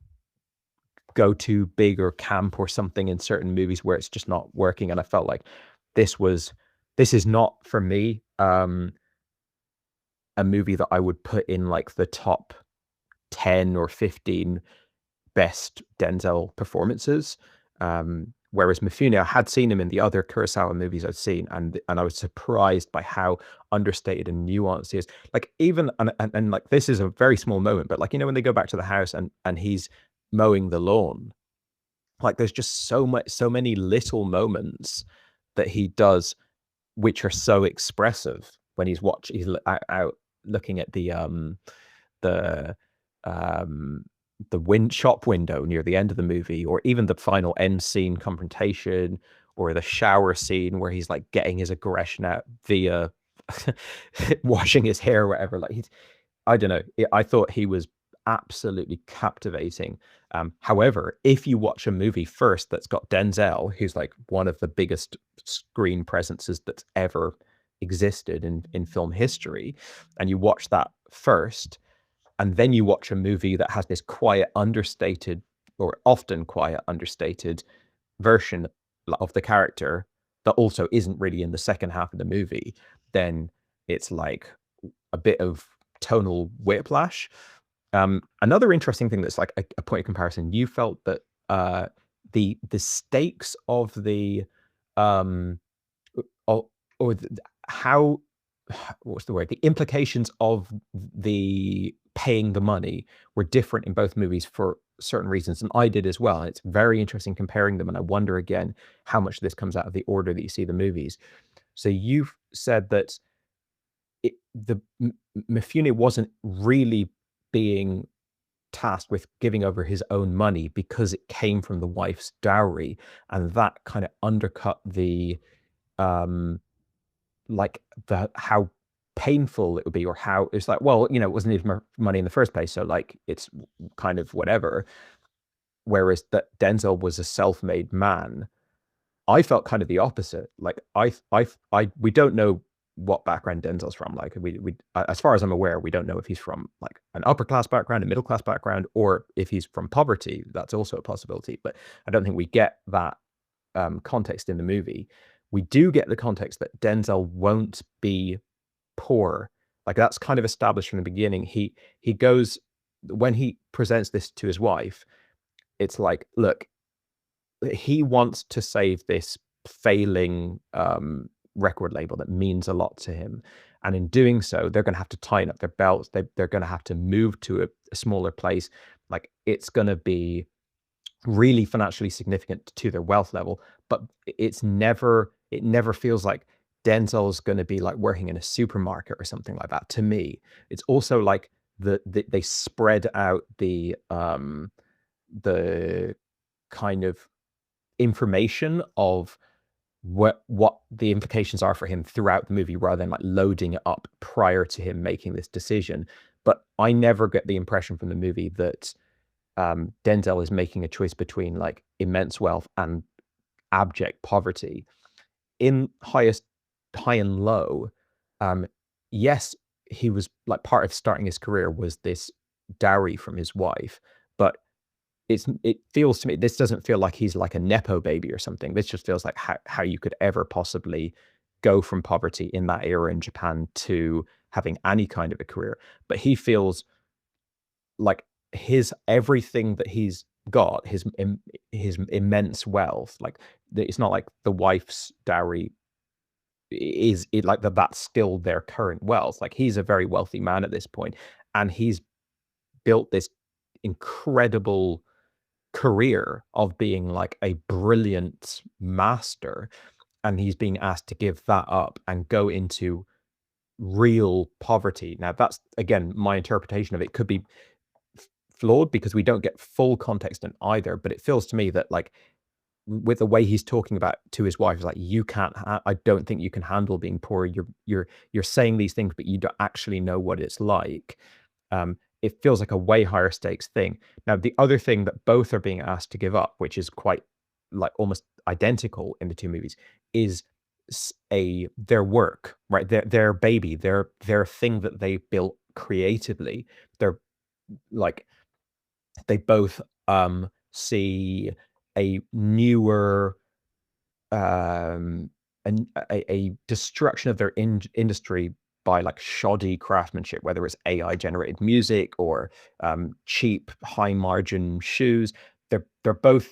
go too big or camp or something in certain movies where it's just not working. And I felt like this is not for me a movie that I would put in like the top 10 or 15 best Denzel performances. Whereas Mifune, I had seen him in the other Kurosawa movies I've seen, and I was surprised by how understated and nuanced he is. Like even and like this is a very small moment, but like when they go back to the house and he's mowing the lawn, like there's just so many little moments that he does which are so expressive when he's out looking at the shop window near the end of the movie, or even the final end scene confrontation, or the shower scene where he's like getting his aggression out via washing his hair or whatever. Like I don't know. I thought he was absolutely captivating. However, if you watch a movie first that's got Denzel, who's like one of the biggest screen presences that's ever existed in film history, and you watch that first, and then you watch a movie that has this quiet, understated, or often quiet, understated version of the character that also isn't really in the second half of the movie, then it's like a bit of tonal whiplash. Another interesting thing that's like a point of comparison, you felt that the stakes of the how, what's the word? The implications of the paying the money were different in both movies for certain reasons, and I did as well. It's very interesting comparing them, and I wonder again how much this comes out of the order that you see the movies. So you've said that Mifune wasn't really being tasked with giving over his own money because it came from the wife's dowry, and that kind of undercut the how painful it would be, or how it's like, well, it wasn't even money in the first place, so like it's kind of whatever. Whereas that Denzel was a self-made man, I felt kind of the opposite. Like we don't know what background Denzel's from. Like we as far as I'm aware, we don't know if he's from like an upper class background, a middle class background, or if he's from poverty. That's also a possibility, but I don't think we get that context in the movie. We do get the context that Denzel won't be poor. Like that's kind of established from the beginning. He goes, when he presents this to his wife, it's like, look, he wants to save this failing record label that means a lot to him, and in doing so they're going to have to tighten up their belts. They're going to have to move to a smaller place. Like it's going to be really financially significant to their wealth level, but it never feels like Denzel's going to be like working in a supermarket or something like that. To me, it's also like they spread out the kind of information of what the implications are for him throughout the movie, rather than like loading it up prior to him making this decision. But I never get the impression from the movie that Denzel is making a choice between like immense wealth and abject poverty. In High and Low, yes, he was like, part of starting his career was this dowry from his wife, but it feels to me, this doesn't feel like he's like a nepo baby or something. This just feels like how you could ever possibly go from poverty in that era in Japan to having any kind of a career. But he feels like everything that he's got, his immense wealth, like it's not like the wife's dowry is it like that's still their current wealth. Like he's a very wealthy man at this point, and he's built this incredible career of being like a brilliant master, and he's being asked to give that up and go into real poverty. Now that's, again, my interpretation of it could be flawed because we don't get full context in either, but it feels to me that like with the way he's talking about to his wife, is like, you can't I don't think you can handle being poor. You're saying these things, but you don't actually know what it's like. It feels like a way higher stakes thing. Now, the other thing that both are being asked to give up, which is quite like almost identical in the two movies, is their work, right? Their baby, their thing that they built creatively. They're like, they both see a newer a destruction of their industry by like shoddy craftsmanship, whether it's AI generated music or cheap high margin shoes. They're both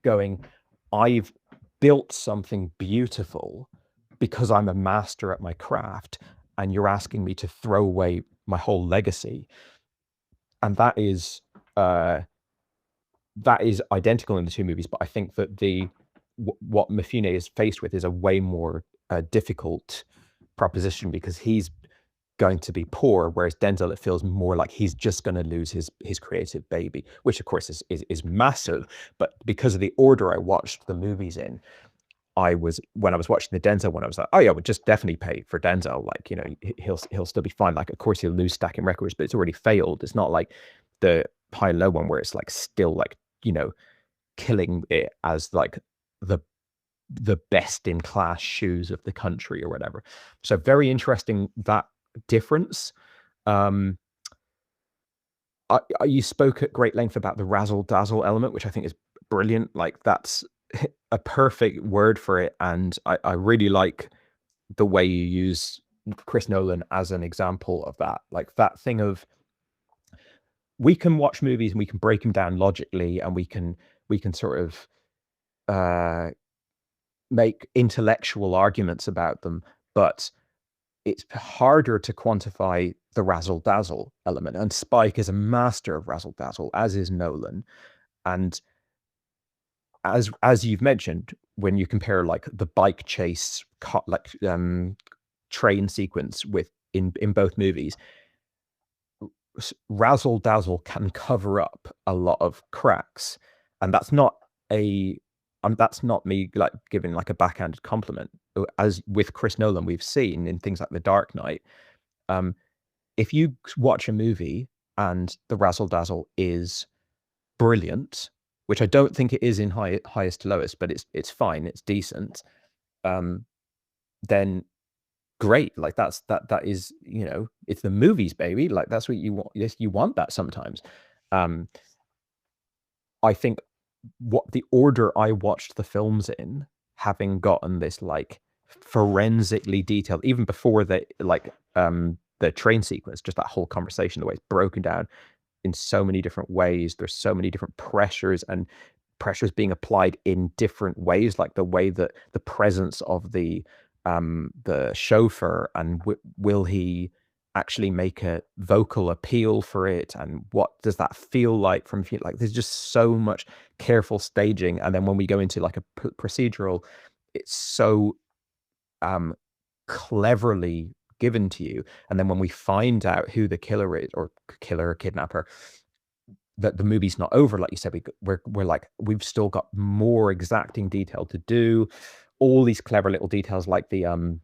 going, I've built something beautiful because I'm a master at my craft, and you're asking me to throw away my whole legacy. And that is identical in the two movies, but I think that what Mifune is faced with is a way more difficult proposition, because he's going to be poor, whereas Denzel, it feels more like he's just going to lose his creative baby, which of course is massive. But because of the order I watched the movies in, when I was watching the Denzel one, I was like, oh yeah, we'll just definitely pay for Denzel. Like, you know, he'll still be fine. Like, of course he'll lose stacking records, but it's already failed. It's not like the High and Low one where it's like still like, you know, killing it as like the best in class shoes of the country or whatever. So very interesting, that difference. You spoke at great length about the razzle dazzle element, which I think is brilliant. Like that's a perfect word for it. And I really like the way you use Chris Nolan as an example of that. Like that thing of, we can watch movies and we can break them down logically, and we can sort of make intellectual arguments about them, but it's harder to quantify the razzle dazzle element. And Spike is a master of razzle dazzle, as is Nolan. And as you've mentioned, when you compare like the bike chase, train sequence in both movies, razzle dazzle can cover up a lot of cracks, and that's not me like giving like a backhanded compliment. As with Chris Nolan, we've seen in things like The Dark Knight, if you watch a movie and the razzle dazzle is brilliant, which I don't think it is in Highest to Lowest, but it's fine, it's decent, then great. Like that is, it's the movies, baby. Like that's what you want. Yes, you want that sometimes. I think what the order I watched the films in, having gotten this like forensically detailed, even before the train sequence, just that whole conversation, the way it's broken down in so many different ways. There's so many different pressures, and pressures being applied in different ways, like the way that the presence of the chauffeur, and will he actually make a vocal appeal for it, and what does that feel like from like there's just so much careful staging. And then when we go into like a procedural, it's so cleverly given to you. And then when we find out who the killer is, or kidnapper, that the movie's not over, like you said, we're like, we've still got more exacting detail to do. All these clever little details, like the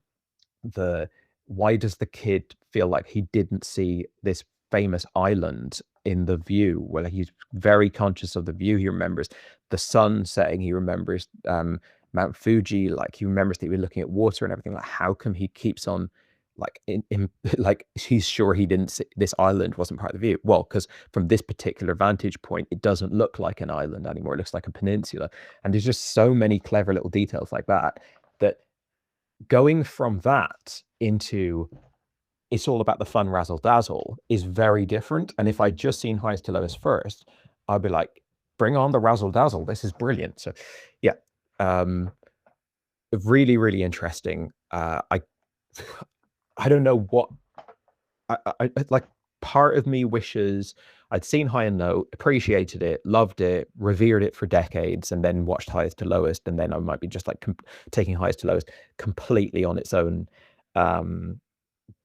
why does the kid feel like he didn't see this famous island in the view? Well, he's very conscious of the view. He remembers the sun setting. He remembers Mount Fuji. Like he remembers that he was looking at water and everything. Like how come he keeps on like like he's sure he didn't see this island wasn't part of the view? Well, because from this particular vantage point, it doesn't look like an island anymore. It looks like a peninsula. And there's just so many clever little details like that, that going from that into it's all about the fun razzle dazzle is very different. And if I'd just seen Highest to Lowest first, I'd be like, bring on the razzle dazzle. This is brilliant. So yeah, really, really interesting. I don't know what I like. Part of me wishes I'd seen High and Low, appreciated it, loved it, revered it for decades, and then watched Highest to Lowest, and then I might be just like taking Highest to Lowest completely on its own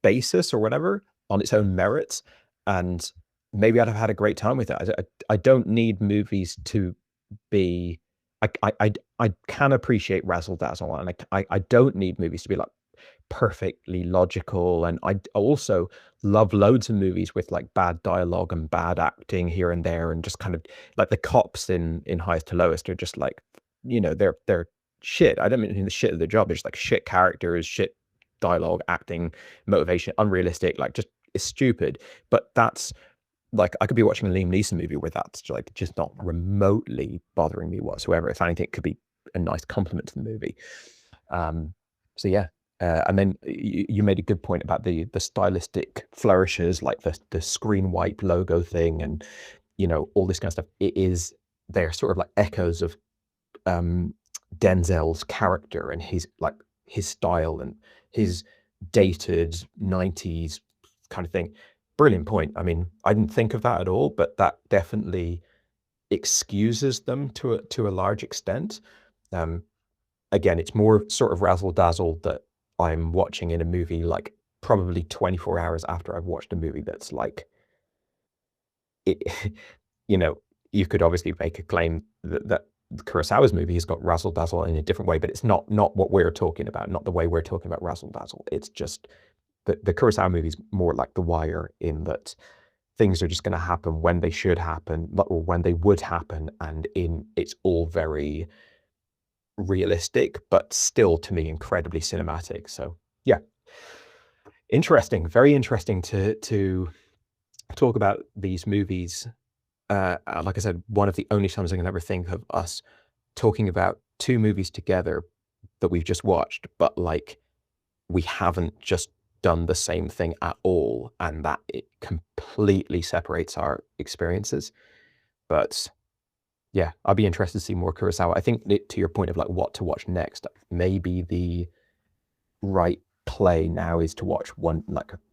basis or whatever, on its own merits, and maybe I'd have had a great time with it. I don't need movies to be. I can appreciate razzle dazzle, and I don't need movies to be like perfectly logical. And I also love loads of movies with like bad dialogue and bad acting here and there, and just kind of like the cops in Highest to Lowest are just like, they're shit. I don't mean the shit of the job. It's like shit characters, shit dialogue, acting, motivation, unrealistic, like just it's stupid. But that's like, I could be watching a Liam Neeson movie where that's like just not remotely bothering me whatsoever. If anything, it could be a nice compliment to the movie. So yeah. And then you made a good point about the stylistic flourishes, like the screen wipe logo thing, and all this kind of stuff. They're sort of like echoes of Denzel's character and his style and his dated 90s kind of thing. Brilliant point. I mean, I didn't think of that at all, but that definitely excuses them to a large extent. Again, it's more sort of razzle dazzle that I'm watching in a movie like probably 24 hours after I've watched a movie that's like it. You could obviously make a claim that Kurosawa's movie has got razzle dazzle in a different way, but it's not what we're talking about, not the way we're talking about razzle dazzle. It's just the Kurosawa movie is more like The Wire, in that things are just going to happen when they should happen, or when they would happen, and it's all very realistic, but still to me incredibly cinematic. So yeah, interesting, very interesting to talk about these movies. Like I said, one of the only times I can ever think of us talking about two movies together that we've just watched, but like we haven't just done the same thing at all, and that it completely separates our experiences. But yeah, I'd be interested to see more Kurosawa. I think to your point of like what to watch next, maybe the right play now is to watch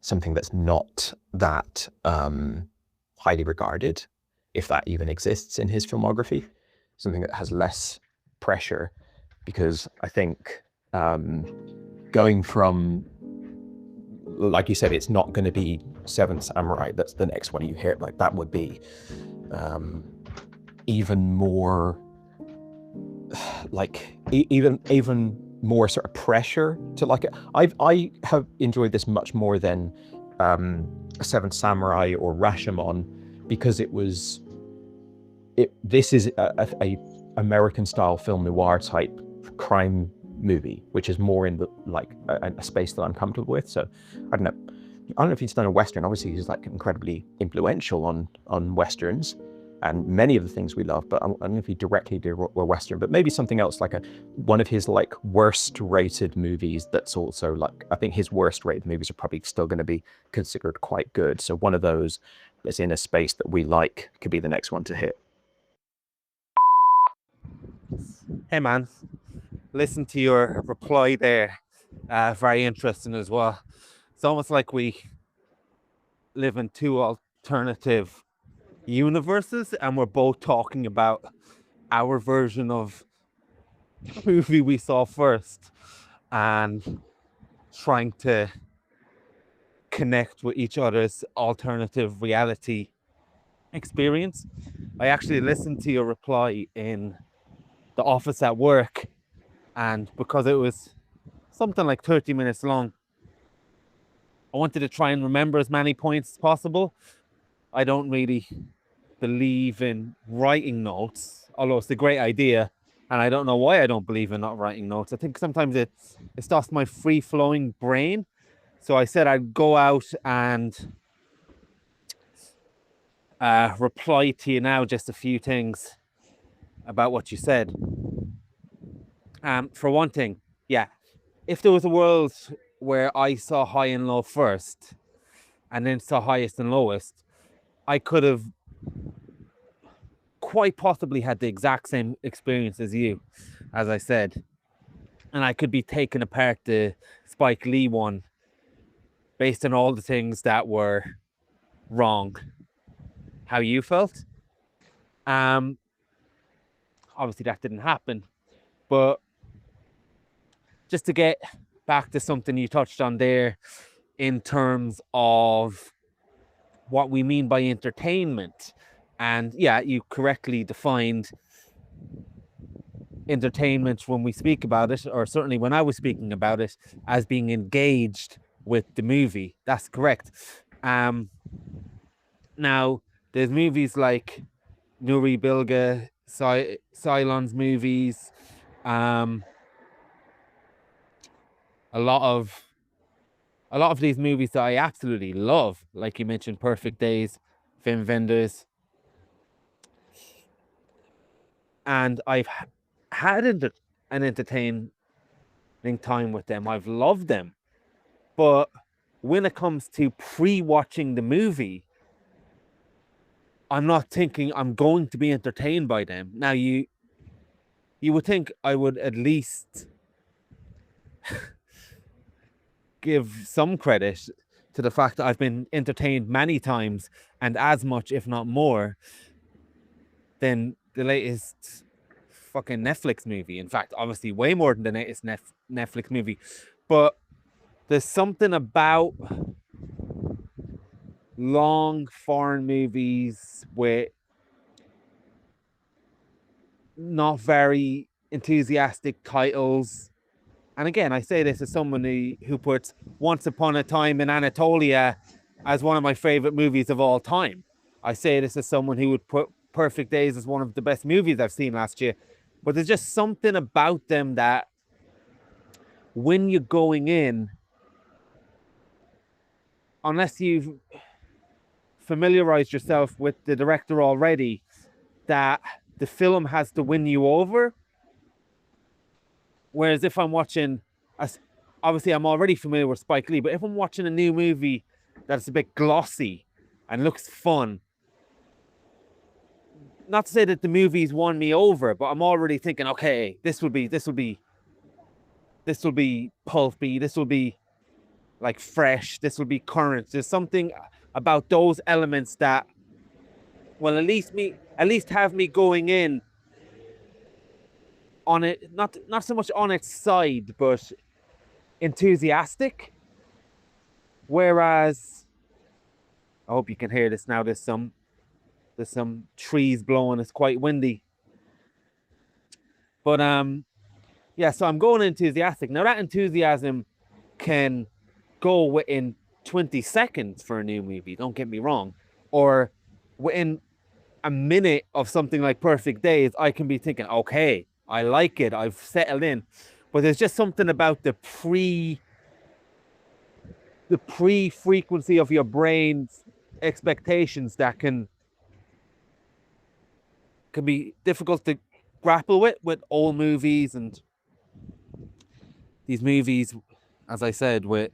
something that's not that highly regarded, if that even exists in his filmography, something that has less pressure, because I think going from, like you said, it's not going to be Seventh Samurai that's the next one you hear, like that would be even more like even more sort of pressure to like it. I have enjoyed this much more than Seventh Samurai or Rashomon, because this is a American style film noir type crime movie, which is more in the like a space that I'm comfortable with. So I don't know if he's done a Western. Obviously he's like incredibly influential on Westerns and many of the things we love, but I don't know if he directly did a Western, but maybe something else, like one of his like worst rated movies that's also like, I think his worst rated movies are probably still going to be considered quite good. So one of those that's in a space that we like could be the next one to hit. Hey man, listen to your reply there. Very interesting as well. It's almost like we live in two alternative universes and we're both talking about our version of the movie we saw first and trying to connect with each other's alternative reality experience. I actually listened to your reply in the office at work, and because it was something like 30 minutes long, I wanted to try and remember as many points as possible. I don't really believe in writing notes, although it's a great idea, and I don't know why I don't believe in not writing notes. I think sometimes it stops my free-flowing brain. So I said I'd go out and reply to you now just a few things about what you said. For one thing, yeah, if there was a world where I saw high and low first and then saw highest and lowest, I could have quite possibly had the exact same experience as you, as I said. And I could be taking apart the Spike Lee one based on all the things that were wrong. How you felt? Obviously that didn't happen, but just to get back to something you touched on there in terms of what we mean by entertainment. And yeah, you correctly defined entertainment when we speak about it, or certainly when I was speaking about it, as being engaged with the movie. That's correct. Now, there's movies like Nuri Bilge Ceylan's movies, a lot of these movies that I absolutely love, like you mentioned, Perfect Days, Film Vendors, and I've had an entertaining time with them. I've loved them, but when it comes to pre-watching the movie, I'm not thinking I'm going to be entertained by them. Now, you would think I would at least give some credit to the fact that I've been entertained many times and as much, if not more, than the latest fucking Netflix movie. In fact, obviously way more than the latest Netflix movie. But there's something about long foreign movies with not very enthusiastic titles. And again, I say this as someone who puts Once Upon a Time in Anatolia as one of my favorite movies of all time. I say this as someone who would put Perfect Days as one of the best movies I've seen last year. But there's just something about them that when you're going in, unless you've familiarized yourself with the director already, that the film has to win you over. Whereas if I'm watching, obviously I'm already familiar with Spike Lee, but if I'm watching a new movie that's a bit glossy and looks fun, not to say that the movie's won me over, but I'm already thinking, okay, this will be pulpy, this will be like fresh, this will be current. There's something about those elements that will at least have me going in on it, not so much on its side, but enthusiastic. Whereas, I hope you can hear this now, there's some trees blowing, it's quite windy. But yeah, so I'm going enthusiastic. Now that enthusiasm can go within 20 seconds for a new movie, don't get me wrong. Or within a minute of something like Perfect Days, I can be thinking, okay, I like it, I've settled in. but there's just something about the frequency of your brain's expectations that can be difficult to grapple with old movies, and these movies, as I said, with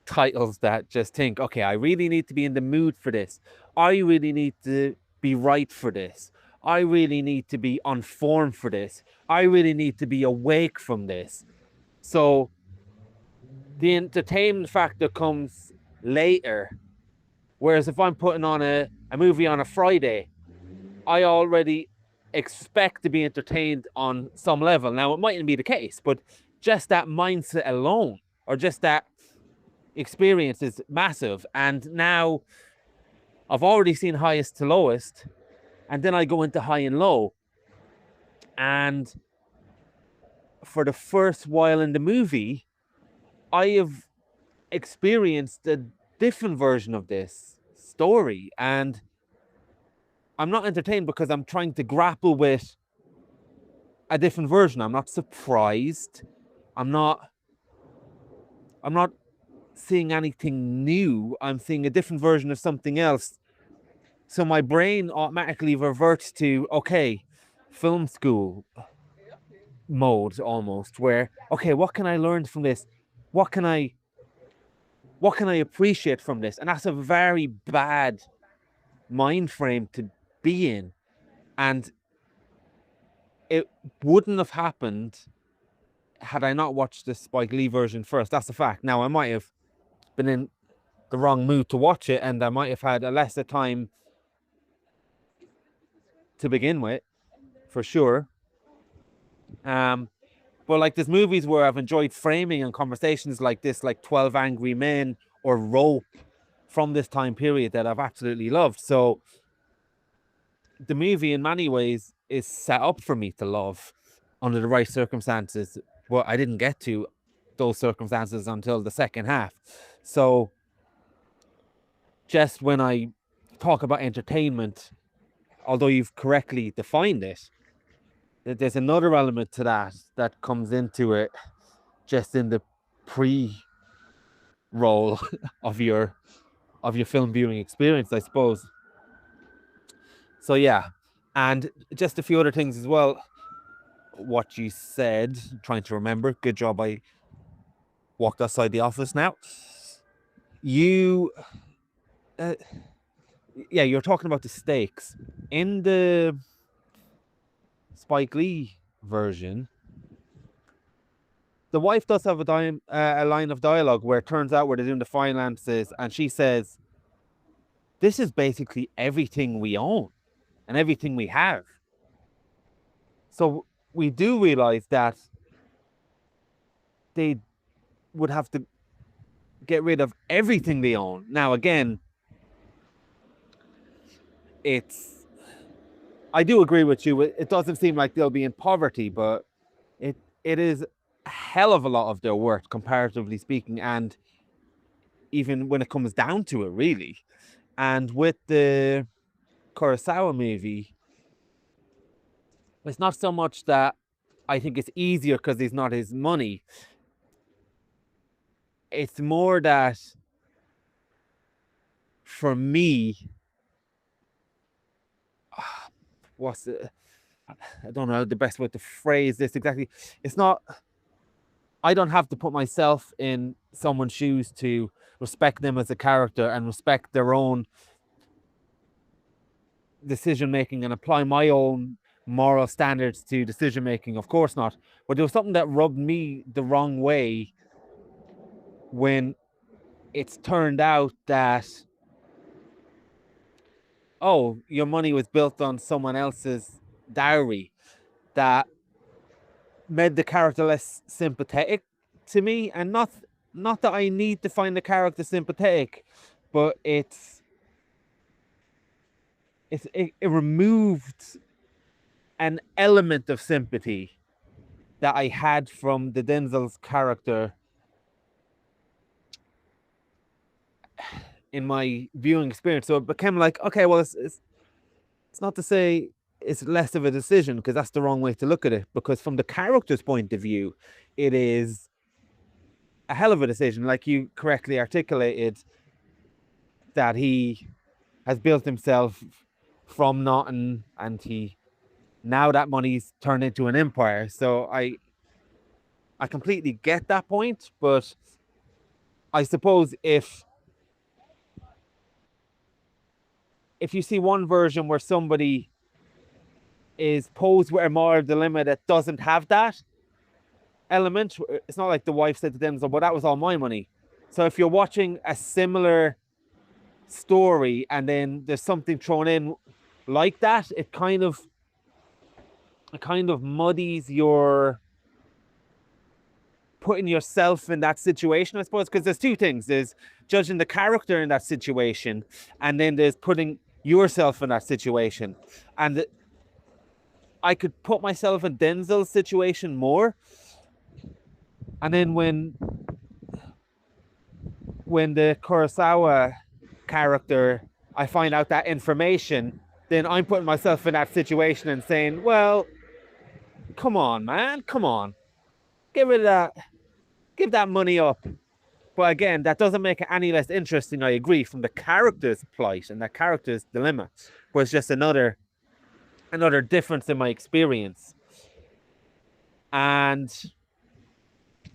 titles that just think, okay, I really need to be in the mood for this. I really need to be right for this. I really need to be on form for this. I really need to be awake from this. So the entertainment factor comes later. Whereas if I'm putting on a movie on a Friday, I already expect to be entertained on some level. Now, it mightn't be the case, but just that mindset alone, or just that experience, is massive. And now I've already seen highest to lowest, and then I go into high and low. And for the first while in the movie, I have experienced a different version of this story, and I'm not entertained because I'm trying to grapple with a different version. I'm not surprised. I'm not seeing anything new. I'm seeing a different version of something else. So my brain automatically reverts to, okay, film school mode almost, where, okay, what can I learn from this? What can I appreciate from this? And that's a very bad mind frame to be in. And it wouldn't have happened had I not watched the Spike Lee version first. That's a fact. Now, I might have been in the wrong mood to watch it, and I might have had a lesser time to begin with, for sure. But like, there's movies where I've enjoyed framing and conversations like this, like 12 Angry Men or Rope, from this time period, that I've absolutely loved. So the movie in many ways is set up for me to love under the right circumstances. Well, I didn't get to those circumstances until the second half. So just when I talk about entertainment, although you've correctly defined it, there's another element to that comes into it, just in the pre-roll of your film viewing experience, I suppose. So yeah, and just a few other things as well. What you said, trying to remember. Good job, I walked outside the office now. You, yeah, you're talking about the stakes. In the Spike Lee version, the wife does have a line of dialogue where it turns out, where they're doing the finances, and she says, this is basically everything we own and everything we have. So we do realize that they would have to get rid of everything they own. Now, again, I do agree with you. It doesn't seem like they'll be in poverty, but it is a hell of a lot of their worth, comparatively speaking, and even when it comes down to it, really. And with the Kurosawa movie, it's not so much that I think it's easier because it's not his money. It's more that, for me, I don't know the best way to phrase this exactly. It's not, I don't have to put myself in someone's shoes to respect them as a character and respect their own decision making and apply my own moral standards to decision making. Of course not. But there was something that rubbed me the wrong way when it's turned out that, oh, your money was built on someone else's dowry, that made the character less sympathetic to me. And not that I need to find the character sympathetic, but it removed an element of sympathy that I had from the Denzel's character in my viewing experience. So it became like, okay, well, it's not to say it's less of a decision, because that's the wrong way to look at it. Because from the character's point of view, it is a hell of a decision. Like you correctly articulated, that he has built himself from nothing, and now that money's turned into an empire. So I completely get that point, but I suppose if you see one version where somebody is posed with a moral dilemma that doesn't have that element, it's not like the wife said to them, "But that was all my money." So if you're watching a similar story and then there's something thrown in like that, it kind of muddies your putting yourself in that situation, I suppose, because there's two things. There's judging the character in that situation, and then there's putting yourself in that situation. And I could put myself in Denzel's situation more. And then when the Kurosawa character, I find out that information, then I'm putting myself in that situation and saying, well, come on, man, come on. Give that money up. But again, that doesn't make it any less interesting, I agree, from the character's plight and that character's dilemma. But it's just another difference in my experience. And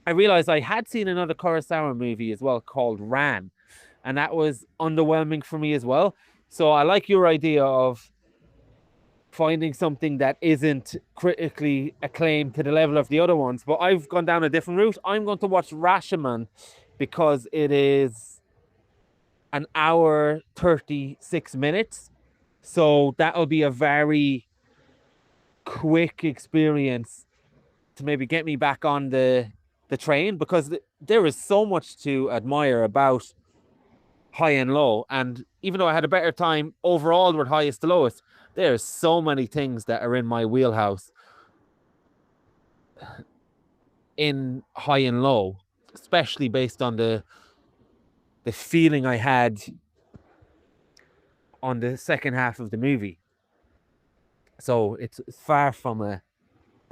I realized I had seen another Kurosawa movie as well called Ran, and that was underwhelming for me as well. So I like your idea of finding something that isn't critically acclaimed to the level of the other ones, but I've gone down a different route. I'm going to watch Rashomon because it is an hour 36 minutes. So that'll be a very quick experience to maybe get me back on the train, because there is so much to admire about High and Low. And even though I had a better time overall with Highest to Lowest, there's so many things that are in my wheelhouse in High and Low, especially based on the feeling I had on the second half of the movie. So it's far from a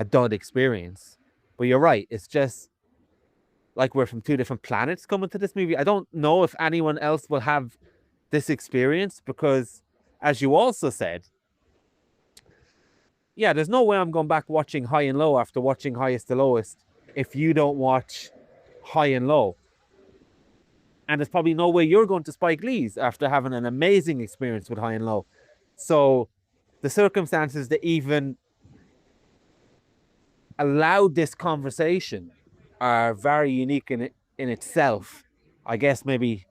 dud experience. But you're right, it's just like we're from two different planets coming to this movie. I don't know if anyone else will have this experience, because as you also said, yeah, there's no way I'm going back watching High and Low after watching Highest to Lowest if you don't watch High and Low. And there's probably no way you're going to Spike Lee's after having an amazing experience with High and Low. So the circumstances that even allowed this conversation are very unique in itself. I guess maybe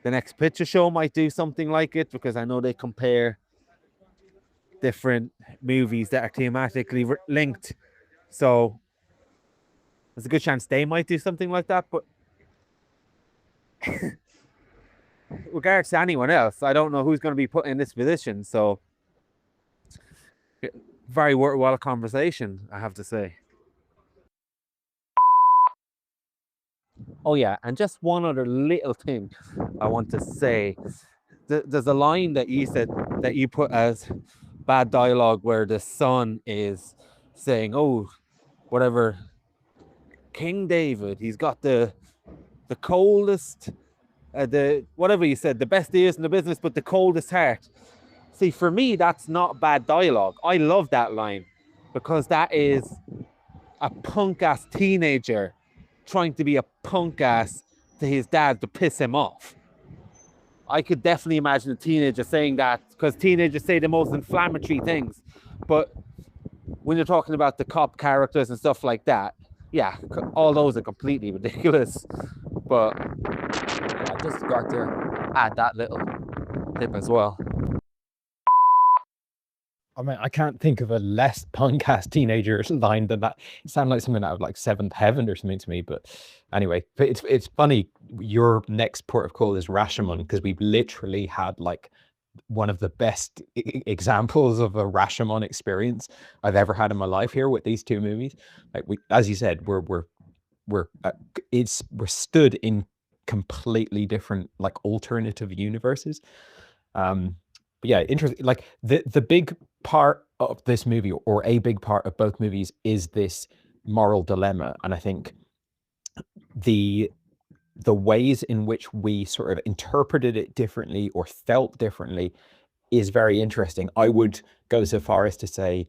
the next picture show might do something like it, because I know they compare different movies that are thematically linked. So there's a good chance they might do something like that. But regards to anyone else, I don't know who's going to be put in this position. So very worthwhile conversation, I have to say. Oh yeah, and just one other little thing I want to say. There's a line that you said that you put as bad dialogue, where the son is saying, "Oh, whatever, King David, he's got the coldest, the whatever you said, the best ears in the business, but the coldest heart." See, for me, that's not bad dialogue. I love that line, because that is a punk ass teenager trying to be a punk ass to his dad to piss him off. I could definitely imagine a teenager saying that, because teenagers say the most inflammatory things. But when you're talking about the cop characters and stuff like that, yeah, all those are completely ridiculous. But I just got to add that little tip as well. I mean, I can't think of a less punk-ass teenager line than that. It sounded like something out of like Seventh Heaven or something to me. But anyway, but it's funny. Your next port of call is Rashomon, because we've literally had like one of the best examples of a Rashomon experience I've ever had in my life here with these two movies. Like as you said, we're stood in completely different, like, alternative universes. yeah, interesting. Like the big part of this movie, or a big part of both movies, is this moral dilemma, and I think the ways in which we sort of interpreted it differently or felt differently is very interesting. I would go so far as to say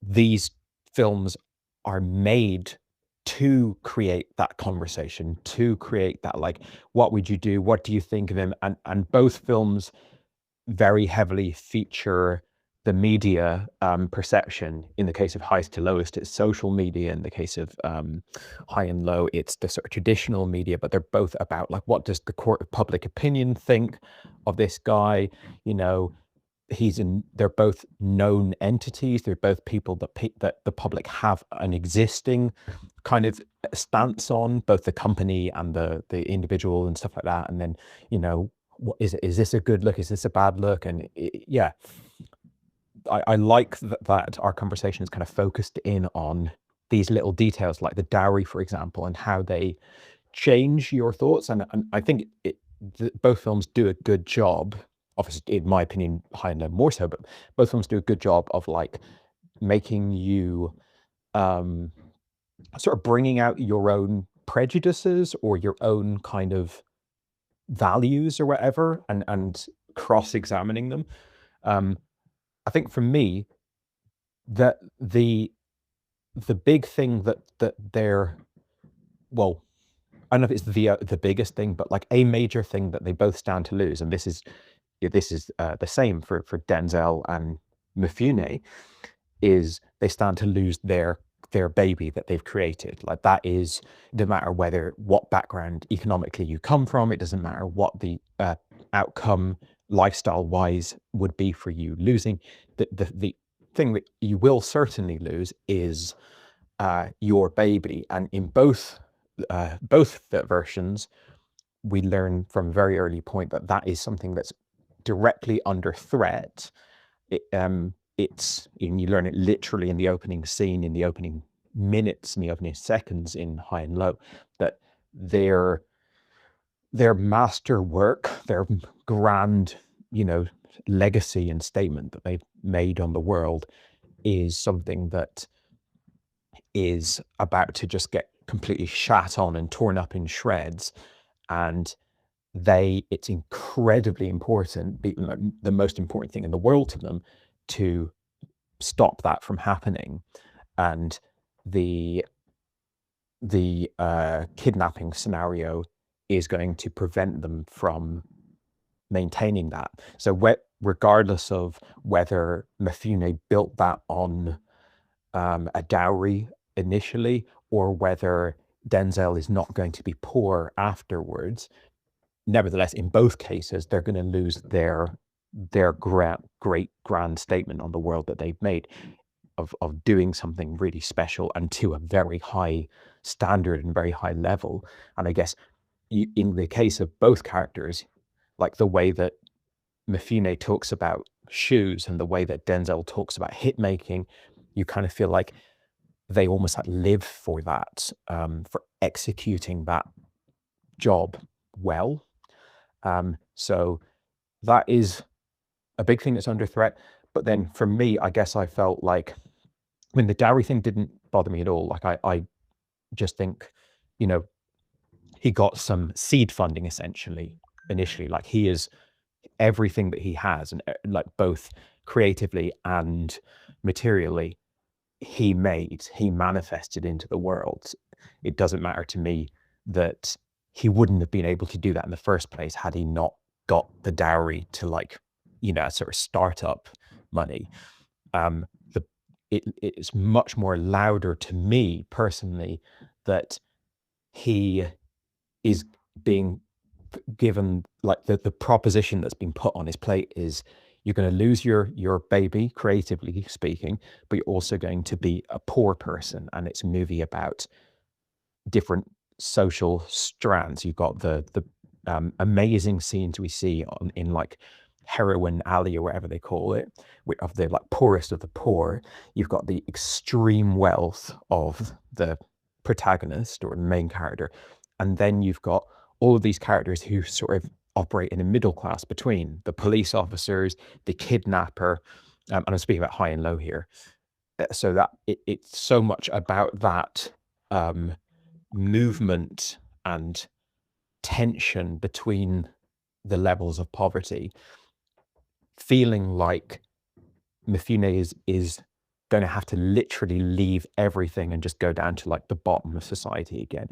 these films are made to create that conversation, to create that, like, what would you do? What do you think of him? And both films very heavily feature the media perception. In the case of Highest to Lowest, it's social media. In the case of High and Low, it's the sort of traditional media, but they're both about, like, what does the court of public opinion think of this guy? You know, they're both known entities. They're both people that the public have an existing kind of stance on, both the company and the individual and stuff like that. And then, you know, what is it? Is this a good look? Is this a bad look? And yeah, I like that our conversation is kind of focused in on these little details, like the dowry, for example, and how they change your thoughts. And I think both films do a good job. Obviously, in my opinion, High and Low more so, but both films do a good job of, like, making you sort of bringing out your own prejudices or your own kind of values or whatever, and cross-examining them. I think for me, that the big thing that they're, well, I don't know if it's the biggest thing, but, like, a major thing that they both stand to lose, and this is the same for Denzel and Mifune, is they stand to lose their baby that they've created. Like, that is, no matter what background economically you come from, it doesn't matter what the outcome lifestyle wise would be for you. Losing the thing that you will certainly lose is your baby. And in both versions, we learn from a very early point that is something that's directly under threat. And you learn it literally in the opening scene, in the opening minutes, in the opening seconds in High and Low, that their master work, their grand, legacy and statement that they've made on the world is something that is about to just get completely shat on and torn up in shreds. And it's incredibly important, the most important thing in the world to them, to stop that from happening. And the kidnapping scenario is going to prevent them from maintaining that. So regardless of whether Mifune built that on a dowry initially, or whether Denzel is not going to be poor afterwards, nevertheless, in both cases, they're going to lose their great grand statement on the world that they've made of doing something really special and to a very high standard and very high level. And I guess in the case of both characters, like the way that Mifune talks about shoes and the way that Denzel talks about hit making, you kind of feel like they almost like live for that, for executing that job well. So that is a big thing that's under threat. But then for me, I guess I felt like, when the dowry thing didn't bother me at all. Like, I just think, he got some seed funding essentially initially. Like, he is everything that he has, and like both creatively and materially, he manifested into the world. It doesn't matter to me that he wouldn't have been able to do that in the first place had he not got the dowry to, like, sort of startup money. It's much more louder to me personally that he is being given, like, the proposition that's been put on his plate is, you're going to lose your baby, creatively speaking, but you're also going to be a poor person. And it's a movie about different social strands. You've got the amazing scenes we see in like Heroin Alley, or whatever they call it, of the, like, poorest of the poor. You've got the extreme wealth of the protagonist or the main character, and then you've got all of these characters who sort of operate in a middle class between the police officers, the kidnapper, and I'm speaking about high and low here. So that it's so much about that movement and tension between the levels of poverty, feeling like Mifune is going to have to literally leave everything and just go down to like the bottom of society again,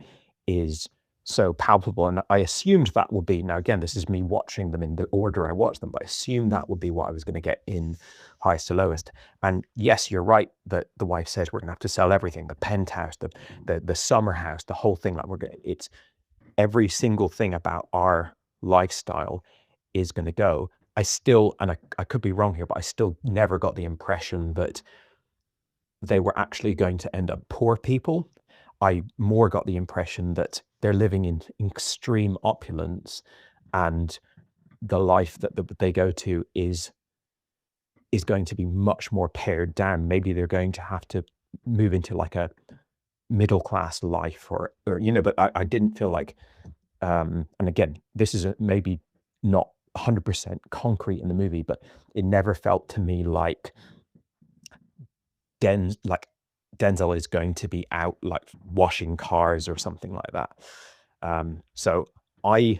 is so palpable. And I assumed that would be, now again, this is me watching them in the order I watched them, but I assumed that would be what I was going to get in highest to lowest. And yes, you're right that the wife says we're going to have to sell everything, the penthouse, the summer house, the whole thing. Like it's every single thing about our lifestyle is going to go. I still, and I could be wrong here, but I still never got the impression that they were actually going to end up poor people. I more got the impression that they're living in extreme opulence, and the life that they go to is going to be much more pared down. Maybe they're going to have to move into like a middle class life, or but I didn't feel like, and again, this is maybe not 100% concrete in the movie, but it never felt to me like Denzel is going to be out like washing cars or something like that. So I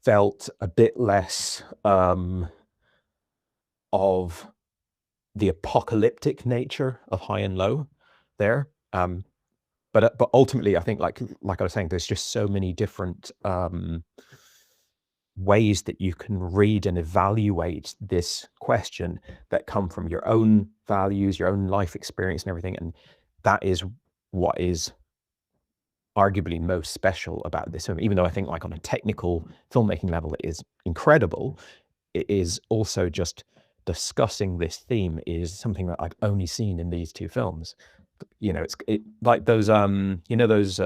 felt a bit less of the apocalyptic nature of High and Low there. But ultimately, I think like I was saying, there's just so many different ways that you can read and evaluate this question that come from your own values, your own life experience and everything. And that is what is arguably most special about this film. Even though I think like on a technical filmmaking level, it is incredible, it is also just discussing this theme is something that I've only seen in these two films. It's like those, those,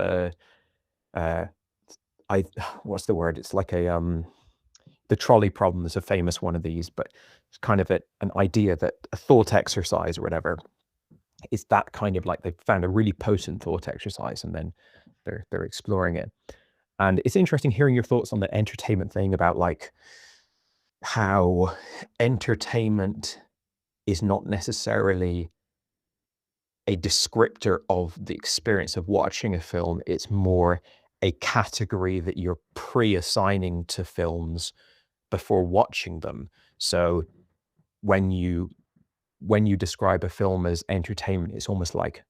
what's the word? It's like the trolley problem is a famous one of these, but it's kind of an idea that a thought exercise or whatever is that kind of like they found a really potent thought exercise and then they're exploring it. And it's interesting hearing your thoughts on the entertainment thing about like how entertainment is not necessarily a descriptor of the experience of watching a film. It's more a category that you're pre-assigning to films before watching them. So when you describe a film as entertainment, it's almost like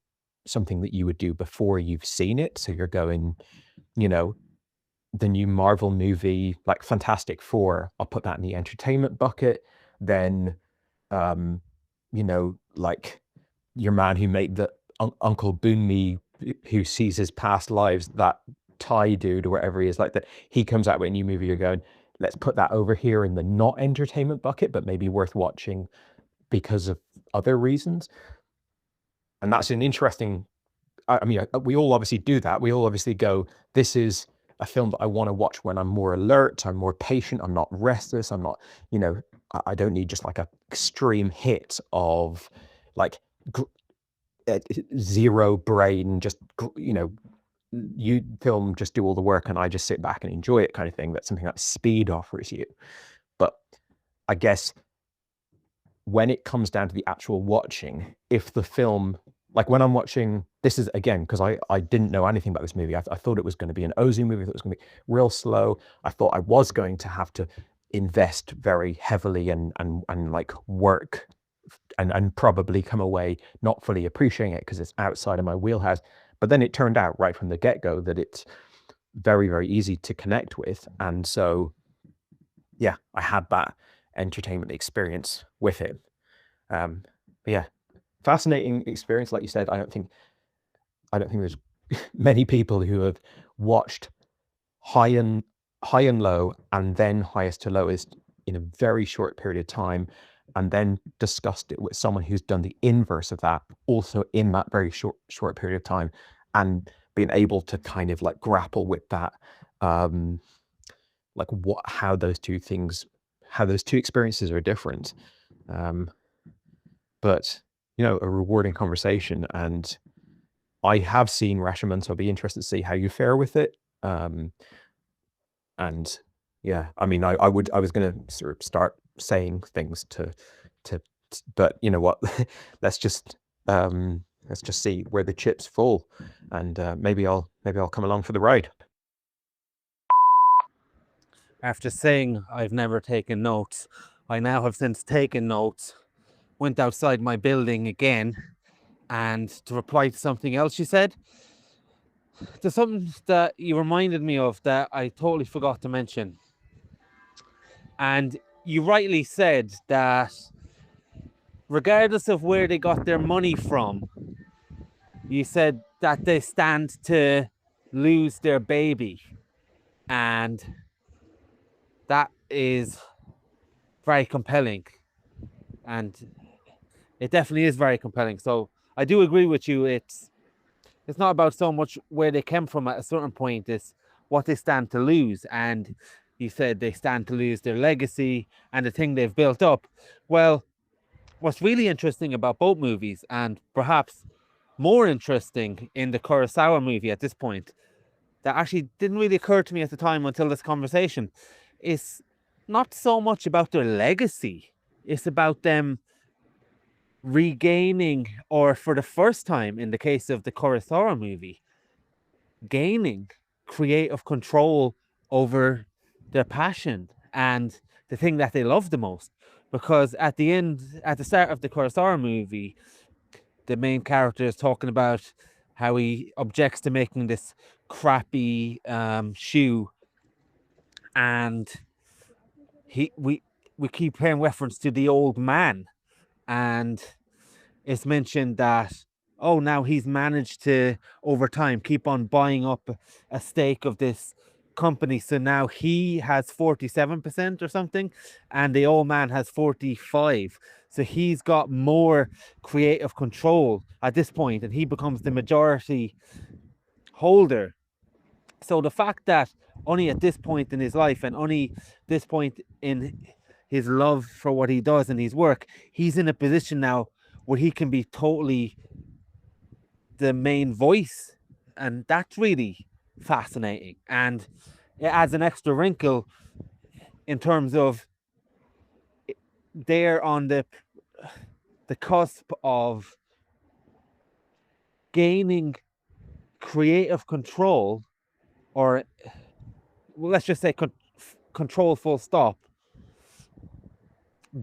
something that you would do before you've seen it. So you're going, the new Marvel movie, like Fantastic Four, I'll put that in the entertainment bucket. Then, like your man who made the Uncle Boonmee, who sees his past lives, that Thai dude or whatever he is, like that, he comes out with a new movie, you're going, let's put that over here in the not entertainment bucket, but maybe worth watching because of other reasons. And that's an interesting, we all obviously do that. We all obviously go, this is a film that I want to watch when I'm more alert, I'm more patient, I'm not restless, I'm not, I don't need just like a extreme hit of like zero brain, just, you film, just do all the work and I just sit back and enjoy it kind of thing. That's something that Speed offers you. But I guess when it comes down to the actual watching, if the film, like when I'm watching, this is again, because I didn't know anything about this movie. I thought it was going to be an Ozu movie, I thought it was going to be real slow. I thought I was going to have to invest very heavily and like work and probably come away not fully appreciating it because it's outside of my wheelhouse. But then it turned out right from the get-go that it's very, very easy to connect with. And so, yeah, I had that entertainment experience with it. But yeah, fascinating experience. Like you said, I don't think there's many people who have watched high and low and then highest to lowest in a very short period of time, and then discussed it with someone who's done the inverse of that also in that very short period of time, and being able to kind of like grapple with that, like how those two experiences are different. But a rewarding conversation, and I have seen Rashomon, so I'll be interested to see how you fare with it. And Yeah, I mean, I was going to sort of start saying things but you know what? let's just see where the chips fall, and maybe I'll come along for the ride. After saying I've never taken notes, I now have since taken notes, went outside my building again, and to reply to something else you said, there's something that you reminded me of that I totally forgot to mention. And you rightly said that regardless of where they got their money from, you said that they stand to lose their baby. And that is very compelling. And it definitely is very compelling. So I do agree with you. It's not about so much where they came from at a certain point, it's what they stand to lose. And you said they stand to lose their legacy and the thing they've built up. Well, what's really interesting about both movies, and perhaps more interesting in the Kurosawa movie at this point, that actually didn't really occur to me at the time until this conversation, is not so much about their legacy. It's about them regaining, or for the first time in the case of the Kurosawa movie, gaining creative control over their passion and the thing that they love the most. Because at the start of the Kurosawa movie, the main character is talking about how he objects to making this crappy shoe, and we keep hearing reference to the old man, and it's mentioned that, oh, now he's managed to over time keep on buying up a stake of this company, so now he has 47% or something and the old man has 45, so he's got more creative control at this point and he becomes the majority holder. So the fact that only at this point in his life and only this point in his love for what he does and his work, he's in a position now where he can be totally the main voice, and that's really fascinating, and it adds an extra wrinkle in terms of they're on the cusp of gaining creative control, or well, let's just say control full stop,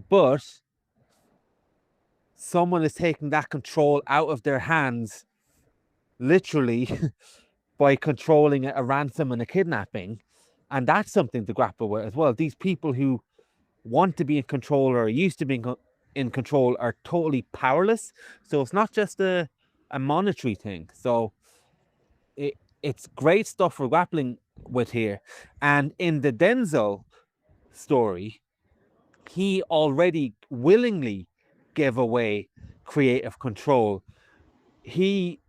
but someone is taking that control out of their hands literally by controlling a ransom and a kidnapping. And that's something to grapple with as well. These people who want to be in control or are used to being in control are totally powerless. So it's not just a monetary thing. So it's great stuff we're grappling with here. And in the Denzel story, he already willingly gave away creative control. He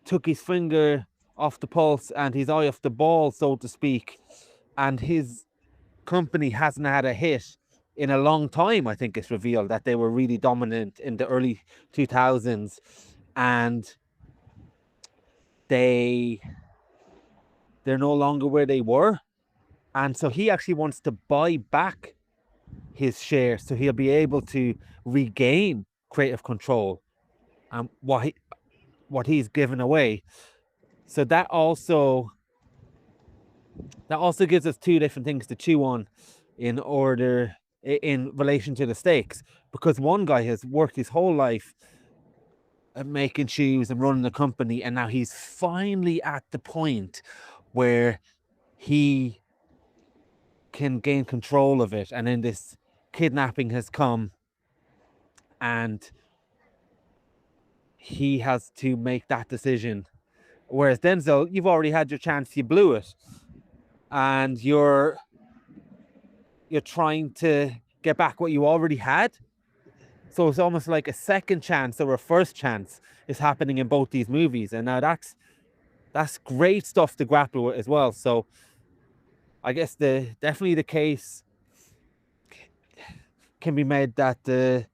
took his finger off the pulse and his eye off the ball, so to speak, and his company hasn't had a hit in a long time. I think it's revealed that they were really dominant in the early 2000s, and they're no longer where they were. And so he actually wants to buy back his shares so he'll be able to regain creative control and what he's given away. So that also gives us two different things to chew on in relation to the stakes, because one guy has worked his whole life at making shoes and running a company, and now he's finally at the point where he can gain control of it, and then this kidnapping has come and he has to make that decision. Whereas Denzel, you've already had your chance, you blew it, and you're trying to get back what you already had. So it's almost like a second chance or a first chance is happening in both these movies, and now that's great stuff to grapple with as well. So I guess definitely the case can be made that the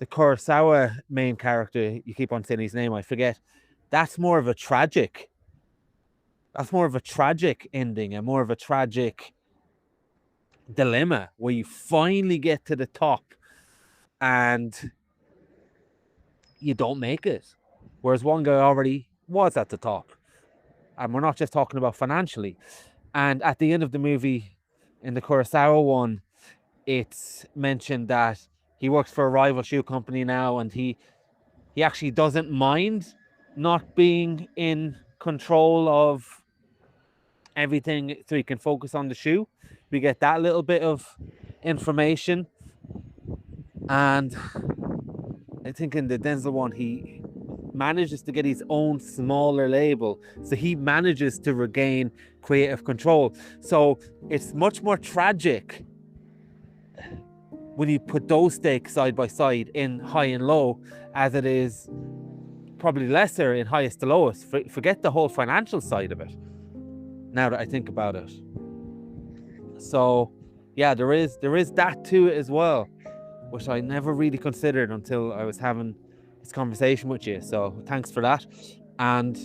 Kurosawa main character, you keep on saying his name, I forget, that's more of a tragic That's more of a tragic ending and more of a tragic dilemma where you finally get to the top and you don't make it. Whereas one guy already was at the top. And we're not just talking about financially. And at the end of the movie, in the Kurosawa one, it's mentioned that he works for a rival shoe company now, and he actually doesn't mind not being in control of everything, so he can focus on the shoe. We get that little bit of information. And I think in the Denzel one, he manages to get his own smaller label, so he manages to regain creative control. So it's much more tragic when you put those stakes side by side in high and low, as it is probably lesser in highest to lowest. Forget the whole financial side of it, now that I think about it. So yeah, there is that to it as well, which I never really considered until I was having this conversation with you. So thanks for that. And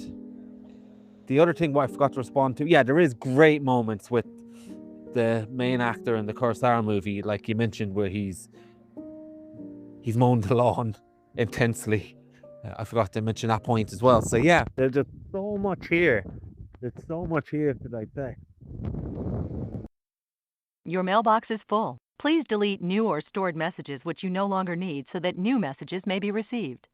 the other thing what I forgot to respond to, yeah, there is great moments with the main actor in the Kurosawa movie, like you mentioned, where he's mowing the lawn intensely. I forgot to mention that point as well. So yeah, there's just so much here. There's so much here to dissect. Your mailbox is full. Please delete new or stored messages which you no longer need so that new messages may be received.